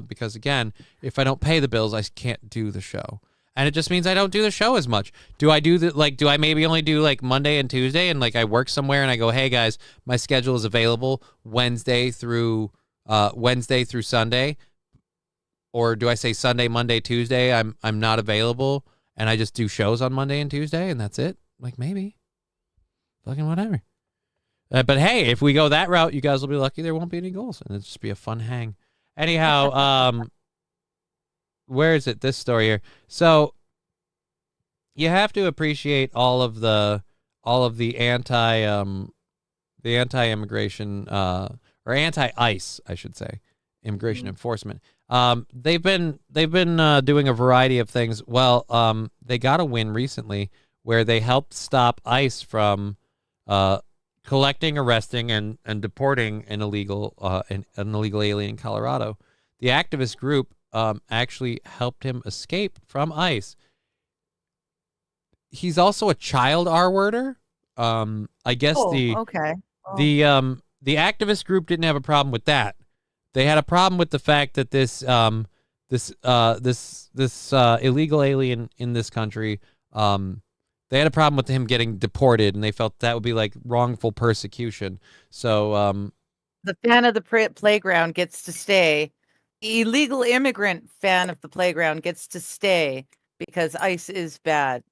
because again, if I don't pay the bills, I can't do the show. And it just means I don't do the show as much. Do I do do I maybe only do like Monday and Tuesday and like I work somewhere and I go, hey guys, my schedule is available Wednesday through Sunday? Or do I say Sunday, Monday, Tuesday, I'm not available and I just do shows on Monday and Tuesday and that's it? Like maybe. Fucking whatever. But hey, if we go that route, you guys will be lucky there won't be any goals and it'll just be a fun hang. Anyhow, where is it? This story here. So you have to appreciate all of the anti-immigration or anti-ICE, I should say, immigration enforcement. They've been doing a variety of things. Well, they got a win recently where they helped stop ICE from collecting, arresting, and deporting an illegal alien in Colorado. The activist group actually helped him escape from ICE. He's also a child R-worder. I guess the activist group didn't have a problem with that. They had a problem with the fact that this illegal alien in this country, they had a problem with him getting deported, and they felt that would be like wrongful persecution. So the fan of the playground gets to stay. The illegal immigrant fan of the playground gets to stay because ICE is bad.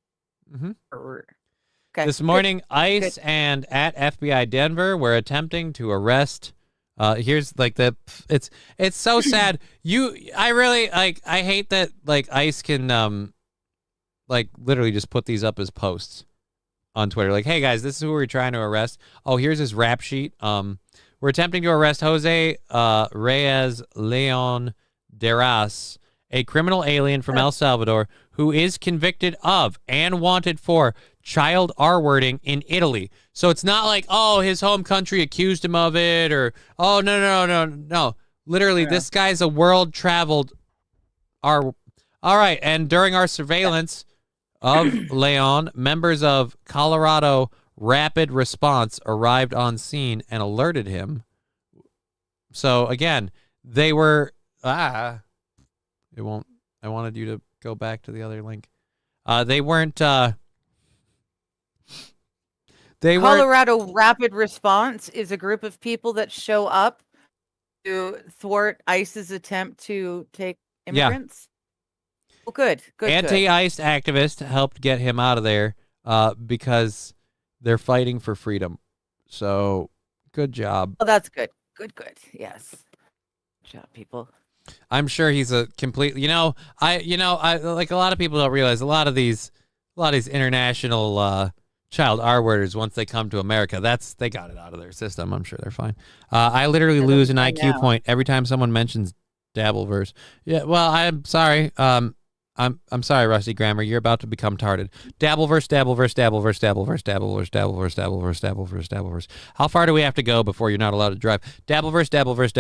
Mm-hmm. Okay. This morning, ICE and at FBI Denver were attempting to arrest. Here's like it's so sad. I really I hate that like ICE can like literally just put these up as posts on Twitter. Like, hey guys, this is who we're trying to arrest. Oh, here's his rap sheet. We're attempting to arrest Jose Reyes Leon Deras, a criminal alien from El Salvador who is convicted of and wanted for child R-wording in Italy. So it's not like, oh, his home country accused him of it, or, oh, no. Literally, this guy's a world-traveled All right, and during our surveillance of Leon, members of Colorado Rapid Response arrived on scene and alerted him. So again, they were it won't. I wanted you to go back to the other link. They weren't. Colorado Rapid Response is a group of people that show up to thwart ICE's attempt to take immigrants. Yeah. Well, good. Anti-ICE activist helped get him out of there because they're fighting for freedom. So, good job. Well, that's good. Good. Yes. Good job, people. I'm sure he's a complete. I like a lot of people don't realize a lot of these international child R-worders, once they come to America, they got it out of their system. I'm sure they're fine. I literally lose an IQ point every time someone mentions Dabbleverse. Yeah, well, I'm sorry. I'm sorry, Rusty Grammar. You're about to become tarded. Dabbleverse. How far do we have to go before you're not allowed to drive? Dabbleverse. Dabbleverse?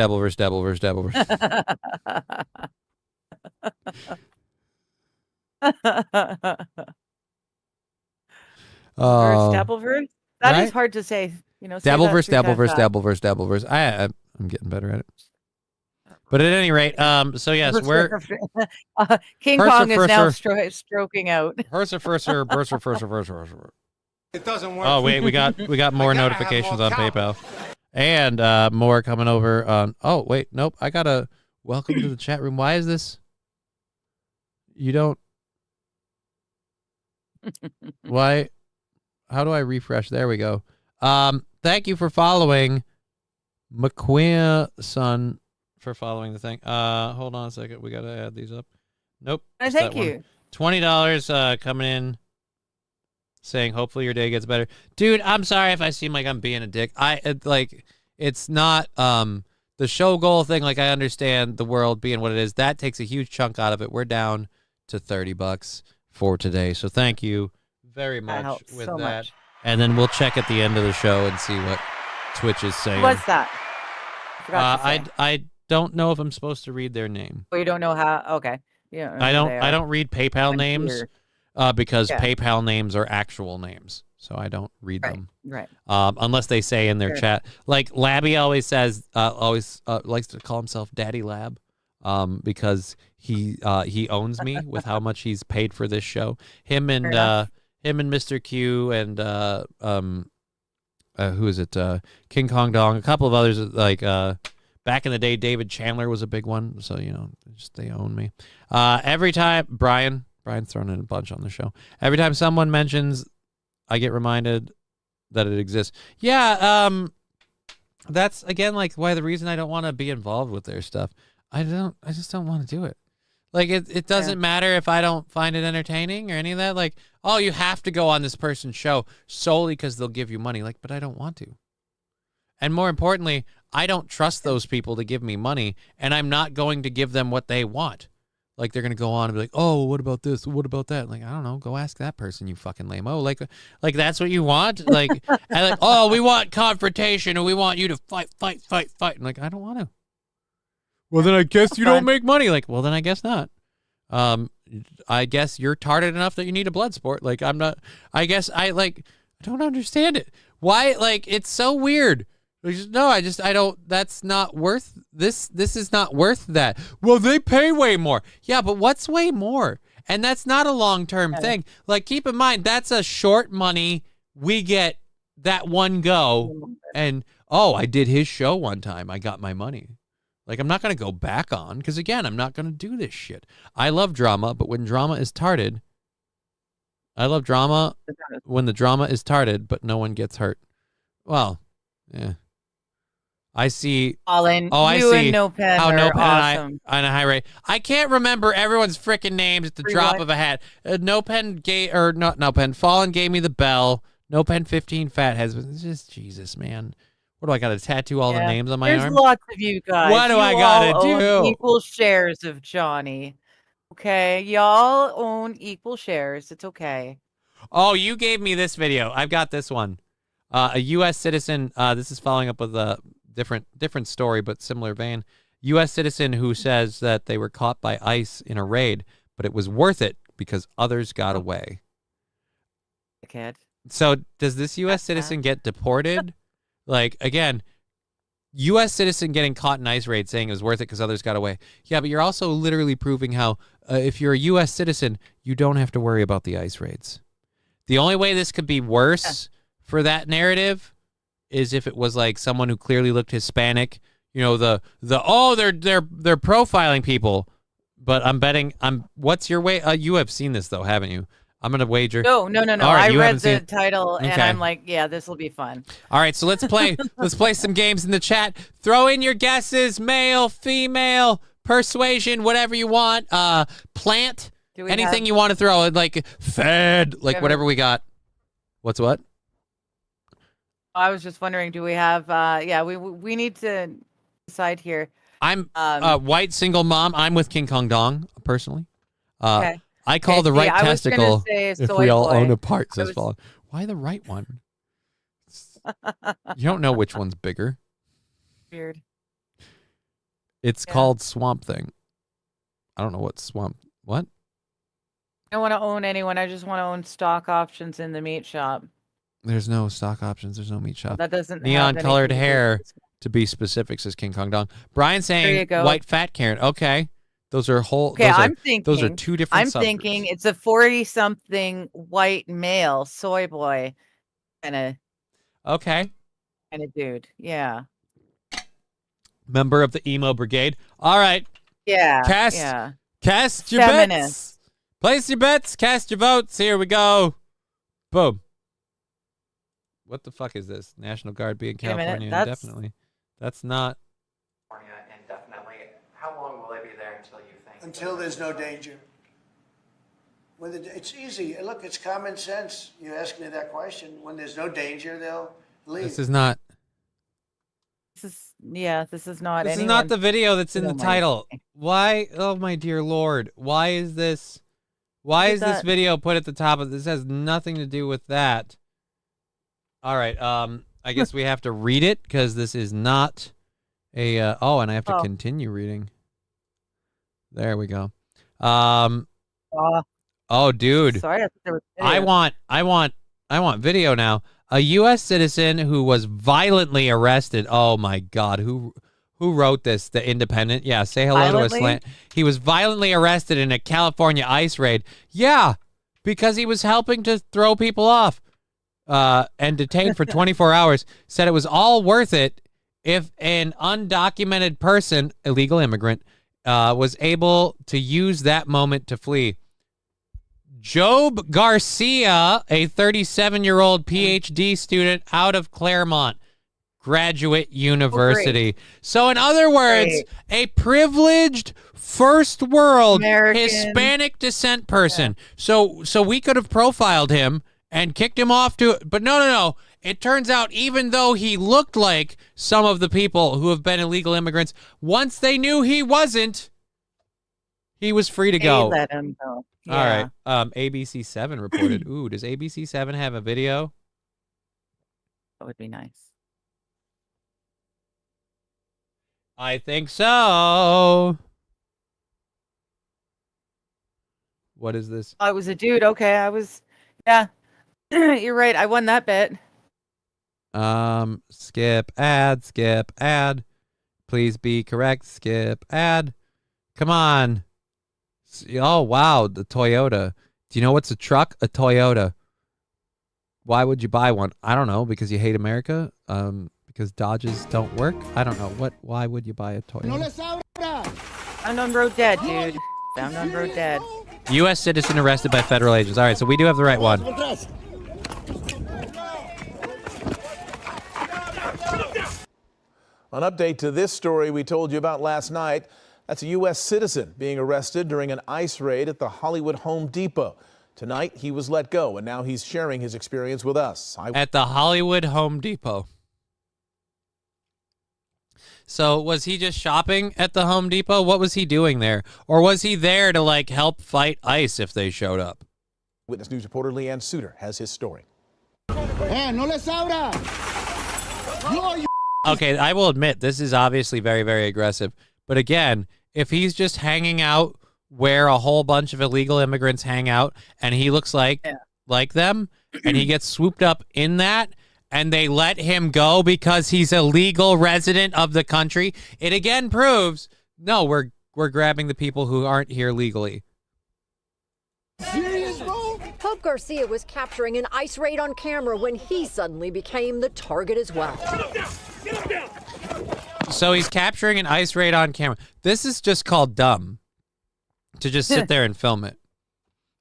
That is hard to say. Dabbleverse. I'm getting better at it. But at any rate, so yes, we're King Kong is now stroking out. It doesn't work. Oh wait, we got more notifications on PayPal, and more coming over on. Oh wait, nope. I gotta welcome to the chat room. Why is this? You don't. Why? How do I refresh? There we go. Thank you for following McQueen son. For following the thing. Hold on a second. We got to add these up. Nope. Thank you. $20 coming in saying hopefully your day gets better. Dude, I'm sorry if I seem like I'm being a dick. It's not the show goal thing. Like, I understand the world being what it is. That takes a huge chunk out of it. We're down to $30 for today. So thank you very much with that. Much. And then we'll check at the end of the show and see what Twitch is saying. What's that? I don't know if I'm supposed to read their name. Well, you don't know how. Okay. Yeah, I don't read PayPal names because Yeah. PayPal names are actual names, so I don't read them. Right. Unless they say in their Fair chat, like Labby always says, likes to call himself Daddy Lab, because he owns me with how much he's paid for this show. Him and Mr. Q and who is it? King Kong Dong, a couple of others like back in the day. David Chandler was a big one, so just they own me. Every time Brian's thrown in a bunch on the show. Every time someone mentions, I get reminded that it exists. Yeah, that's again like why the reason I don't want to be involved with their stuff. I just don't want to do it. Like it doesn't matter if I don't find it entertaining or any of that. Like, oh, you have to go on this person's show solely because they'll give you money. Like, but I don't want to. And more importantly, I don't trust those people to give me money, and I'm not going to give them what they want. Like, they're going to go on and be like, oh, what about this? What about that? Like, I don't know. Go ask that person, you fucking lame. Oh, like that's what you want? Like, and like, oh, we want confrontation, or we want you to fight. And like, I don't want to. Well, then I guess you don't make money. Like, well, then I guess not. I guess you're tarded enough that you need a blood sport. Like, I'm not. I guess I don't understand it. Why? Like, it's so weird. No, I don't. That's not worth this. This is not worth that. Well, they pay way more. Yeah, but what's way more? And that's not a long-term thing. Like, keep in mind, that's a short money. We get that one go. And, oh, I did his show one time. I got my money. Like, I'm not going to go back on because, again, I'm not going to do this shit. I love drama, but when drama is tarded, I love drama when the drama is tarded, but no one gets hurt. Well, yeah. I see. Colin, I you see and No Pen how are No Pen awesome. and I high rate. I can't remember everyone's freaking names at the drop of a hat. No Pen not No Pen. Fallen gave me the bell. No Pen 15 Fatheads. It's just Jesus, man. What do I got to tattoo all the names on my arm? There's lots of you guys. What do I got to do? Equal shares of Johnny. Okay, y'all own equal shares. It's okay. Oh, you gave me this video. I've got this one. A U.S. citizen. This is following up with a different story, but similar vein. U.S. citizen who says that they were caught by ICE in a raid, but it was worth it because others got away. Kid. So does this U.S. citizen get deported? Like, again, U.S. citizen getting caught in ICE raid saying it was worth it because others got away. Yeah, but you're also literally proving how if you're a U.S. citizen, you don't have to worry about the ICE raids. The only way this could be worse for that narrative is if it was like someone who clearly looked Hispanic. You know, they're profiling people. But I'm betting what's your way? You have seen this though, haven't you? I'm gonna wager. No. Right, I read the title and Okay. I'm like, yeah, this will be fun. All right, so let's play. Let's play some games in the chat. Throw in your guesses: male, female, persuasion, whatever you want. Plant, anything you want to throw. Like fed, like whatever we got. What's what? I was just wondering, do we have? We need to decide here. I'm white single mom. I'm with King Kong Dong personally. Okay. I call the right testicle if we all own a part, says Fallen. Why the right one? You don't know which one's bigger. Weird. It's called Swamp Thing. I don't know what Swamp... What? I don't want to own anyone. I just want to own stock options in the meat shop. There's no stock options. There's no meat shop. That doesn't Neon have colored anything to do hair, with to be specific, says King Kong Dong. Brian There saying you go. white fat Karen. Okay. Those are whole... Okay, I'm thinking. Those are two different I'm subgroups. thinking it's a 40-something white male soy boy kind of dude. Yeah. Member of the emo brigade. All right. Yeah. Cast your bets. Place your bets. Cast your votes. Here we go. Boom. What the fuck is this? National Guard be in California indefinitely. That's not. Indefinitely. How long will they be there until you think? Until there's no danger. It's easy. Look, it's common sense. You ask me that question. When there's no danger, they'll leave. This is not. This is not. This is not the video that's in the title. Why? Oh my dear Lord! Why is this? Why is this video put at the top of this? Has nothing to do with that. All right. I guess we have to read it because this is not a. And I have to continue reading. There we go. Oh, dude. Sorry, I thought there was I want video now. A U.S. citizen who was violently arrested. Oh my God, who wrote this? The Independent. Yeah, say hello to a slant. He was violently arrested in a California ICE raid. Yeah, because he was helping to throw people off. And detained for 24 hours. Said it was all worth it if an undocumented person, illegal immigrant, was able to use that moment to flee. Job Garcia, a 37-year-old PhD student out of Claremont Graduate University. So in other words, a privileged first world American. Hispanic descent person. So we could have profiled him and kicked him off to, but no. It turns out even though he looked like some of the people who have been illegal immigrants, once they knew he wasn't, he was free to go. Let him go. All right. ABC7 reported. Ooh, does ABC7 have a video? That would be nice. I think so. What is this? Oh, it was a dude. Okay, yeah. You're right. I won that bet. Skip ad. Please be correct. Skip ad. Come on. Oh, wow. The Toyota. Do you know what's a truck? A Toyota. Why would you buy one? I don't know. Because you hate America? Because Dodges don't work? I don't know. Why would you buy a Toyota? Found on road dead, dude. Found on road dead. U.S. citizen arrested by federal agents. All right, so we do have the right one. An update to this story we told you about last night. That's a U.S. citizen being arrested during an ICE raid at the Hollywood Home Depot. Tonight, he was let go, and now he's sharing his experience with us. At the Hollywood Home Depot. So was he just shopping at the Home Depot? What was he doing there? Or was he there to, like, help fight ICE if they showed up? Witness News reporter Leanne Suter has his story. Okay, I will admit, this is obviously very, very aggressive. But again, if he's just hanging out where a whole bunch of illegal immigrants hang out, and he looks like them, and he gets swooped up in that, and they let him go because he's a legal resident of the country, it again proves, no, we're grabbing the people who aren't here legally. Serious, bro? Pope Garcia was capturing an ICE raid on camera when he suddenly became the target as well. Get him down! So he's capturing an ICE raid on camera. This is just called dumb, to just sit there and film it.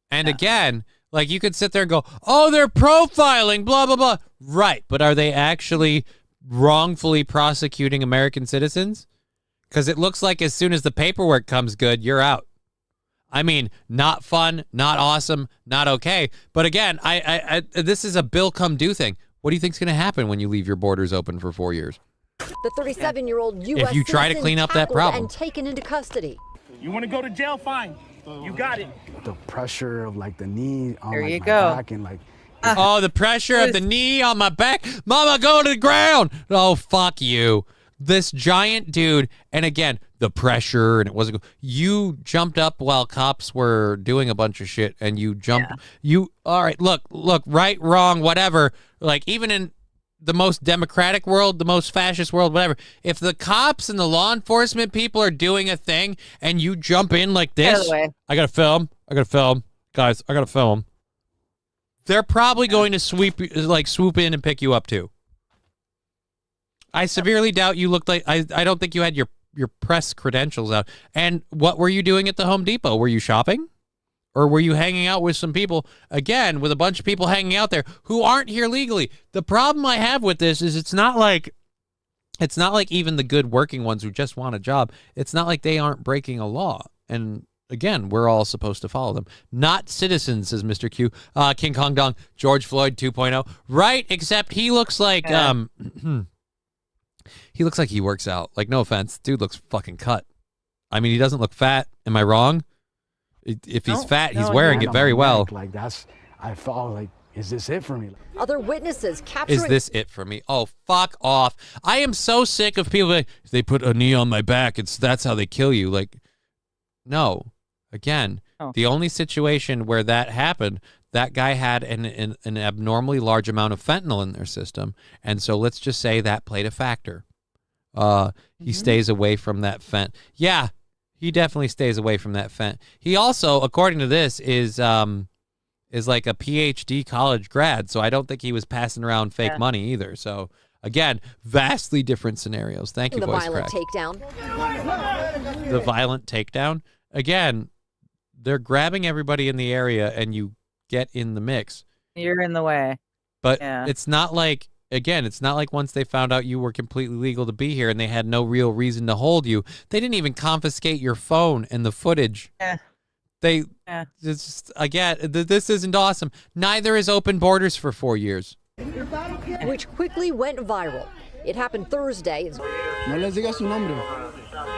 And again, like, you could sit there and go, oh, they're profiling, blah, blah, blah. Right, but are they actually wrongfully prosecuting American citizens? Because it looks like as soon as the paperwork comes good, you're out. I mean, not fun, not awesome, not okay. But again, I this is a bill come due thing. What do you think's going to happen when you leave your borders open for 4 years? The 37-year-old U.S. If you try to clean up that problem. And taken into custody. You want to go to jail? Fine. You got it. The pressure of, like, the knee on There like, you my go. back and, like, oh, the pressure of the knee on my back. Mama, go to the ground. Oh, fuck you. This giant dude. And again, the pressure, and it wasn't. You jumped up while cops were doing a bunch of shit, and you jumped. All right, look, right, wrong, whatever. Like, even in the most democratic world, the most fascist world, whatever, if the cops and the law enforcement people are doing a thing and you jump in like this, I gotta film, guys, I gotta film. They're probably going to swoop in and pick you up too. I severely doubt you looked like, I don't think you had your press credentials out. And what were you doing at the Home Depot? Were you shopping? Or were you hanging out with some people, again, with a bunch of people hanging out there who aren't here legally? The problem I have with this is it's not like even the good working ones who just want a job. It's not like they aren't breaking a law. And again, we're all supposed to follow them. Not citizens, says Mr. Q. King Kong Dong, George Floyd 2.0. Right, except he looks like he looks like he works out. Like, no offense, dude looks fucking cut. I mean, he doesn't look fat. Am I wrong? If he's fat, he's wearing it very well. Like, I felt like, is this it for me? Other witnesses capturing. Is this it for me? Oh, fuck off. I am so sick of people like, they put a knee on my back. That's how they kill you. Like, no. Again, the only situation where that happened, that guy had an abnormally large amount of fentanyl in their system. And so let's just say that played a factor. He stays away from that fent. Yeah, he definitely stays away from that fent. He also, according to this, is like a PhD college grad. So I don't think he was passing around fake money either. So again, vastly different scenarios. Thank you, The Voice violent Crack. takedown. The violent takedown. Again, they're grabbing everybody in the area and you get in the mix. You're in the way. But it's not like, again, it's not like once they found out you were completely legal to be here and they had no real reason to hold you, they didn't even confiscate your phone and the footage. It's just, again, this isn't awesome. Neither is open borders for 4 years. Which quickly went viral. It happened Thursday. No les diga su nombre.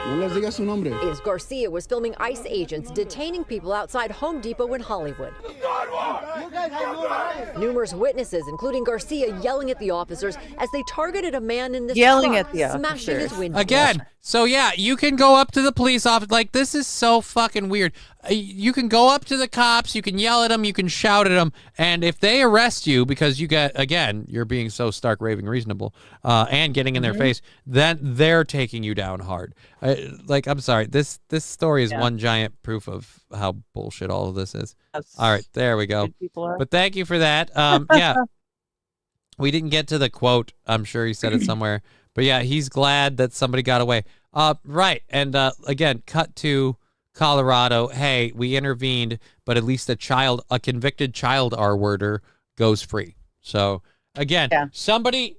No les diga su nombre. As Garcia was filming ICE agents detaining people outside Home Depot in Hollywood. Numerous witnesses, including Garcia, yelling at the officers as they targeted a man in this truck, smashing his window. Again, so yeah, you can go up to the police officer. Like, this is so fucking weird. You can go up to the cops, you can yell at them, you can shout at them, and if they arrest you because you get, again, you're being so stark raving reasonable and getting in their face, then they're taking you down hard. Like, I'm sorry, this story is one giant proof of how bullshit all of this is. All right, there we go. But thank you for that. Yeah, we didn't get to the quote. I'm sure he said it somewhere. But yeah, he's glad that somebody got away. Right, and again, cut to Colorado. Hey, we intervened, but at least a convicted child R-worder goes free. So again, somebody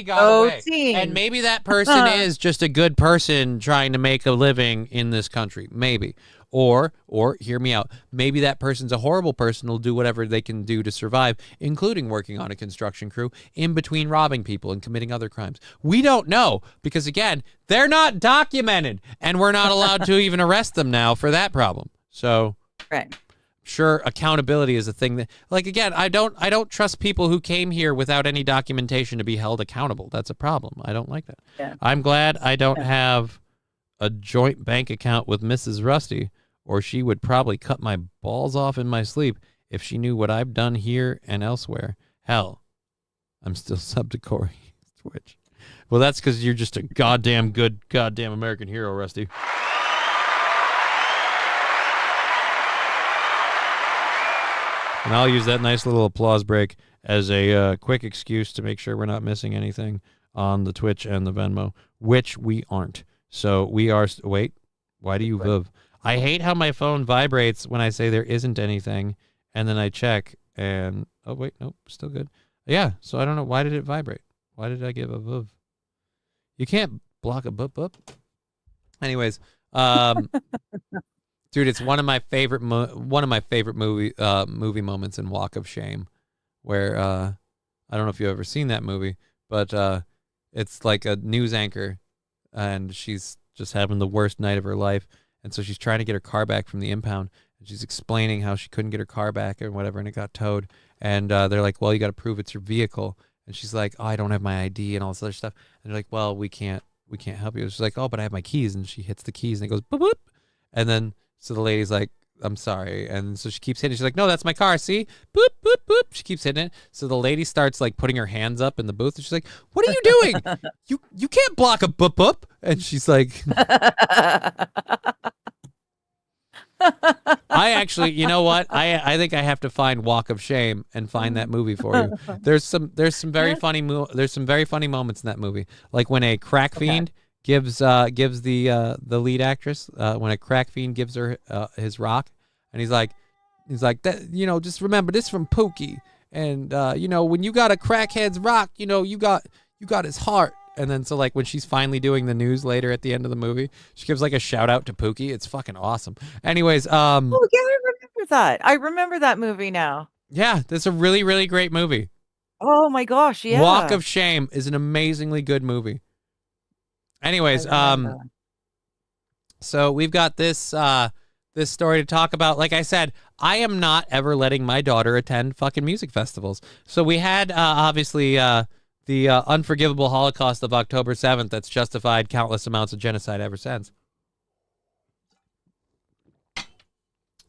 got away, and maybe that person is just a good person trying to make a living in this country. Maybe, or hear me out. Maybe that person's a horrible person who'll do whatever they can do to survive, including working on a construction crew in between robbing people and committing other crimes. We don't know because, again, they're not documented, and we're not allowed to even arrest them now for that problem. So, sure, accountability is a thing that, like, again, I don't trust people who came here without any documentation to be held accountable. That's a problem. I don't like that. Yeah. I'm glad I don't have a joint bank account with Mrs. Rusty, or she would probably cut my balls off in my sleep if she knew what I've done here and elsewhere. Hell, I'm still sub to Corey Twitch. Well, that's because you're just a goddamn good goddamn American hero, Rusty. And I'll use that nice little applause break as a quick excuse to make sure we're not missing anything on the Twitch and the Venmo, which we aren't. So we are... Wait, why do you viv? I hate how my phone vibrates when I say there isn't anything, and then I check, and... Oh, wait, nope, still good. Yeah, so I don't know. Why did it vibrate? Why did I give a viv? You can't block a boop. Anyways, dude, it's one of my favorite movie moments in Walk of Shame, where I don't know if you've ever seen that movie, but it's like a news anchor, and she's just having the worst night of her life, and so she's trying to get her car back from the impound, and she's explaining how she couldn't get her car back or whatever, and it got towed, and they're like, well, you got to prove it's your vehicle, and she's like, oh, I don't have my ID and all this other stuff, and they're like, well, we can't help you. She's like, oh, but I have my keys, and she hits the keys, and it goes boop boop, and then so the lady's like, I'm sorry. And so she keeps hitting it. She's like, no, that's my car. See? Boop, boop, boop. She keeps hitting it. So the lady starts like putting her hands up in the booth. And she's like, what are you doing? You can't block a boop, boop. And she's like, I actually, you know what? I think I have to find Walk of Shame and find that movie for you. There's some very funny moments in that movie. Like when a crack fiend gives the lead actress when a crack fiend gives her his rock, and he's like that, just remember this from Pookie, and when you got a crackhead's rock, you got his heart. And then so like when she's finally doing the news later at the end of the movie, she gives like a shout out to Pookie. It's fucking awesome. Anyways, oh yeah, I remember that. I remember that movie now. Yeah, that's a really, really great movie. Oh my gosh, yeah. Walk of Shame is an amazingly good movie. Anyways, so we've got this this story to talk about. Like I said, I am not ever letting my daughter attend fucking music festivals. So we had obviously the unforgivable Holocaust of October 7th that's justified countless amounts of genocide ever since.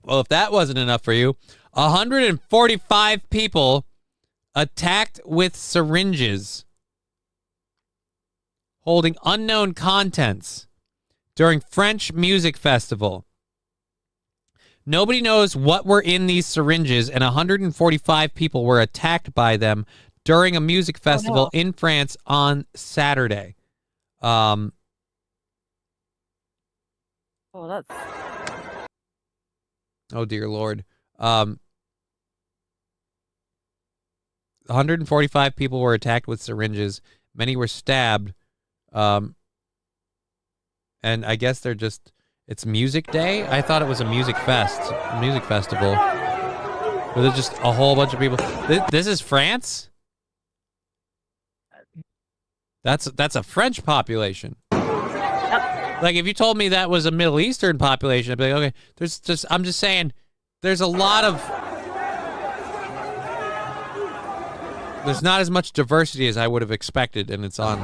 Well, if that wasn't enough for you, 145 people attacked with syringes holding unknown contents during French music festival. Nobody knows what were in these syringes, and 145 people were attacked by them during a music festival in France on Saturday. Oh, that's... Oh, dear Lord. 145 people were attacked with syringes. Many were stabbed. And I guess they're just... It's music day? I thought it was a music festival. But there's just a whole bunch of people. This is France? That's a French population. Like, if you told me that was a Middle Eastern population, I'd be like, okay, I'm just saying, there's a lot of... There's not as much diversity as I would have expected, and it's on...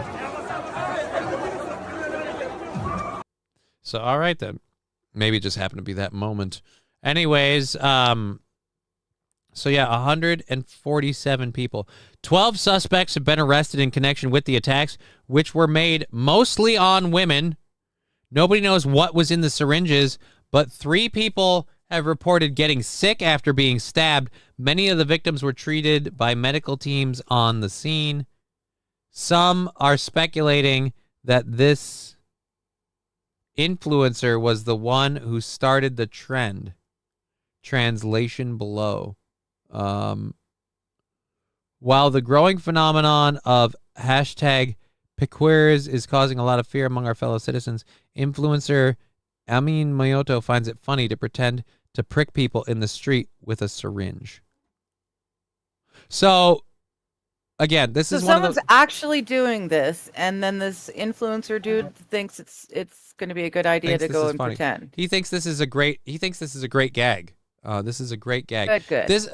So, all right, then. Maybe it just happened to be that moment. Anyways, so yeah, 147 people. 12 suspects have been arrested in connection with the attacks, which were made mostly on women. Nobody knows what was in the syringes, but 3 people have reported getting sick after being stabbed. Many of the victims were treated by medical teams on the scene. Some are speculating that this influencer was the one who started the trend. Translation below. While the growing phenomenon of hashtag Piqueers is causing a lot of fear among our fellow citizens, influencer Amin Mayoto finds it funny to pretend to prick people in the street with a syringe. So, again, this is one of someone's actually doing this, and then this influencer dude thinks it's going to be a good idea to go and pretend. He thinks this is a great gag. This is a great gag. Good. This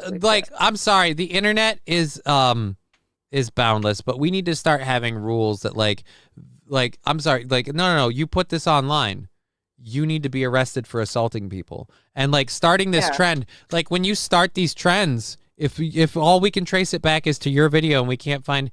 I'm sorry, the internet is boundless, but we need to start having rules that like I'm sorry, like no, you put this online, you need to be arrested for assaulting people. And like starting this trend, like when you start these trends, if all we can trace it back is to your video and we can't find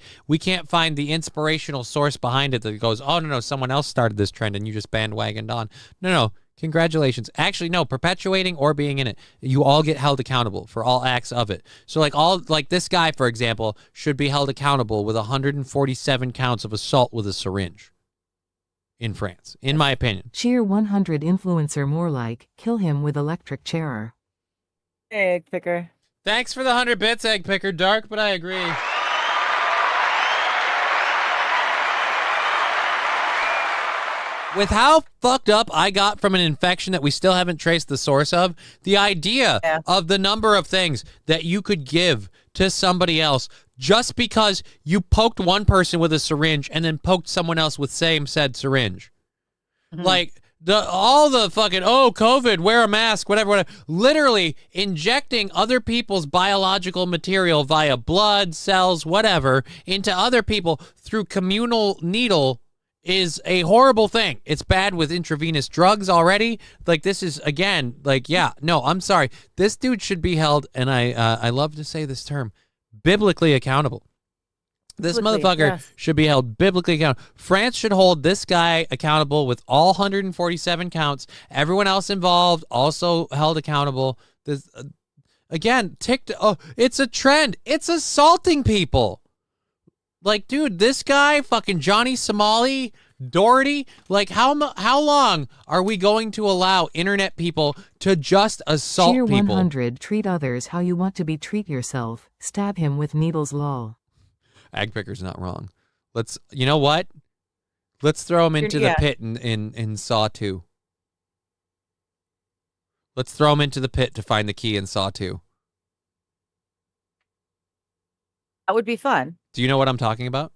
the inspirational source behind it that goes, oh no, someone else started this trend and you just bandwagoned on. No, congratulations. Actually, no, perpetuating or being in it, you all get held accountable for all acts of it. So like this guy, for example, should be held accountable with 147 counts of assault with a syringe in France, in my opinion. Cheer 100 influencer more like, kill him with electric chair. Hey, egg picker. Thanks for the 100 bits, egg picker. Dark, but I agree. With how fucked up I got from an infection that we still haven't traced the source of, the idea of the number of things that you could give to somebody else just because you poked one person with a syringe and then poked someone else with said syringe. Mm-hmm. Like, all the fucking, COVID, wear a mask, whatever, literally injecting other people's biological material via blood, cells, whatever, into other people through communal needle is a horrible thing. It's bad with intravenous drugs already. Like, this is, again, like, yeah, no, I'm sorry. This dude should be held, and I love to say this term, biblically accountable. This motherfucker should be held biblically accountable. France should hold this guy accountable with all 147 counts. Everyone else involved also held accountable. This, again, it's a trend. It's assaulting people. Like, dude, this guy, fucking Johnny Somali, Doherty, like, how long are we going to allow internet people to just assault Cheer people? 100, treat others how you want to be treat yourself. Stab him with needles lol. Ag Picker's not wrong. You know what? Let's throw him into the pit in Saw 2. Let's throw him into the pit to find the key in Saw 2. That would be fun. Do you know what I'm talking about?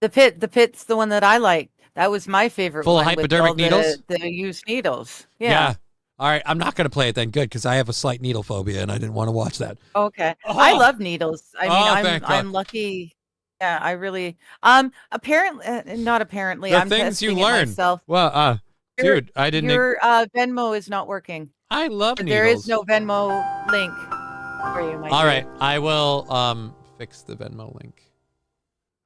The pit's the one that I like. That was my favorite Full one. of hypodermic needles? The used needles. Yeah. All right, I'm not going to play it then. Good, because I have a slight needle phobia, and I didn't want to watch that. Okay. I love needles. I mean, I'm lucky. Yeah, I really. Apparently, not apparently. The I'm things you testing it learn. myself. Well, dude, I didn't. Your Venmo is not working. I love needles. There is no Venmo link for you, my All dear. right, I will fix the Venmo link.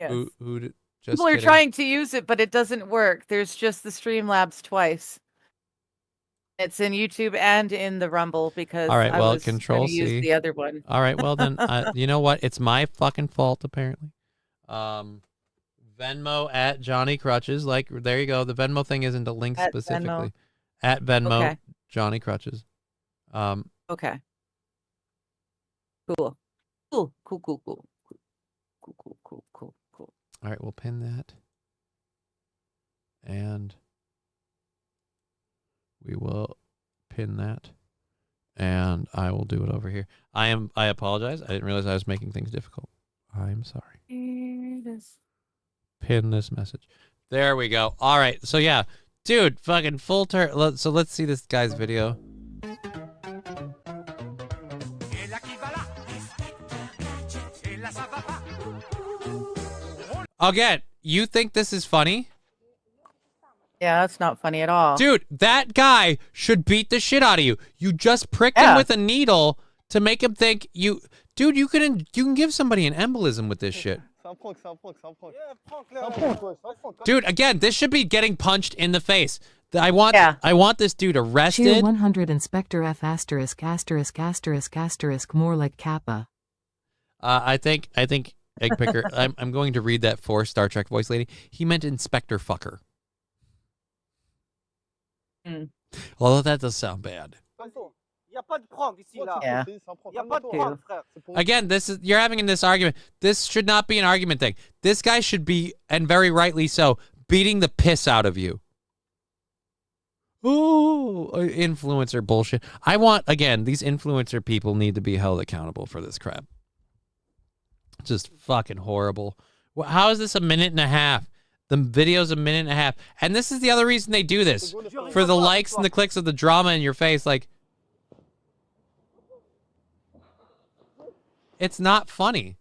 Yes. Who did, just People are kidding. trying to use it, but it doesn't work. There's just the Streamlabs twice. It's in YouTube and in the Rumble because All right, I well, was going Control to use C. the other one. All right, well then, you know what? It's my fucking fault apparently. Venmo at johnny-krutches. Like, there you go. The Venmo thing isn't a link At specifically. Venmo. At Venmo, Okay. johnny-krutches. Okay. Cool. Cool. Cool. Cool. Cool. Cool. Cool. Cool. Cool. Cool. All right, we'll pin that. And we will pin that. And I will do it over here. I apologize. I didn't realize I was making things difficult. I'm sorry. Here it is. Pin this message. There we go. All right. So yeah, dude, fucking full turn. So let's see this guy's video. Again, you think this is funny? Yeah, that's not funny at all. Dude, that guy should beat the shit out of you. You just pricked him with a needle to make him think you... Dude, you can give somebody an embolism with this shit. Dude, again, this should be getting punched in the face. I want this dude Tier arrested. 100 Inspector F asterisk asterisk asterisk asterisk more like Kappa. I think Egg Picker. I'm going to read that for Star Trek voice lady. He meant Inspector Fucker. Although that does sound bad. Yeah. Again, you're having this argument. This should not be an argument thing. This guy should be, and very rightly so, beating the piss out of you. Ooh, influencer bullshit. These influencer people need to be held accountable for this crap. Just fucking horrible. How is this a minute and a half? The video's a minute and a half. And this is the other reason they do this. For the likes and the clicks of the drama in your face. Like, it's not funny.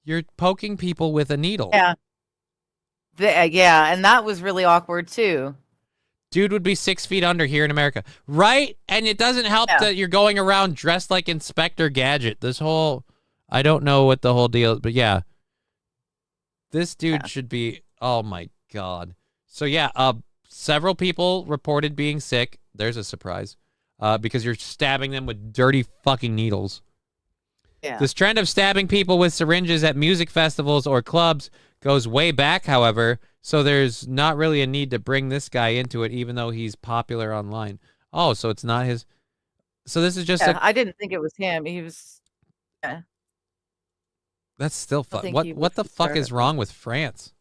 You're poking people with a needle. Yeah. Yeah, and that was really awkward too. Dude would be 6 feet under here in America. Right? And it doesn't help that you're going around dressed like Inspector Gadget. This whole... I don't know what the whole deal is, but yeah. This dude should be... Oh, my God. So, yeah, several people reported being sick. There's a surprise. Because you're stabbing them with dirty fucking needles. Yeah. This trend of stabbing people with syringes at music festivals or clubs goes way back, however, so there's not really a need to bring this guy into it, even though he's popular online. Oh, so it's not his... So this is just I didn't think it was him. He was... Yeah. That's still fun. What the fuck is wrong with France?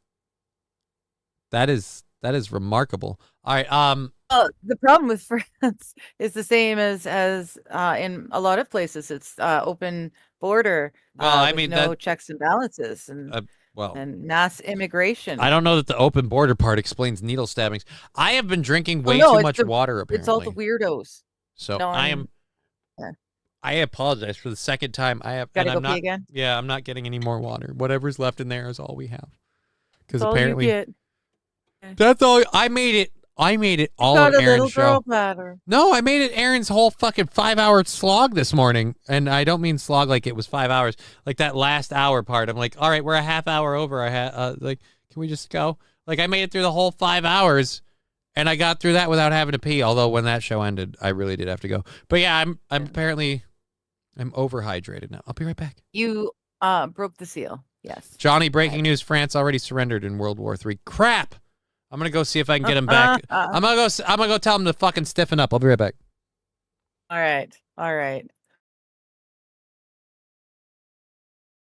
That is remarkable. All right. The problem with France is the same as in a lot of places. It's open border. Well, I with mean, no checks and balances and mass immigration. I don't know that the open border part explains needle stabbings. I have been drinking way too much water. Apparently, it's all the weirdos. So I apologize for the second time. Gotta go pee again? Yeah, I'm not getting any more water. Whatever's left in there is all we have. Because That's apparently, all you get. that's all. I made it all Got on a Aaron's little show. girl bladder. No, I made it Aaron's whole fucking 5-hour slog this morning. And I don't mean slog like it was 5 hours. Like that last hour part. I'm like, all right, we're a half hour over. Like, can we just go? Like, I made it through the whole 5 hours. And I got through that without having to pee. Although when that show ended, I really did have to go. But yeah, I'm apparently... I'm overhydrated now. I'll be right back. You broke the seal. Yes. Johnny, breaking news. France already surrendered in World War III. Crap. I'm going to go see if I can get him back. I'm going to go tell him to fucking stiffen up. I'll be right back. All right.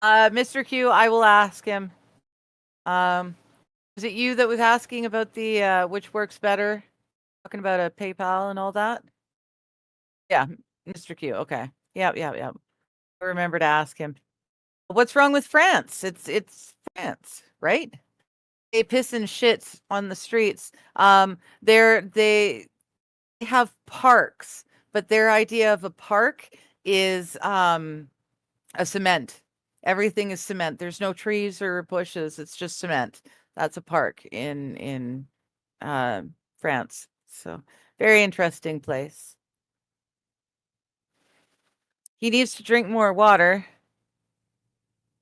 Mr. Q, I will ask him. Was it you that was asking about the which works better? Talking about a PayPal and all that? Yeah, Mr. Q. Okay. Yep. I remember to ask him. What's wrong with France? It's France, right? They piss and shit on the streets. They have parks, but their idea of a park is a cement. Everything is cement. There's no trees or bushes. It's just cement. That's a park in France. So very interesting place. He needs to drink more water.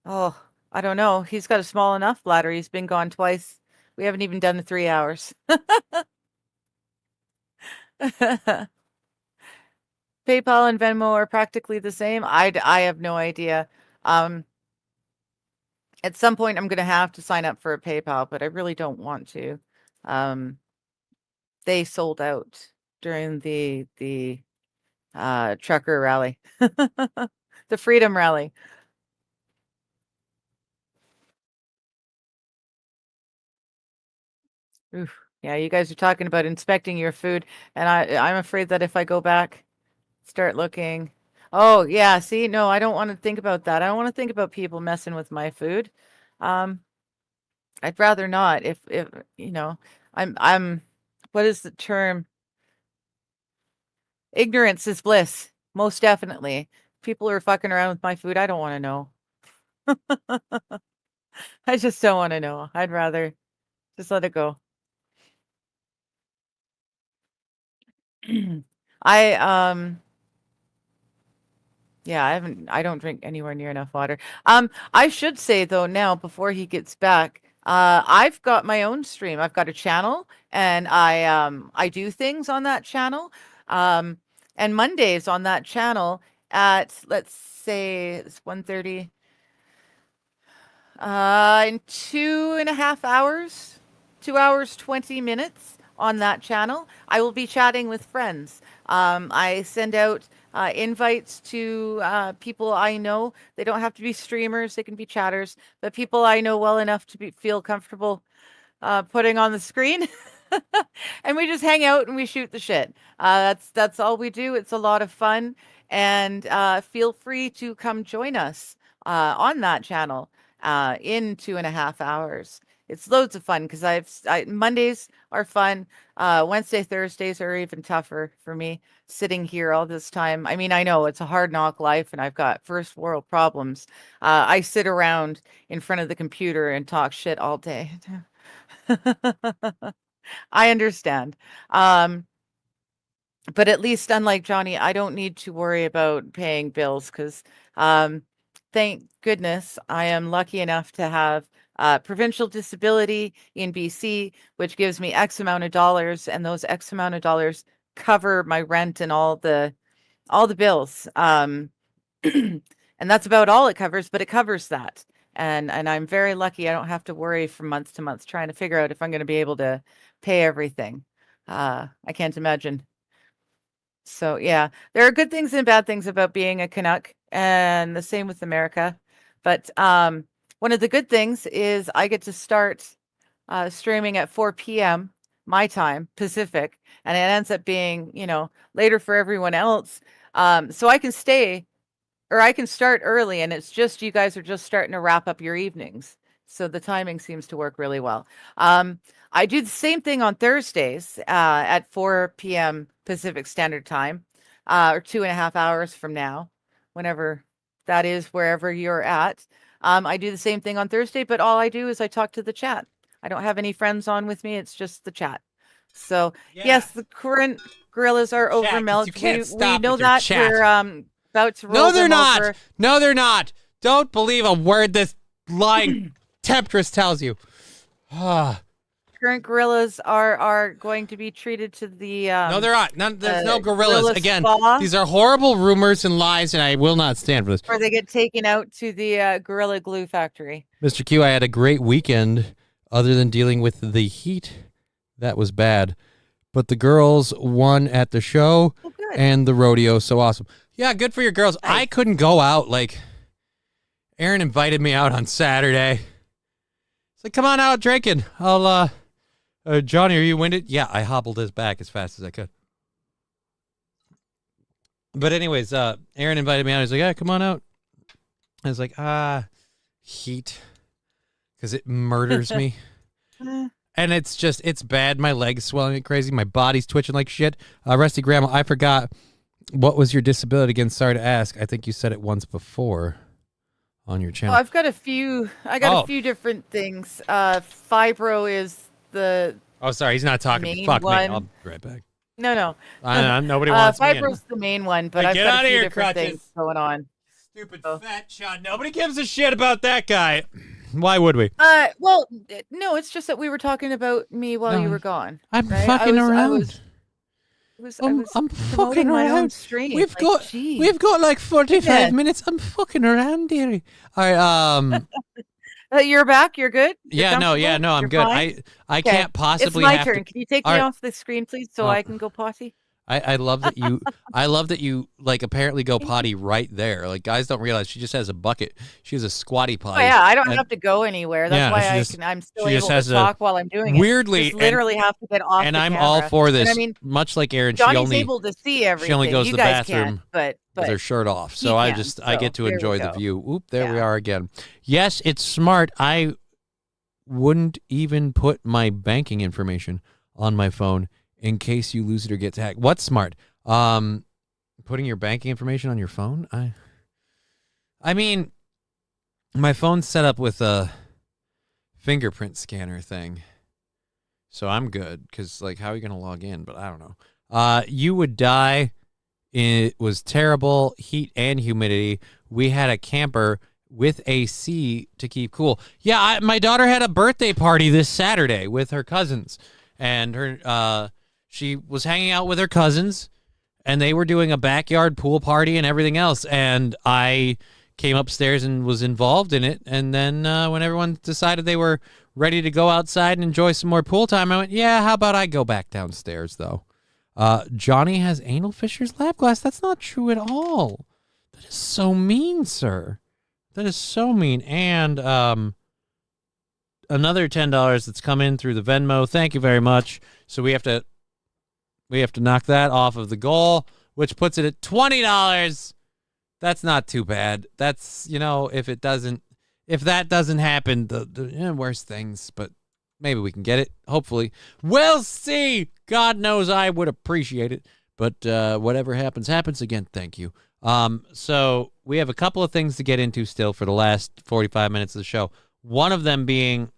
Oh, I don't know. He's got a small enough bladder. He's been gone twice. We haven't even done the 3 hours. PayPal and Venmo are practically the same. I have no idea. At some point, I'm going to have to sign up for a PayPal, but I really don't want to. They sold out during the trucker rally, the Freedom Rally. Oof. Yeah, you guys are talking about inspecting your food, and I'm afraid that if I go back, start looking. Oh, yeah, see, no, I don't want to think about that. I don't want to think about people messing with my food. I'd rather not. If you know, I'm what is the term? Ignorance is bliss. Most definitely. People are fucking around with my food. I don't want to know. I just don't want to know. I'd rather just let it go. Yeah, I don't drink anywhere near enough water. I should say though now before he gets back, I've got my own stream. I've got a channel and I do things on that channel. And Mondays on that channel at, let's say it's 1:30, in 2.5 hours, 2 hours, 20 minutes on that channel, I will be chatting with friends. I send out invites to people I know. They don't have to be streamers, they can be chatters, but people I know well enough to feel comfortable putting on the screen. And we just hang out and we shoot the shit. That's all we do. It's a lot of fun, and feel free to come join us on that channel in 2.5 hours. It's loads of fun because Mondays are fun. Wednesday, Thursdays are even tougher for me sitting here all this time. I mean, I know it's a hard knock life and I've got first world problems. I sit around in front of the computer and talk shit all day. I understand. But at least unlike Johnny, I don't need to worry about paying bills because thank goodness I am lucky enough to have provincial disability in BC, which gives me X amount of dollars, and those X amount of dollars cover my rent and all the bills. And that's about all it covers, but it covers that. And I'm very lucky. I don't have to worry from month to month trying to figure out if I'm going to be able to pay everything. I can't imagine. So yeah, there are good things and bad things about being a Canuck, and the same with America. But one of the good things is I get to start streaming at 4 p.m. my time, Pacific, and it ends up being, later for everyone else. So I can stay, or I can start early, and it's just you guys are just starting to wrap up your evenings. So the timing seems to work really well. I do the same thing on Thursdays at 4 p.m. Pacific Standard Time, or 2.5 hours from now, whenever that is, wherever you're at. I do the same thing on Thursday, but all I do is I talk to the chat. I don't have any friends on with me. It's just the chat. So yes, the current gorillas are over milk. We know that chat. we're about to roll. No, they're not. Over. No, they're not. Don't believe a word this lying temptress tells you. Current gorillas are going to be treated to the no, they're not. There's no gorillas. Again, these are horrible rumors and lies, and I will not stand for this. Or they get taken out to the gorilla glue factory. Mr. Q, I had a great weekend other than dealing with the heat. That was bad. But the girls won at the show and the rodeo. So awesome. Yeah, good for your girls. Nice. I couldn't go out. Like, Aaron invited me out on Saturday. He's like, come on out drinking. I'll, Johnny, are you winded? Yeah, I hobbled his back as fast as I could. But anyways, Aaron invited me out. He's like, yeah, come on out. I was like, heat. Because it murders me. And it's bad. My legs swelling like crazy. My body's twitching like shit. Rusty Grandma, I forgot. What was your disability again? Sorry to ask. I think you said it once before on your channel. Oh, I've got a few. I got a few different things. Fibro is the sorry. He's not talking to me. Fuck me. I'll be right back. No. Nobody wants me in. Fibro's the main one, but I've Get got out a of few here, different Crutches. things going on. Stupid fat Sean. Nobody gives a shit about that guy. Why would we? Well, no, it's just that we were talking about me while you were gone. I'm right? fucking around. I'm fucking my own around. stream. We've got like 45 minutes. I'm fucking around, dearie. All right. You're back. You're good. You're No. I'm You're good. fine? I Okay. can't possibly. It's my have turn. To, Can you take all me right. off the screen, please, so I can go potty? I love that you. I love that you like apparently go potty right there. Like guys don't realize she just has a bucket. She has a squatty potty. Oh yeah, I don't have to go anywhere. That's why I'm still able to talk while I'm doing weirdly, it. Just literally have to get off. And the I'm camera. all for this. And I mean, much like Aaron, Johnny's able to see everything. She only goes you to the guys bathroom can't, but with her shirt off. So I get to enjoy the view. Oop, there we are again. Yes, it's smart. I wouldn't even put my banking information on my phone in case you lose it or get hacked. What's smart? Putting your banking information on your phone? I mean, my phone's set up with a fingerprint scanner thing. So I'm good because, like, how are you going to log in? But I don't know. You would die. It was terrible heat and humidity. We had a camper with AC to keep cool. Yeah, my daughter had a birthday party this Saturday with her cousins. And she was hanging out with her cousins. And they were doing a backyard pool party and everything else. And I came upstairs and was involved in it. And then when everyone decided they were ready to go outside and enjoy some more pool time, I went, yeah, how about I go back downstairs, though? Johnny has anal fissures lab glass. That's not true at all. That is so mean, sir. That is so mean. And another $10 that's come in through the Venmo. Thank you very much. So we have to knock that off of the goal, which puts it at $20. That's not too bad. That's, if that doesn't happen, the worst things, but maybe we can get it. Hopefully. We'll see. God knows I would appreciate it, but whatever happens again. Thank you. So we have a couple of things to get into still for the last 45 minutes of the show. One of them being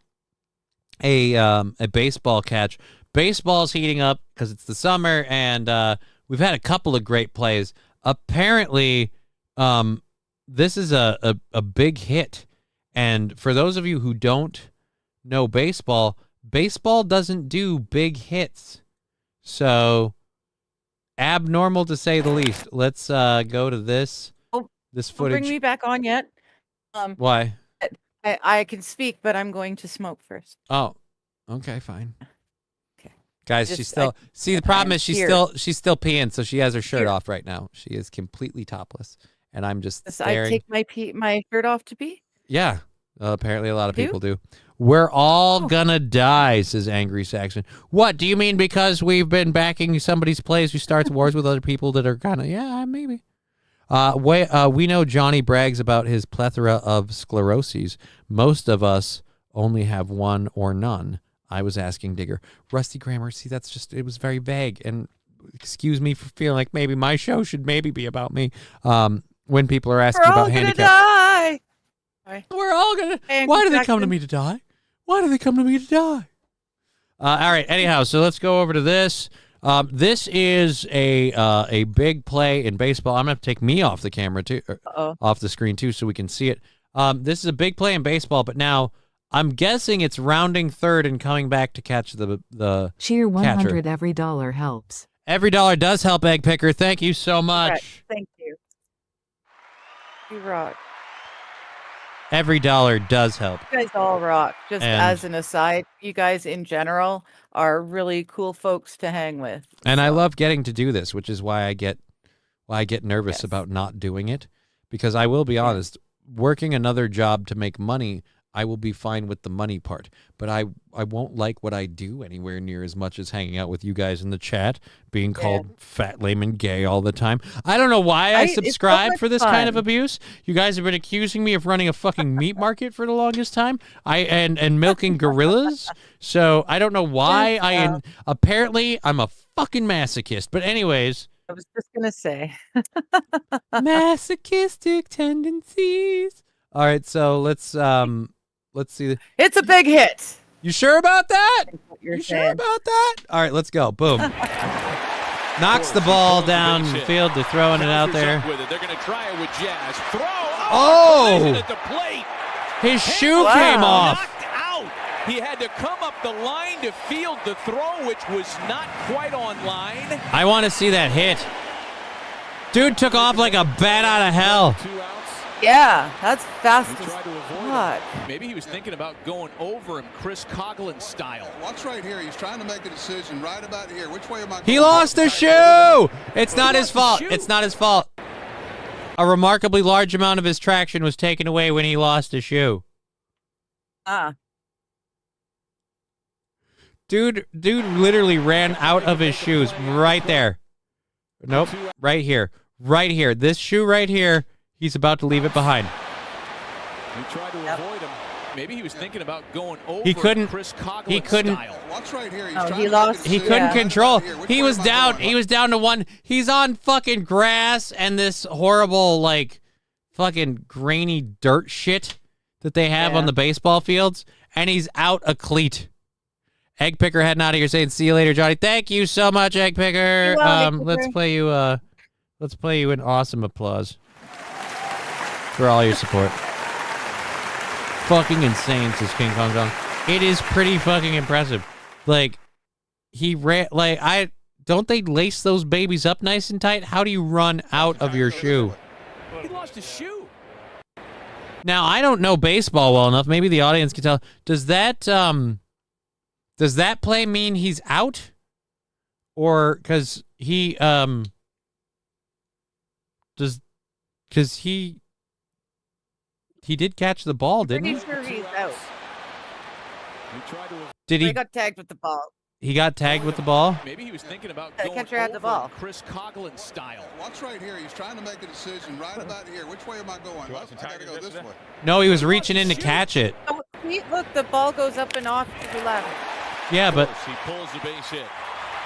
a baseball catch. Baseball's heating up because it's the summer, and we've had a couple of great plays. Apparently, this is a big hit. And for those of you who don't know baseball doesn't do big hits. So, abnormal to say the least. Let's go to this footage. Don't bring me back on yet. Why? I can speak, but I'm going to smoke first. Oh, okay, fine. Okay. Guys, she's still the problem is she's still peeing, so she has her shirt off right now. She is completely topless, and I'm just staring. I take my shirt off to pee? Yeah. Apparently a lot of people do. We're all gonna die, says Angry Saxon. What, do you mean because we've been backing somebody's plays who starts wars with other people that are kind of, yeah, maybe. We know Johnny brags about his plethora of scleroses. Most of us only have one or none. I was asking Digger. Rusty Grammar, see, it was very vague. And excuse me for feeling like maybe my show should maybe be about me. When people are asking about handicap. Die. We're all gonna. Why do they come to me to die? Why do they come to me to die? All right. Anyhow, so let's go over to this. This is a big play in baseball. I'm gonna have to take me off the camera too, off the screen too, so we can see it. This is a big play in baseball, but now I'm guessing it's rounding third and coming back to catch the Cheer 100. catcher. Every dollar helps. Every dollar does help, Egg Picker. Thank you so much. Right. Thank you. You rock. Every dollar does help. You guys all rock. Just as an aside, you guys in general are really cool folks to hang with. And I love getting to do this, which is why I get nervous about not doing it. Because I will be honest, working another job to make money, I will be fine with the money part. But I won't like what I do anywhere near as much as hanging out with you guys in the chat, being called fat, lame, and gay all the time. I don't know why I subscribe for this kind of abuse. You guys have been accusing me of running a fucking meat market for the longest time. And milking gorillas. So I don't know why apparently I'm a fucking masochist. But anyways, I was just gonna say masochistic tendencies. All right, so let's see. It's a big hit. You sure about that? You sure about that? All right, let's go. Boom. Knocks the ball down the field. They're throwing it out there. They're going to try it with Jazz. Throw. Oh! At the plate. His shoe came off. Knocked out. He had to come up the line to field the throw, which was not quite on line. I want to see that hit. Dude took off like a bat out of hell. Yeah, that's fast as fuck. Maybe he was thinking about going over him, Chris Coughlin style. Watch right here. He's trying to make a decision right about here. Which way am I going? He lost the shoe. It's not his fault. It's not his fault. A remarkably large amount of his traction was taken away when he lost his shoe. Dude literally ran out of his shoes right there. Nope, right here. Right here. This shoe right here, he's about to leave it behind. He tried to avoid him. Maybe he was thinking about going over Chris Coughlin he couldn't style. Watch right here. He couldn't control. He was down. He was down to one. He's on fucking grass and this horrible, like, fucking grainy dirt shit that they have on the baseball fields, and he's out a cleat. Egg Picker heading out of here saying, "See you later, Johnny." Thank you so much, Egg Picker. Let's play you an awesome applause for all your support. Fucking insane, says King Kong Dong. It is pretty fucking impressive. Like, he ran, like, don't they lace those babies up nice and tight? How do you run out of your shoe? He lost his shoe. Now, I don't know baseball well enough. Maybe the audience can tell. Does that play mean he's out? Or, because he did catch the ball, didn't he? Pretty sure he's out. He got tagged with the ball. He got tagged with the ball? Maybe he was thinking about The going catcher had the over ball. Chris Coughlin style. Watch right here. He's trying to make a decision right about here. Which way am I going? Well, I got to go this way. No, he was reaching in to catch it. Oh, look, the ball goes up and off to the left. Yeah, but He pulls the base hit.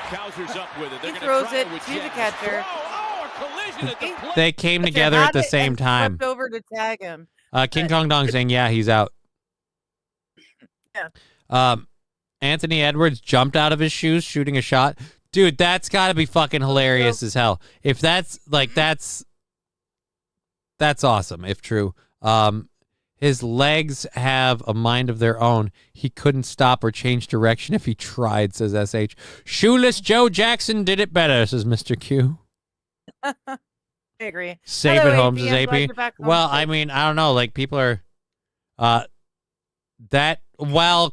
Cowser's up with it. They're He gonna throws try it with to the Jazz. catcher. Oh, a collision at the plate. they came together at the same time. Flipped over to tag him. King Kong Dong saying, yeah, he's out. Yeah. Anthony Edwards jumped out of his shoes shooting a shot. Dude, that's got to be fucking hilarious as hell. If that's awesome, if true. His legs have a mind of their own. He couldn't stop or change direction if he tried, says SH. Shoeless Joe Jackson did it better, says Mr. Q. I agree. Safe Hello, at home, AP. says I'm glad AP. you're back home Well, safe. I mean, I don't know. Like, people are...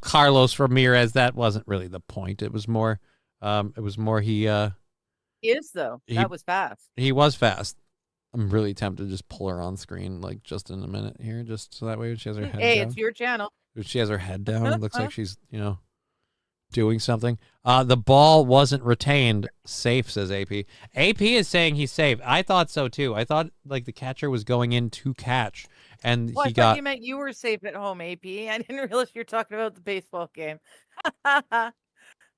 Carlos Ramirez, that wasn't really the point. It was more he is, though. That was fast. He was fast. I'm really tempted to just pull her on screen, like, just in a minute here, just so that way she has her head Hey, down. it's your channel. She has her head down. It looks like she's, doing something. The ball wasn't retained. Safe, says AP. AP is saying he's safe. I thought so, too. I thought, like, the catcher was going in to catch, and Well, he I thought got... you meant you were safe at home, AP. I didn't realize you were talking about the baseball game.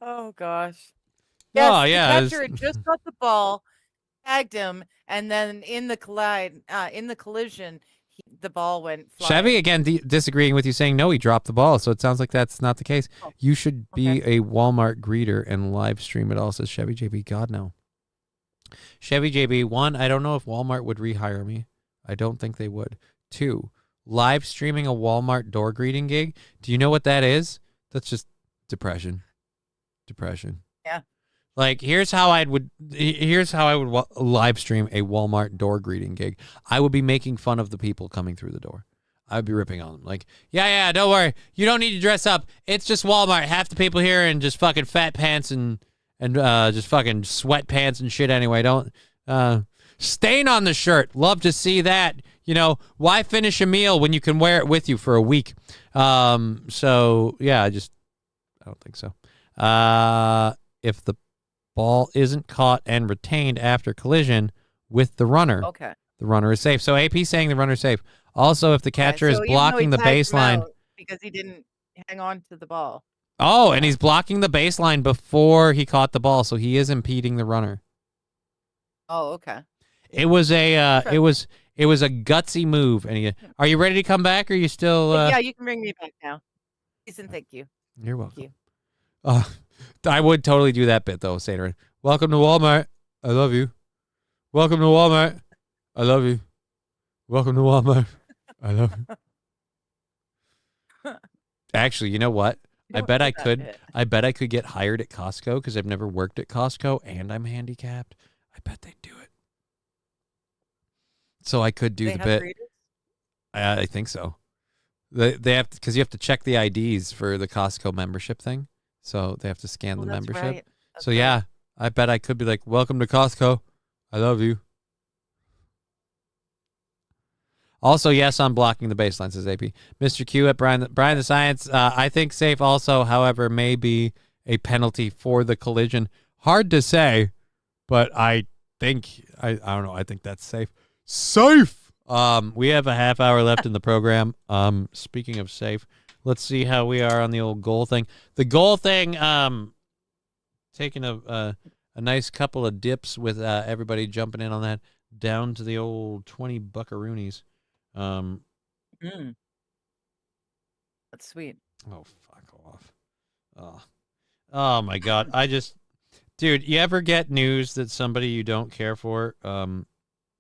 Oh, gosh. Yes, Oh, yeah, the catcher had just got the ball, tagged him, and then in the collision, the ball went flying. Chevy, again, disagreeing with you, saying, no, he dropped the ball, so it sounds like that's not the case. You should be a Walmart greeter and live stream it all, says Chevy JB. God, no. Chevy JB, 1, I don't know if Walmart would rehire me. I don't think they would. 2, live streaming a Walmart door greeting gig. Do you know what that is? That's just depression. Yeah. Like, here's how I would live stream a Walmart door greeting gig. I would be making fun of the people coming through the door. I would be ripping on them. Like, yeah, don't worry. You don't need to dress up. It's just Walmart. Half the people here in just fucking fat pants and just fucking sweatpants and shit anyway. Don't stain on the shirt. Love to see that. Why finish a meal when you can wear it with you for a week? So yeah, I don't think so. If the ball isn't caught and retained after collision with the runner, the runner is safe. So AP saying the runner is safe. Also, if the catcher is blocking the baseline because he didn't hang on to the ball. Oh, and he's blocking the baseline before he caught the ball, so he is impeding the runner. Oh, okay. It was a gutsy move. And are you ready to come back? Or are you still? Yeah, you can bring me back now. Please and thank you. You're welcome. Thank you. I would totally do that bit though, Sater. Welcome to Walmart. I love you. Welcome to Walmart. I love you. Welcome to Walmart. I love you. Actually, you know what? I bet I could get hired at Costco because I've never worked at Costco and I'm handicapped. I bet they'd do it. So I could do the bit. I think so. They have because you have to check the IDs for the Costco membership thing. So they have to scan the membership. Right. So yeah, I bet I could be like, welcome to Costco. I love you. Also, yes, I'm blocking the baseline, says AP. Mr. Q at Brian the Science. I think safe also, however, may be a penalty for the collision. Hard to say, but I think, I don't know, I think that's safe. Safe! We have a half hour left in the program. Speaking of safe, let's see how we are on the old goal thing. The goal thing, taking a nice couple of dips with everybody jumping in on that, down to the old 20 buckaroonies. That's sweet. Oh, fuck off. Oh my God. Dude, you ever get news that somebody you don't care for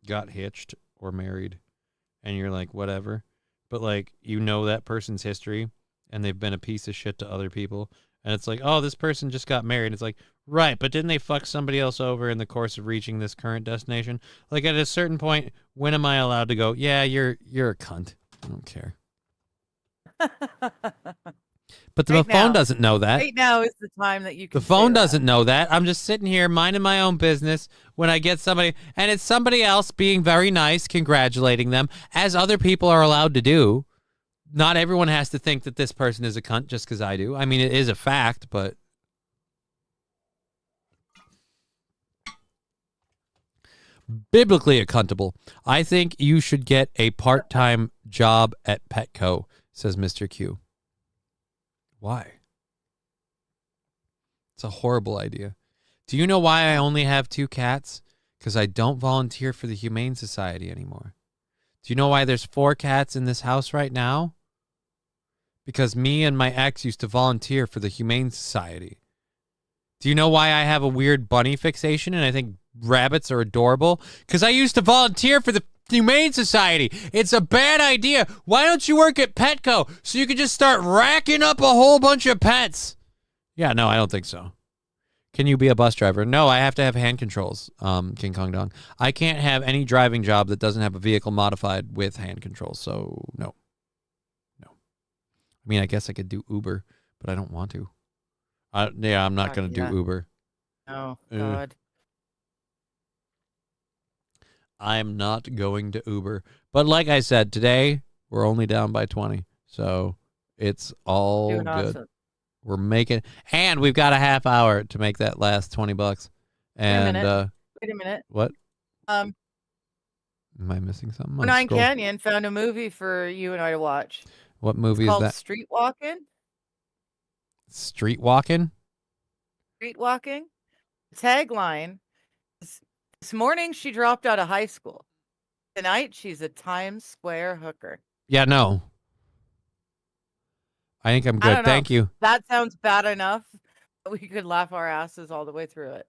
got hitched or married and you're like, whatever, but like, you know that person's history and they've been a piece of shit to other people and it's like, oh, this person just got married. It's like, right, but didn't they fuck somebody else over in the course of reaching this current destination? Like at a certain point, when am I allowed to go, yeah, you're a cunt. I don't care. But the phone doesn't know that. Right now is the time that you can. The phone doesn't know that. I'm just sitting here minding my own business when I get somebody, and it's somebody else being very nice, congratulating them, as other people are allowed to do. Not everyone has to think that this person is a cunt just because I do. I mean, it is a fact, but biblically accountable. I think you should get a part-time job at Petco, says Mr. Q. Why? It's a horrible idea. Do you know why I only have 2 cats? Because I don't volunteer for the Humane Society anymore. Do you know why there's 4 cats in this house right now? Because me and my ex used to volunteer for the Humane Society. Do you know why I have a weird bunny fixation and I think rabbits are adorable? Because I used to volunteer for the Humane Society. It's a bad idea. Why don't you work at Petco so you can just start racking up a whole bunch of pets? Yeah, no, I don't think so. Can you be a bus driver? No, I have to have hand controls, King Kong Dong. I can't have any driving job that doesn't have a vehicle modified with hand controls, so no. I mean, I guess I could do Uber, but I don't want to. Yeah, I'm not going to do Uber. Oh, God. I'm not going to Uber. But like I said, today, we're only down by 20. So it's all good. Awesome. We're making, and we've got a half hour to make that last $20. And wait a minute. What? Am I missing something? Nine Canyon found a movie for you and I to watch. What movie is that? Called Street Walking. Street Walking? Street Walking. Tagline: this morning she dropped out of high school. Tonight she's a Times Square hooker. Yeah, no. I think I'm good. Thank you. That sounds bad enough. We could laugh our asses all the way through it.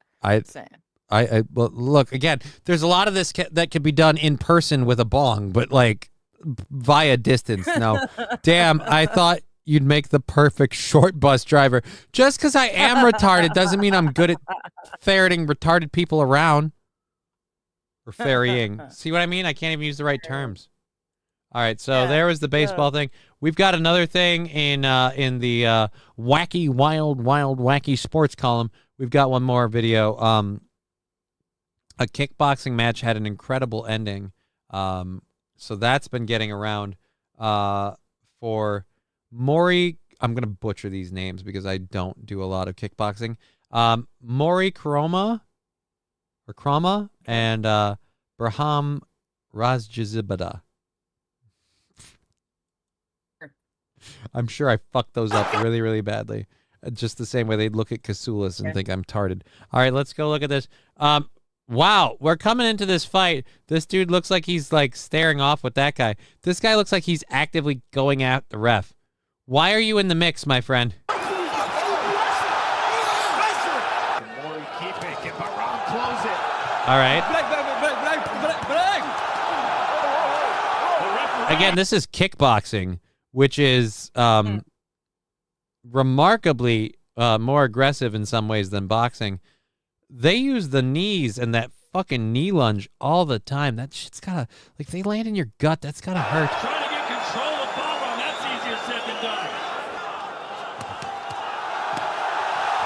Well, look, again, there's a lot of this that could be done in person with a bong, but like via distance. No. Damn, I thought you'd make the perfect short bus driver. Just because I am retarded doesn't mean I'm good at ferreting retarded people around. Or ferrying. See what I mean? I can't even use the right terms. All right, so there was the baseball thing. We've got another thing in the wacky, wild, wacky sports column. We've got one more video. A kickboxing match had an incredible ending. So that's been getting around for Maury. I'm going to butcher these names because I don't do a lot of kickboxing. Maury Kroma and Braham Razjazibada. I'm sure I fucked those up really, really badly. Just the same way they'd look at Kasulis and think I'm tarded. All right, let's go look at this. Wow, we're coming into this fight. This dude looks like he's like staring off with that guy. This guy looks like he's actively going at the ref. Why are you in the mix, my friend? All right. Again, this is kickboxing, which is remarkably more aggressive in some ways than boxing. They use the knees and that fucking knee lunge all the time. That shit's gotta, like, if they land in your gut, that's gotta hurt. Trying to get control of Ballroom, that's easier said than done.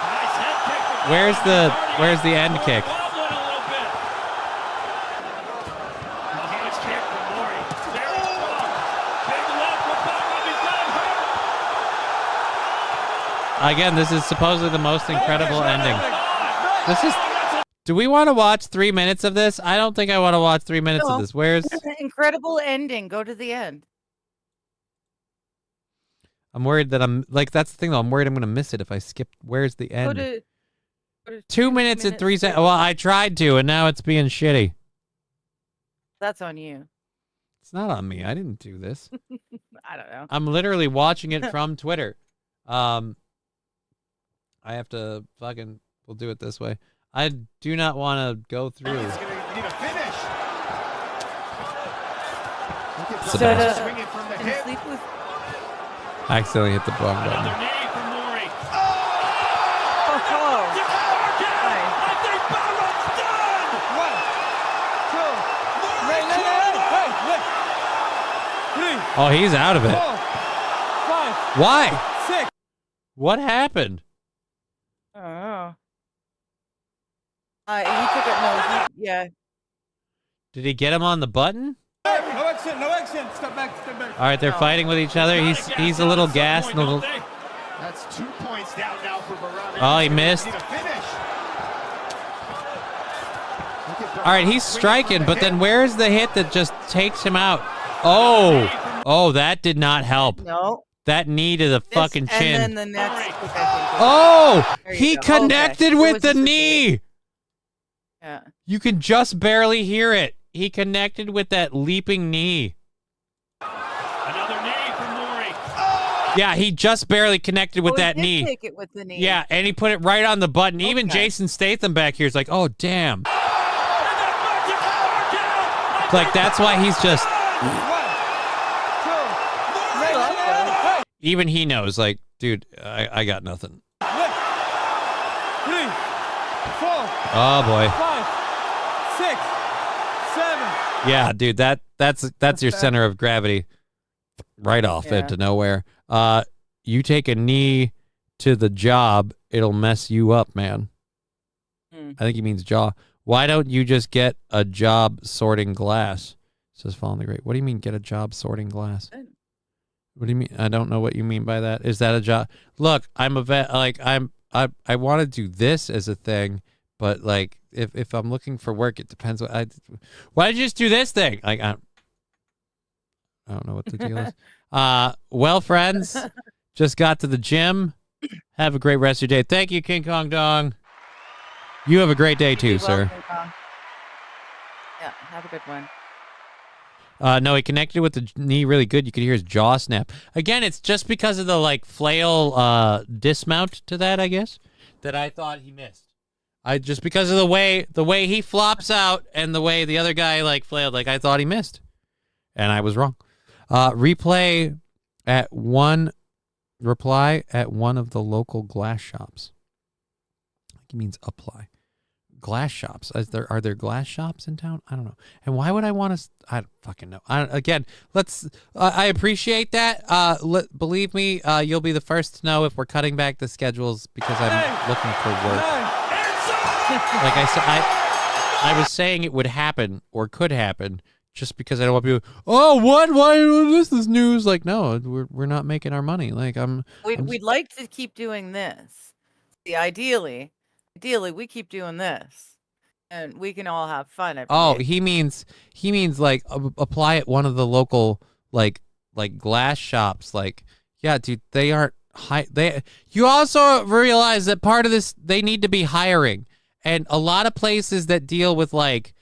Nice head kick from Where's the end kick? wobbling a little bit. Nice kick from Maury. Very strong. Big left from Ballroom. He's got him hurt. Again, this is supposedly the most incredible ending. This is. Do we want to watch 3 minutes of this? I don't think I want to watch 3 minutes of this. Where's? Incredible ending. Go to the end. I'm worried that that's the thing though. I'm worried I'm going to miss it if I skip. Where's the end? Go to 2 minutes and 3 seconds. Well, I tried to, and now it's being shitty. That's on you. It's not on me. I didn't do this. I don't know. I'm literally watching it from Twitter. I have to fucking. We'll do it this way. I do not want to go through. You need a finish. Swing it from the hip. I accidentally hit the wrong button. Another knee from Maury. I think Ballroom's done. 1, 2, 3. Oh, he's out of it. 4, 5. Why? 6. What happened? Oh. He took it. No, yeah. Did he get him on the button? No action, no action. Step back, step back. All right, they're fighting with each other. He's a little gassed and a little. That's 2 points down now for Barami. Oh, he missed. All right, he's striking, but then where's the hit that just takes him out? Oh, that did not help. No. That knee to the fucking chin. And then the next. He connected with the knee. Yeah. You can just barely hear it. He connected with that leaping knee. Another knee from Maury. Yeah, he just barely connected with that knee. Take it with the knee. Yeah, and he put it right on the button. Even Jason Statham back here is like, oh, damn. Like, that's why he's just... 1, 2, 3. Even he knows, like, dude, I got nothing. 3, 4. Oh, boy. 5, 6, 7. Yeah, dude, that's your center of gravity. Right off into nowhere. You take a knee to the job, it'll mess you up, man. I think he means jaw. Why don't you just get a job sorting glass? Says Fallen the Great. What do you mean get a job sorting glass? What do you mean? I don't know what you mean by that. Is that a job? Look, I'm a vet. Like I want to do this as a thing, but like if I'm looking for work, it depends. Why don't you just do this thing? Like I don't know what the deal is. Well, friends, just got to the gym. Have a great rest of your day. Thank you, King Kong Dong. You have a great day too, sir. Yeah, have a good one. No, he connected with the knee really good. You could hear his jaw snap. Again, it's just because of the like flail dismount to that, I guess, that I thought he missed. Just because of the way he flops out and the way the other guy like flailed, like I thought he missed, and I was wrong. Reply at one of the local glass shops. I think he means apply. Glass shops. Are there glass shops in town? I don't know. And why would I want to? I don't fucking know. Again, let's. I appreciate that. Believe me, you'll be the first to know if we're cutting back the schedules because I'm looking for work. Like I said, I was saying it would happen or could happen just because I don't want people. Oh, what? Why is this news? Like, no, we're not making our money. Like We'd like to keep doing this. See, ideally, we keep doing this, and we can all have fun. He means like apply at one of the local like glass shops. Like, yeah, dude, they aren't high. You also realize that part of this they need to be hiring, and a lot of places that deal with like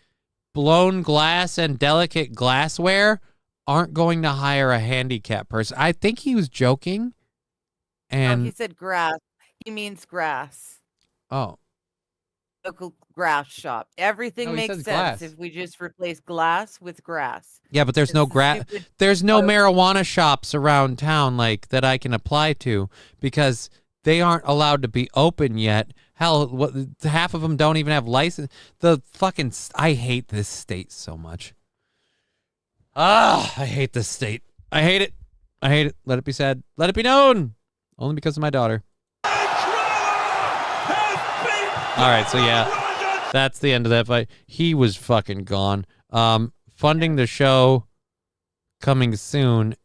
blown glass and delicate glassware aren't going to hire a handicapped person. I think he was joking, and he said grass. He means grass. Oh. local grass shop. Everything No, he makes says sense glass. if we just replace glass with grass. Yeah, but there's no there's no marijuana shops around town like that I can apply to because they aren't allowed to be open yet. Hell, half of them don't even have license. I hate this state so much. I hate this state. I hate it. I hate it. Let it be said. Let it be known. Only because of my daughter. All right, so yeah, that's the end of that fight. He was fucking gone. Funding the show coming soon.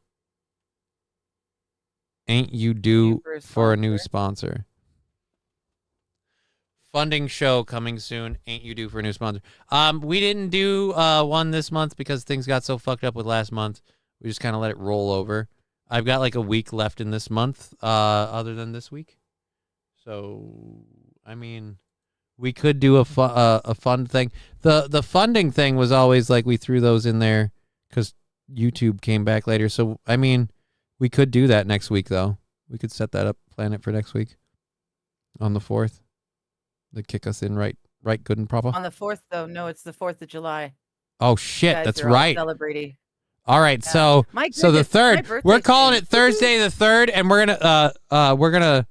Ain't you due for a new sponsor? Funding show coming soon. Ain't you due for a new sponsor? We didn't do one this month because things got so fucked up with last month. We just kind of let it roll over. I've got like a week left in this month, other than this week. So, I mean, we could do a fun thing. The funding thing was always like we threw those in there because YouTube came back later. So, I mean, we could do that next week, though. We could set that up, plan it for next week on the 4th. They kick us in right good and proper. On the 4th, though. No, it's the 4th of July. Oh, shit. That's are all right. Celebrating. All right. Yeah. So the 3rd, we're calling soon. it Thursday the 3rd, and we're going to,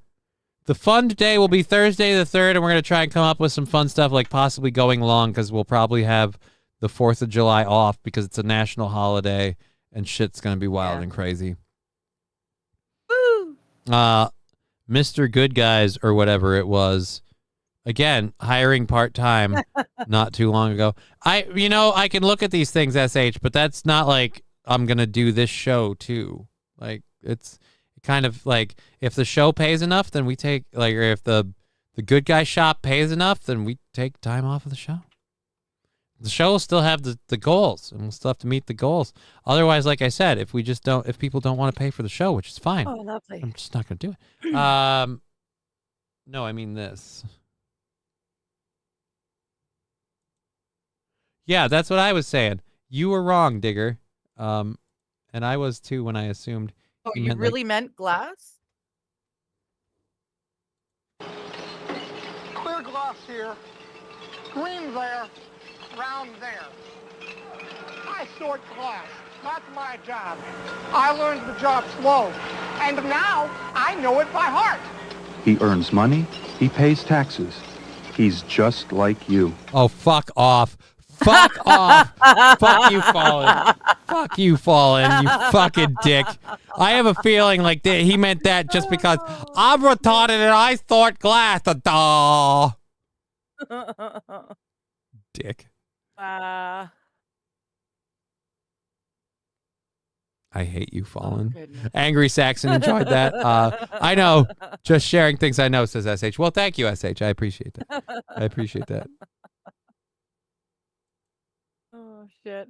the fun day will be Thursday the 3rd, and we're going to try and come up with some fun stuff, like possibly going long, because we'll probably have the 4th of July off because it's a national holiday, and shit's going to be wild and crazy. Woo! Mr. Good Guys, or whatever it was, again, hiring part-time not too long ago. I can look at these things, SH, but that's not like I'm going to do this show too. Like, it's kind of like if the show pays enough, then we take, like, or if the Good Guy shop pays enough, then we take time off of the show. The show will still have the goals, and we'll still have to meet the goals. Otherwise, like I said, if people don't want to pay for the show, which is fine. Oh, lovely. I'm just not going to do it. No, I mean this. Yeah, that's what I was saying. You were wrong, Digger. And I was too when I assumed. Oh, you really meant glass? Clear glass here, green there, round there. I sort glass. That's my job. I learned the job slow, and now I know it by heart. He earns money. He pays taxes. He's just like you. Oh, fuck off. Fuck off. Fuck you, Fallen. Fuck you, Fallen, you fucking dick. I have a feeling like he meant that just because I'm retarded and I sort glass. Dick. I hate you, Fallen. Oh, Angry Saxon enjoyed that. I know. Just sharing things I know, says SH. Well, thank you, SH. I appreciate that. I appreciate that. Oh, shit.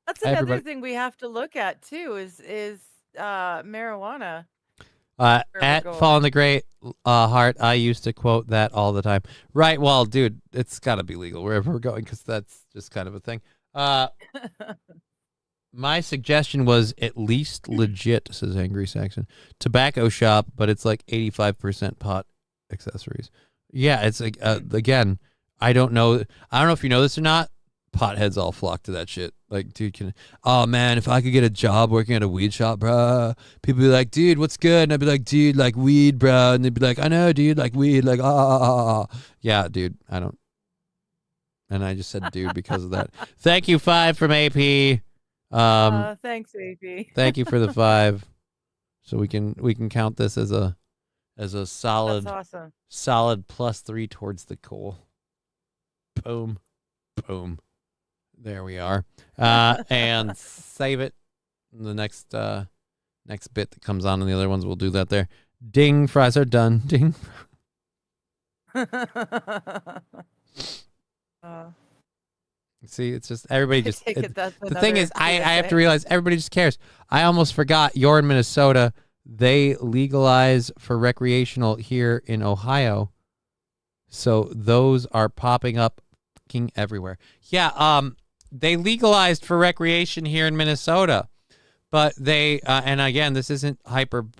That's another thing we have to look at, too, is marijuana. At Fallen the Great Heart, I used to quote that all the time. Right, well, dude, it's got to be legal wherever we're going because that's just kind of a thing. My suggestion was at least legit, says Angry Saxon. Tobacco shop, but it's like 85% pot accessories. Yeah, it's like, again, I don't know if you know this or not. Potheads all flock to that shit. Like, dude, oh man, if I could get a job working at a weed shop, bro, people be like, dude, what's good? And I'd be like, dude, like weed, bro. And they'd be like, I know, dude, like weed, like, yeah, dude, I don't. And I just said, dude, because of that. Thank you, 5 from AP. Thanks, AP. Thank you for the 5. So we can count this as a solid, That's awesome. solid +3 towards the goal. Boom, boom. There we are. And save it. The next bit that comes on in the other ones, we'll do that there. Ding, fries are done. Ding. See, it's just everybody just. The thing is, I have to realize everybody just cares. I almost forgot you're in Minnesota. They legalize for recreational here in Ohio. So those are popping up fucking everywhere. Yeah, they legalized for recreation here in Minnesota, but they and again, this isn't hyperbole.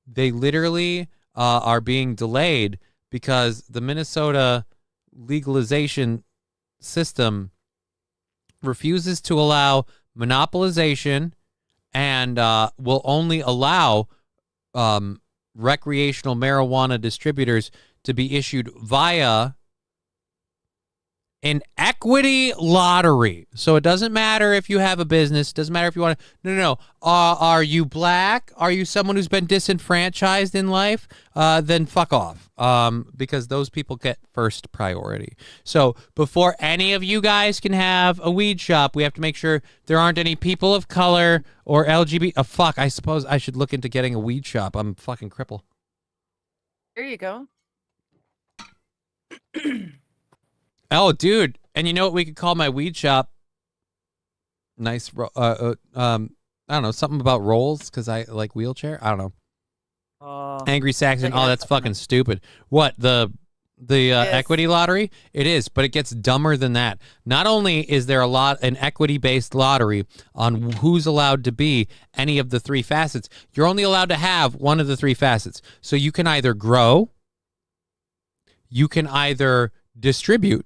They literally are being delayed because the Minnesota legalization system refuses to allow monopolization and will only allow recreational marijuana distributors to be issued via an equity lottery. So it doesn't matter if you have a business. It doesn't matter if you want to. No. Are you black? Are you someone who's been disenfranchised in life? Then fuck off. Because those people get first priority. So before any of you guys can have a weed shop, we have to make sure there aren't any people of color or LGBT. Fuck, I suppose I should look into getting a weed shop. I'm fucking crippled. There you go. Oh, dude. And you know what we could call my weed shop? Nice. I don't know. Something about rolls because I like wheelchair. I don't know. Angry Saxon. Oh, that's fucking stupid. What? The equity lottery? It is, but it gets dumber than that. Not only is there an equity-based lottery on who's allowed to be any of the three facets, you're only allowed to have one of the three facets. So you can either grow, you can either distribute,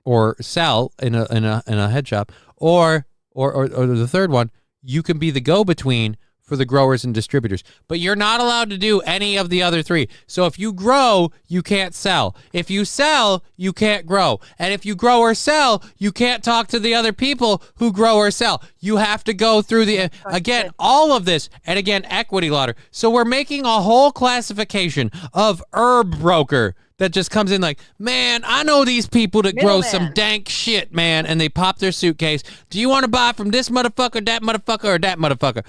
or sell in a head shop, or the third one, you can be the go-between for the growers and distributors. But you're not allowed to do any of the other three. So if you grow, you can't sell. If you sell, you can't grow. And if you grow or sell, you can't talk to the other people who grow or sell. You have to go through again, all of this, and again, equity lottery. So we're making a whole classification of herb broker that just comes in like, man, I know these people that grow some dank shit, man, and they pop their suitcase. Do you want to buy from this motherfucker, that motherfucker, or that motherfucker?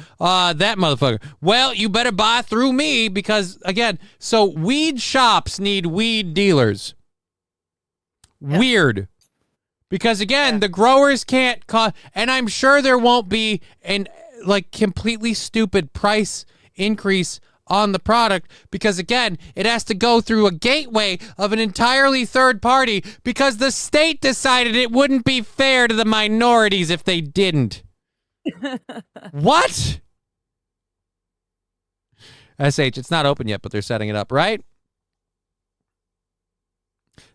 That motherfucker. Well, you better buy through me because, again, so weed shops need weed dealers. Yep. Weird. Because, again, the growers can't and I'm sure there won't be an, completely stupid price increase on the product because, again, it has to go through a gateway of an entirely third party because the state decided it wouldn't be fair to the minorities if they didn't. What? SH, it's not open yet, but they're setting it up, right?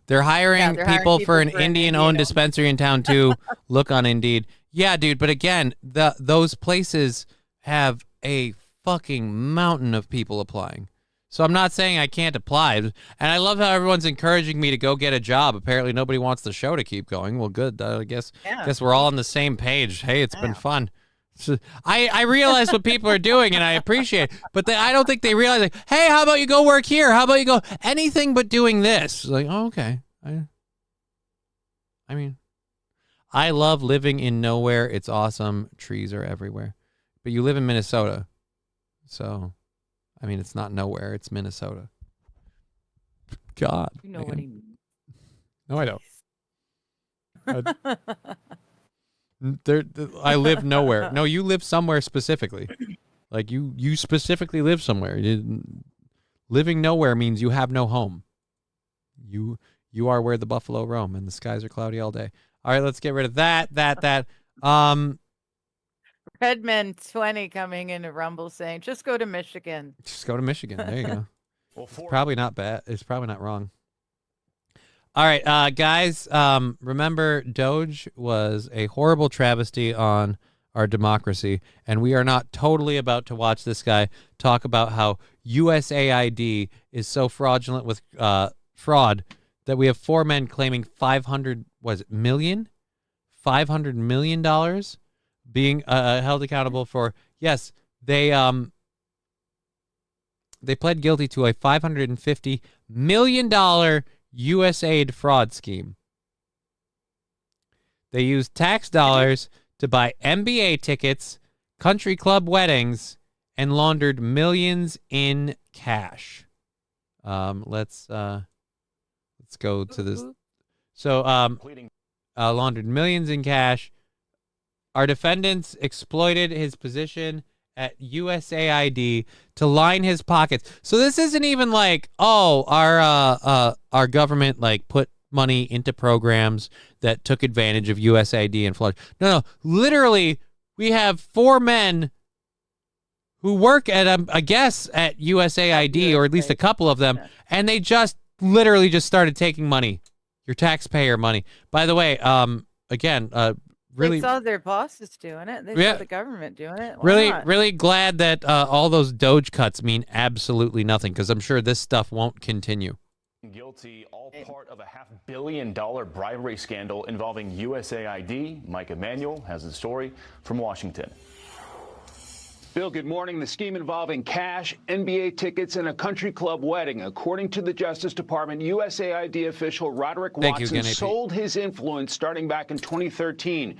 They're hiring people for an Indian-owned dispensary in town, too. Look on Indeed. Yeah, dude, but again, those places have a fucking mountain of people applying. So I'm not saying I can't apply. And I love how everyone's encouraging me to go get a job. Apparently nobody wants the show to keep going. Well, good. I guess we're all on the same page. Hey, it's been fun. So I realize what people are doing and I appreciate it. But I don't think they realize, like, hey, how about you go work here? How about you go anything but doing this? Like, oh, okay. I mean, I love living in nowhere. It's awesome. Trees are everywhere. But you live in Minnesota. So, I mean, it's not nowhere. It's Minnesota. God. You know what he means. No, I don't. I live nowhere. No, you live somewhere specifically. Like, you specifically live somewhere. Living nowhere means you have no home. You are where the buffalo roam, and the skies are cloudy all day. All right, let's get rid of that. Redman 20 coming into Rumble saying, just go to Michigan. Just go to Michigan. There you go. It's probably not bad. It's probably not wrong. All right, guys, remember Doge was a horrible travesty on our democracy, and we are not totally about to watch this guy talk about how USAID is so fraudulent with fraud that we have 4 men claiming $500 million being held accountable for. Yes, they pled guilty to a $550 million USAID fraud scheme. They used tax dollars to buy NBA tickets, country club weddings, and laundered millions in cash. Let's go to this. So, laundered millions in cash. Our defendants exploited his position at USAID to line his pockets. So this isn't even like, oh, our government like put money into programs that took advantage of USAID and flood. No, literally, we have 4 men who work at, I guess, at USAID, or at least a couple of them, and they just literally just started taking money, your taxpayer money. By the way, again, really, they saw their bosses doing it. They saw the government doing it. Why really, not? really glad that all those Doge cuts mean absolutely nothing, because I'm sure this stuff won't continue. Guilty, all part of a $500 million bribery scandal involving USAID. Mike Emanuel has the story from Washington. Bill, good morning. The scheme involving cash, NBA tickets, and a country club wedding. According to the Justice Department, USAID official Roderick Watson sold his influence starting back in 2013.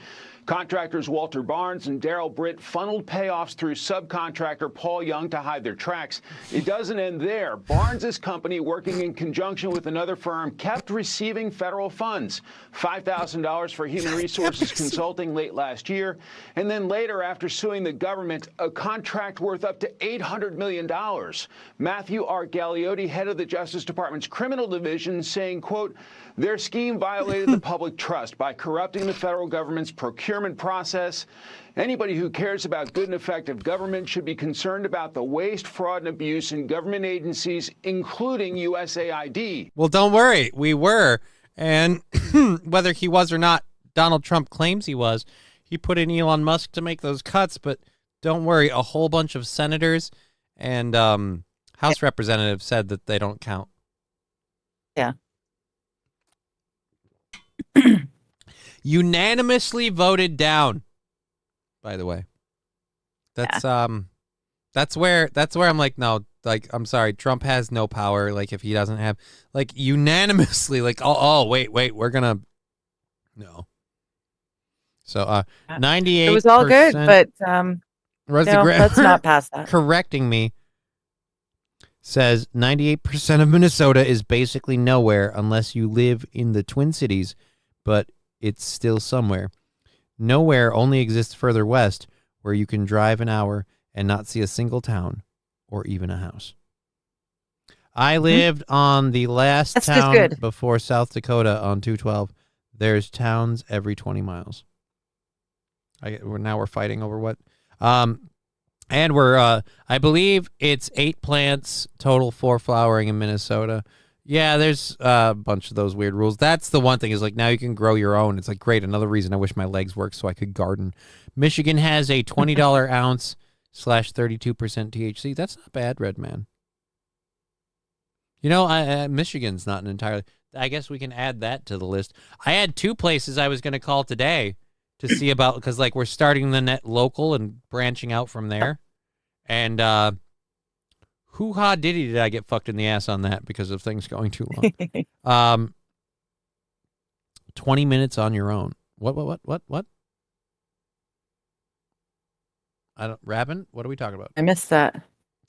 Contractors Walter Barnes and Daryl Britt funneled payoffs through subcontractor Paul Young to hide their tracks. It doesn't end there. Barnes's company, working in conjunction with another firm, kept receiving federal funds. $5,000 for human resources consulting late last year. And then later, after suing the government, a contract worth up to $800 million. Matthew R. Galliotti, head of the Justice Department's criminal division, saying, quote, their scheme violated the public trust by corrupting the federal government's procurement process. Anybody who cares about good and effective government should be concerned about the waste, fraud, and abuse in government agencies, including USAID. Well, don't worry. We were. And whether he was or not, Donald Trump claims he was. He put in Elon Musk to make those cuts, but don't worry. A whole bunch of senators and House representatives said that they don't count. Yeah. Unanimously voted down, by the way. That's where I'm like, no, like, I'm sorry, Trump has no power. Like, if he doesn't have, like, unanimously, like, wait, we're gonna, no. So 98%. It was all good, but let's not pass that. Correcting me, says 98% of Minnesota is basically nowhere unless you live in the Twin Cities, but it's still somewhere. Nowhere only exists further west, where you can drive an hour and not see a single town or even a house. I lived on the last town before South Dakota on 212. There's towns every 20 miles. Now we're fighting over what? And we're, I believe it's 8 plants total for flowering in Minnesota. Yeah, there's a bunch of those weird rules. That's the one thing is, like, now you can grow your own. It's like, great. Another reason I wish my legs worked so I could garden. Michigan has a $20 ounce /32% THC. That's not bad, Red Man. You know, Michigan's not an entirely, I guess we can add that to the list. I had 2 places I was going to call today to see about, because, like, we're starting the net local and branching out from there. And hoo-ha diddy did I get fucked in the ass on that because of things going too long. 20 minutes on your own. What? Rabin, what are we talking about? I missed that.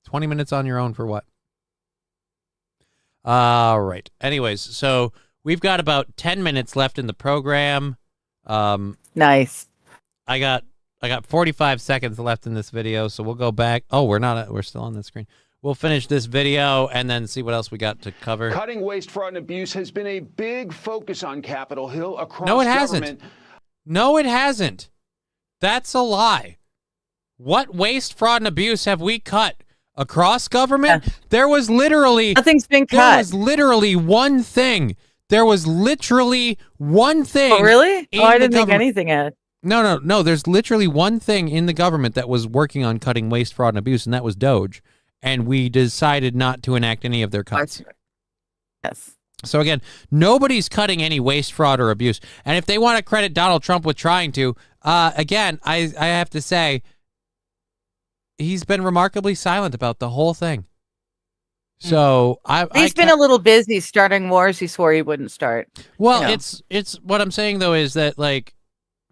20 minutes on your own for what? All right. Anyways, so we've got about 10 minutes left in the program. Nice. I got 45 seconds left in this video, so we'll go back. Oh, we're still on the screen. We'll finish this video and then see what else we got to cover. Cutting waste, fraud, and abuse has been a big focus on Capitol Hill across government. No, it hasn't. That's a lie. What waste, fraud, and abuse have we cut across government? Yeah. There was literally... Nothing's been cut. There was literally one thing. Oh, really? Oh, I didn't think anything had. No. There's literally one thing in the government that was working on cutting waste, fraud, and abuse, and that was Doge. And we decided not to enact any of their cuts. Yes. So again, nobody's cutting any waste, fraud, or abuse. And if they want to credit Donald Trump with trying to, again, I have to say, he's been remarkably silent about the whole thing. So he's been a little busy starting wars he swore he wouldn't start. Well, it's what I'm saying though is that, like,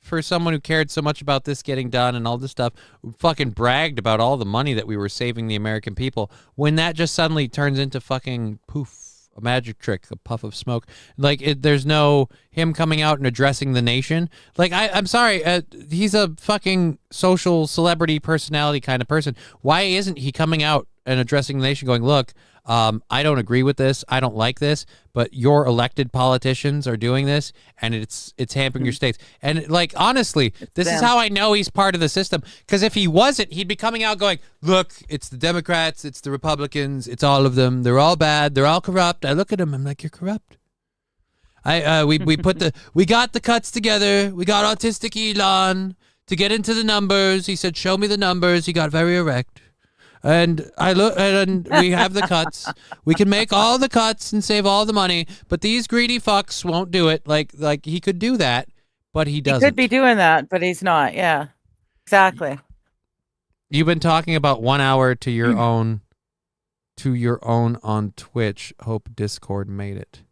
for someone who cared so much about this getting done and all this stuff, fucking bragged about all the money that we were saving the American people, when that just suddenly turns into fucking poof, a magic trick, a puff of smoke. Like, there's no him coming out and addressing the nation. Like, I'm sorry, he's a fucking social celebrity personality kind of person. Why isn't he coming out and addressing the nation going, look, I don't agree with this. I don't like this, but your elected politicians are doing this, and it's hampering your states. And like, honestly, this is how I know he's part of the system. Because if he wasn't, he'd be coming out going, look, it's the Democrats, it's the Republicans, it's all of them. They're all bad. They're all corrupt. I look at him. I'm like, you're corrupt. We got the cuts together. We got autistic Elon to get into the numbers. He said, show me the numbers. He got very erect. And I look, and we have the cuts. We can make all the cuts and save all the money, but these greedy fucks won't do it. Like he could do that, but he doesn't. He could be doing that, but he's not. Yeah, exactly. You've been talking about 1 hour to your own on Twitch. Hope Discord made it.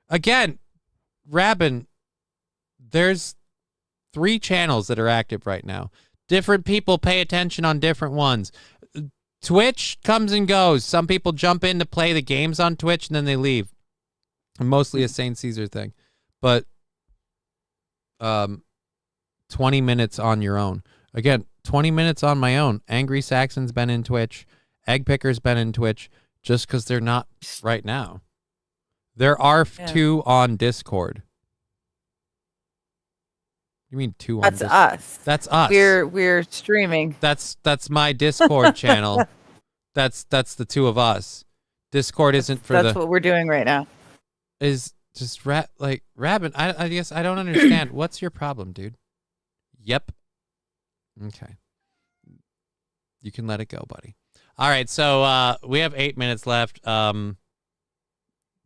Again, Rabin, there's 3 channels that are active right now. Different people pay attention on different ones. Twitch comes and goes. Some people jump in to play the games on Twitch and then they leave. Mostly a St. Caesar thing. But 20 minutes on your own. Again, 20 minutes on my own. Angry Saxon's been in Twitch. Egg Picker's been in Twitch just because they're not right now. There are 2 on Discord. You mean 2 on Discord? That's us. That's us. We're streaming. That's my Discord channel. That's the 2 of us. Discord isn't for That's what we're doing right now. Is just Rabin. I guess I don't understand. What's your problem, dude? Yep. Okay. You can let it go, buddy. All right, so we have 8 minutes left.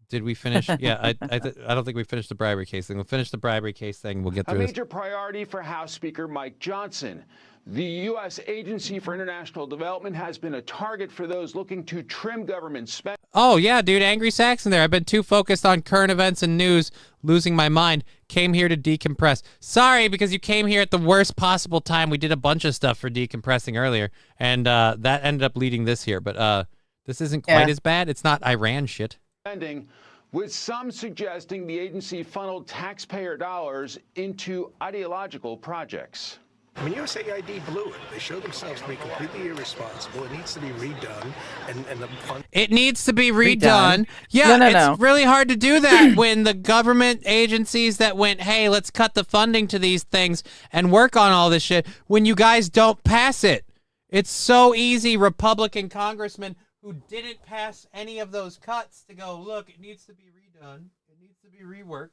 Did we finish? Yeah, I don't think we finished the bribery case thing. We'll finish the bribery case thing. We'll get through this. A major priority for House Speaker Mike Johnson. The U.S. Agency for International Development has been a target for those looking to trim government spending. Oh, yeah, dude, Angry Saxon there. I've been too focused on current events and news, losing my mind. Came here to decompress. Sorry, because you came here at the worst possible time. We did a bunch of stuff for decompressing earlier, and that ended up leading this here. But this isn't quite as bad. It's not Iran shit. Spending, with some suggesting the agency funneled taxpayer dollars into ideological projects. I mean, USAID blew it. They showed themselves to be completely irresponsible. It needs to be redone. And the fund. It needs to be redone. Yeah, it's really hard to do that when the government agencies that went, hey, let's cut the funding to these things and work on all this shit, when you guys don't pass it. It's so easy, Republican congressmen who didn't pass any of those cuts, to go, look, it needs to be redone. It needs to be reworked.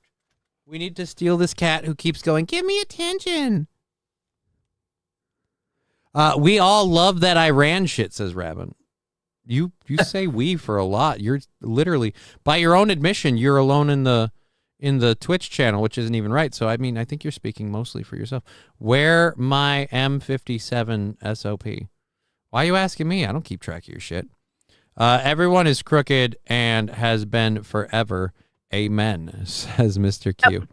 We need to steal this cat who keeps going, give me attention. We all love that Iran shit, says Rabin. You say we for a lot. You're literally, by your own admission, you're alone in the Twitch channel, which isn't even right. So, I mean, I think you're speaking mostly for yourself. Where my M57 SOP? Why are you asking me? I don't keep track of your shit. Everyone is crooked and has been forever. Amen, says Mr. Q.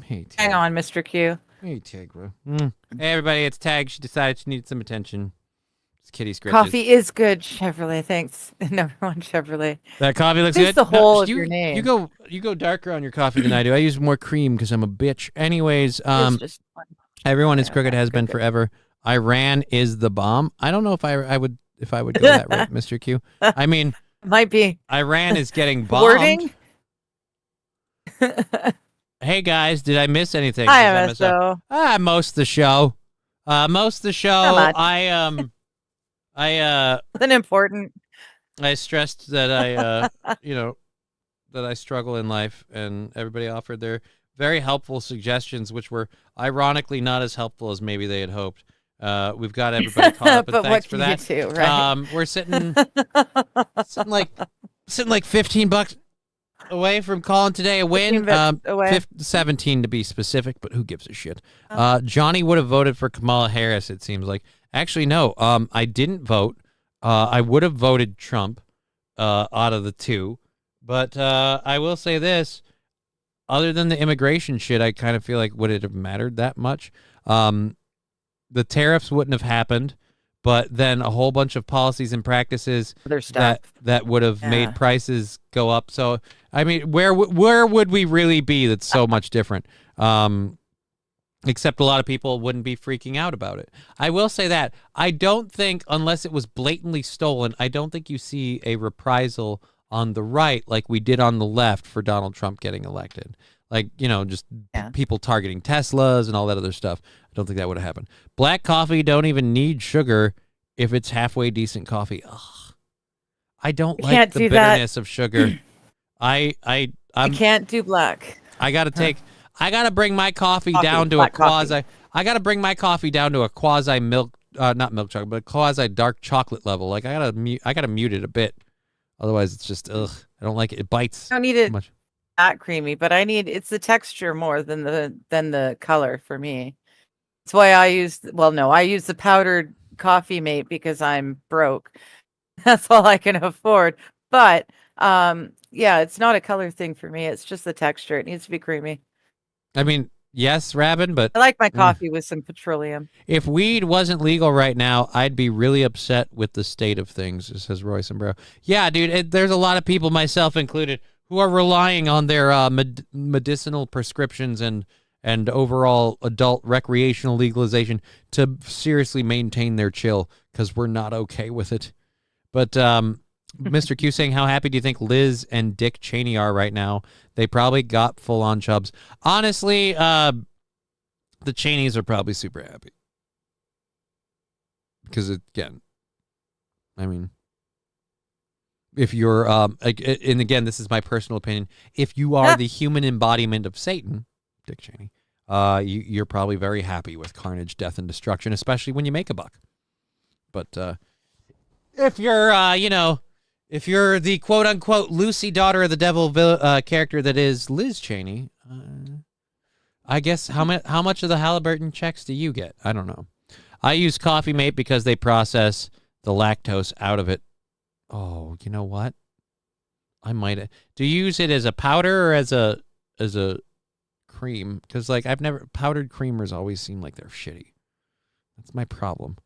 Hey, hang on, Mr. Q. Hey, Tigra. Hey, everybody, it's Tag. She decided she needed some attention. It's Kitty Scritches. Coffee is good, Chevrolet. Thanks. Number 1 Chevrolet. That coffee looks good. The whole of your name. You go darker on your coffee than I do. I use more cream because I'm a bitch. Anyways, everyone is crooked, has been forever. Iran is the bomb. I don't know if I would go that route, Mr. Q. I mean, might be. Iran is getting bombed. Wording? Hey guys, did I miss anything? Hi, MSO. Most of the show. Most of the show. Not much. Important. I stressed that I that I struggle in life, and everybody offered their very helpful suggestions, which were ironically not as helpful as maybe they had hoped. We've got everybody caught up, and but thanks what for can that. you do, right? We're sitting like $15 away from calling today a win. 17 to be specific, but who gives a shit? Johnny would have voted for Kamala Harris, it seems like. Actually, no. I didn't vote. I would have voted Trump out of the 2. But I will say this. Other than the immigration shit, I kind of feel like would it have mattered that much? The tariffs wouldn't have happened. But then a whole bunch of policies and practices that would have made prices go up. So, I mean, where would we really be that's so much different? Except a lot of people wouldn't be freaking out about it. I will say that. I don't think, unless it was blatantly stolen, I don't think you see a reprisal on the right like we did on the left for Donald Trump getting elected. Like, just people targeting Teslas and all that other stuff. I don't think that would have happened. Black coffee don't even need sugar if it's halfway decent coffee. Ugh. I don't like the bitterness of sugar. I can't do black. I gotta bring my coffee down to a quasi. I gotta bring my coffee down to a quasi milk, not milk chocolate, but quasi dark chocolate level. Like I gotta mute it a bit, otherwise it's just ugh. I don't like it. It bites. I don't need it much. That creamy, but it's the texture more than the color for me. That's why I use the powdered coffee mate because I'm broke. That's all I can afford. But it's not a color thing for me. It's just the texture. It needs to be creamy. I mean, yes, Rabin, but I like my coffee with some petroleum. If weed wasn't legal right now, I'd be really upset with the state of things, says Roy Sombrero. Yeah, dude, there's a lot of people, myself included, who are relying on their medicinal prescriptions and overall adult recreational legalization to seriously maintain their chill because we're not okay with it. But Mr. Q saying, how happy do you think Liz and Dick Cheney are right now? They probably got full-on chubs. Honestly, the Cheneys are probably super happy. Because, again, I mean, if you're, and again, this is my personal opinion, if you are the human embodiment of Satan, Dick Cheney, you're probably very happy with carnage, death, and destruction, especially when you make a buck. But if you're, if you're the quote-unquote Lucy, daughter of the devil character that is Liz Cheney, I guess how much of the Halliburton checks do you get? I don't know. I use Coffee Mate because they process the lactose out of it. Oh, you know what? I might. Do you use it as a powder or as a cream? Because powdered creamers always seem like they're shitty. That's my problem.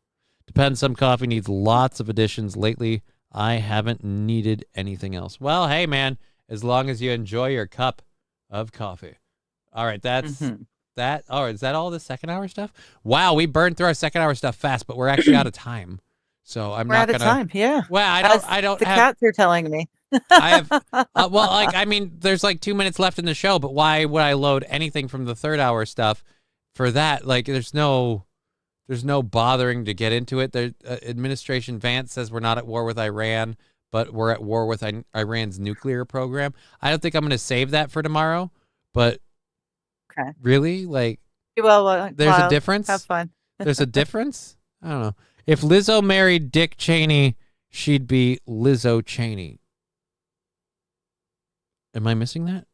Depends. Some coffee needs lots of additions. Lately, I haven't needed anything else. Well, hey, man, as long as you enjoy your cup of coffee. All right, that's that. Oh, is that all the second hour stuff? Wow, we burned through our second hour stuff fast, but we're actually out of time. So we're out of time. Yeah. Well, I don't. The cats are telling me. I have. There's 2 minutes left in the show, but why would I load anything from the third hour stuff for that? There's no bothering to get into it. Administration Vance says we're not at war with Iran, but we're at war with Iran's nuclear program. I don't think I'm going to save that for tomorrow, but really, there's a difference. Have fun. There's a difference. I don't know. If Lizzo married Dick Cheney, she'd be Lizzo Cheney. Am I missing that?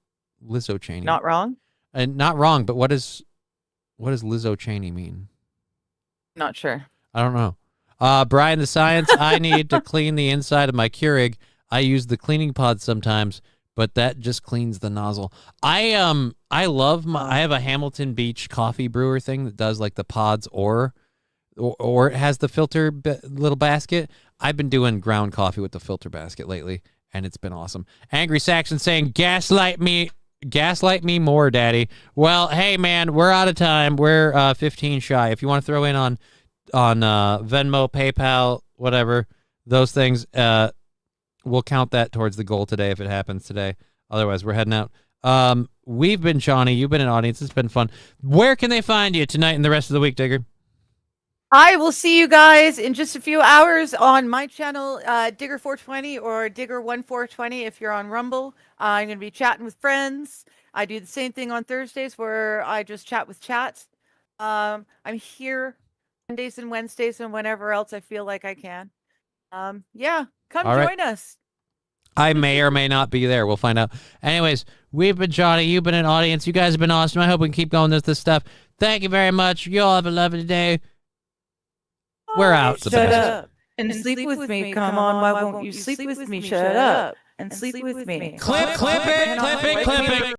Lizzo Cheney. Not wrong. And not wrong, but what does Lizzo Cheney mean? Not sure. I don't know. Brian the Science, I need to clean the inside of my Keurig. I use the cleaning pod sometimes, but that just cleans the nozzle. I have a Hamilton Beach coffee brewer thing that does the pods or it has the filter little basket. I've been doing ground coffee with the filter basket lately, and it's been awesome. Angry Saxon saying, gaslight me more, daddy. Well, hey, man, we're out of time. We're 15 shy. If you want to throw in on Venmo, PayPal, whatever, those things, we'll count that towards the goal today if it happens today. Otherwise, we're heading out. We've been Johnny. You've been an audience. It's been fun. Where can they find you tonight and the rest of the week, Digger? I will see you guys in just a few hours on my channel, Digger420 or Digger1420 if you're on Rumble. I'm going to be chatting with friends. I do the same thing on Thursdays where I just chat with chats. I'm here Mondays and Wednesdays and whenever else I feel like I can. Come join us. I may or may not be there. We'll find out. Anyways, we've been Johnny. You've been an audience. You guys have been awesome. I hope we can keep going this stuff. Thank you very much. You all have a lovely day. We're out. Shut up and sleep with me. Come on, why won't you sleep with me? Shut up and sleep with me. Clip it.